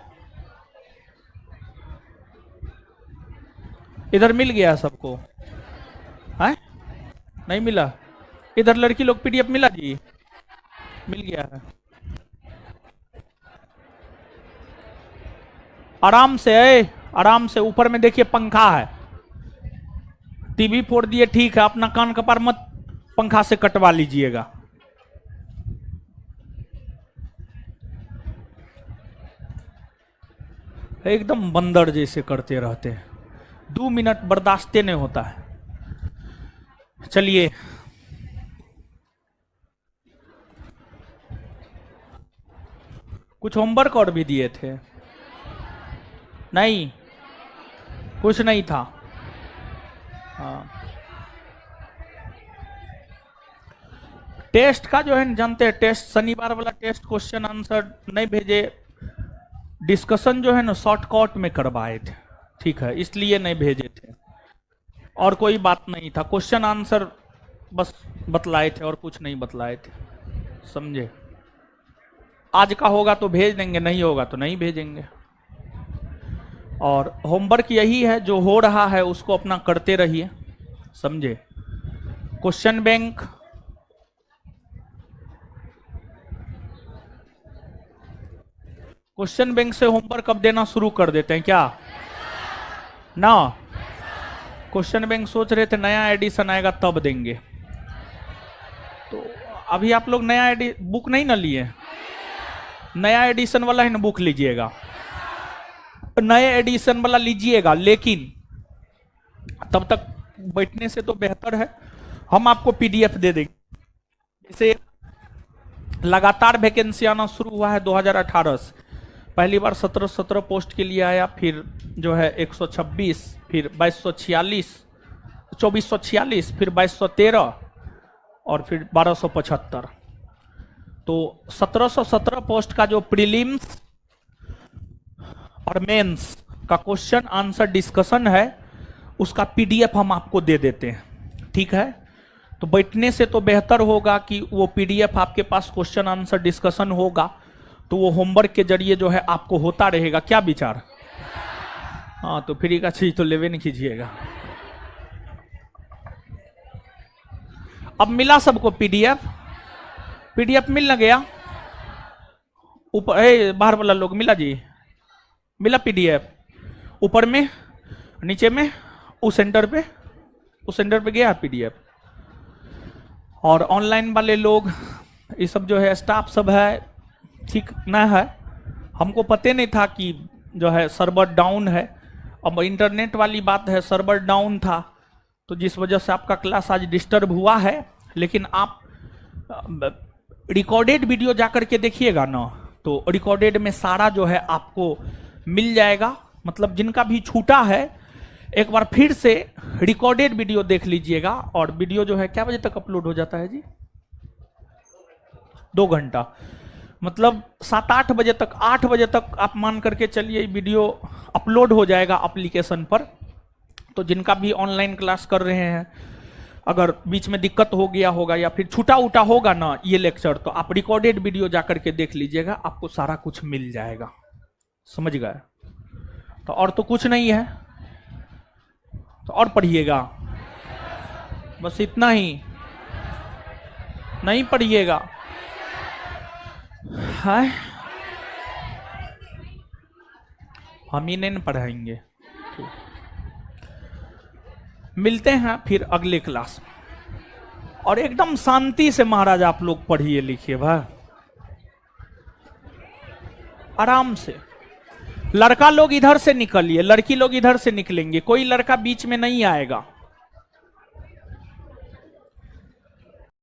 इधर मिल गया सबको? है नहीं मिला? इधर लड़की लोग पीडीएफ मिला जी? मिल गया है। आराम से ऊपर में देखिए पंखा है, टीवी फोड़ दिए ठीक है, अपना कान कपार मत पंखा से कटवा लीजिएगा। एकदम बंदर जैसे करते रहते हैं, 2 मिनट बर्दाश्त नहीं होता है। चलिए, कुछ होमवर्क और भी दिए थे? नहीं, कुछ नहीं था। हाँ, टेस्ट का जो है जानते हैं, टेस्ट शनिवार वाला टेस्ट क्वेश्चन आंसर नहीं भेजे, डिस्कशन जो है ना शॉर्टकट में करवाए थे। ठीक है, इसलिए नहीं भेजे थे, और कोई बात नहीं था। क्वेश्चन आंसर बस बतलाए थे और कुछ नहीं बतलाए थे, समझे? आज का होगा तो भेज देंगे, नहीं होगा तो नहीं भेजेंगे। और होमवर्क यही है, जो हो रहा है उसको अपना करते रहिए, समझे? क्वेश्चन बैंक से होमवर्क अब देना शुरू कर देते हैं क्या ना? क्वेश्चन बैंक सोच रहे थे नया एडिशन आएगा तब देंगे, तो अभी आप लोग नया बुक नहीं ना लिए? नया एडिशन वाला है ना बुक लीजिएगा, नए एडिशन वाला लीजिएगा, लेकिन तब तक बैठने से तो बेहतर है हम आपको पीडीएफ दे देंगे। जैसे लगातार वैकेंसी आना शुरू हुआ है 2018 से, पहली बार 17 पोस्ट के लिए आया, फिर जो है 126, फिर 2246, 2446, फिर 2213 और फिर 1275। तो 1717 पोस्ट का जो प्रीलिम्स और मेंस का क्वेश्चन आंसर डिस्कशन है उसका पीडीएफ हम आपको दे देते हैं, ठीक है। तो बैठने से तो बेहतर होगा कि वो पीडीएफ आपके पास क्वेश्चन आंसर डिस्कशन होगा तो वो होमवर्क के जरिए जो है आपको होता रहेगा। क्या विचार? हाँ, तो फ्री का चीज तो लेवे नहीं कीजिएगा। अब मिला सबको पीडीएफ? पीडीएफ मिल न गया? ऊपर बाहर वाला लोग मिला जी? मिला पीडीएफ? ऊपर में, नीचे में, उस सेंटर पे गया पीडीएफ। और ऑनलाइन वाले लोग ये सब जो है स्टाफ सब है, ठीक ना है। हमको पता नहीं था कि जो है सर्वर डाउन है। अब इंटरनेट वाली बात है, सर्वर डाउन था तो जिस वजह से आपका क्लास आज डिस्टर्ब हुआ है। लेकिन आप रिकॉर्डेड वीडियो जाकर के देखिएगा ना, तो रिकॉर्डेड में सारा जो है आपको मिल जाएगा। मतलब जिनका भी छूटा है एक बार फिर से रिकॉर्डेड वीडियो देख लीजिएगा। और वीडियो जो है क्या बजे तक अपलोड हो जाता है जी? 2 घंटा, मतलब 7-8 बजे तक, 8 बजे तक आप मान करके चलिए वीडियो अपलोड हो जाएगा एप्लीकेशन पर। तो जिनका भी ऑनलाइन क्लास कर रहे हैं, अगर बीच में दिक्कत हो गया होगा या फिर छूटा उटा होगा ना ये लेक्चर, तो आप रिकॉर्डेड वीडियो जाकर के देख लीजिएगा, आपको सारा कुछ मिल जाएगा। समझ गए? तो और तो कुछ नहीं है, तो और पढ़िएगा, बस इतना ही, नहीं पढ़िएगा। हाय, हम ही नहीं पढ़ाएंगे। मिलते हैं फिर अगले क्लास में। और एकदम शांति से महाराज आप लोग पढ़िए लिखिए भाई, आराम से। लड़का लोग इधर से निकलिए, लड़की लोग इधर से निकलेंगे, कोई लड़का बीच में नहीं आएगा।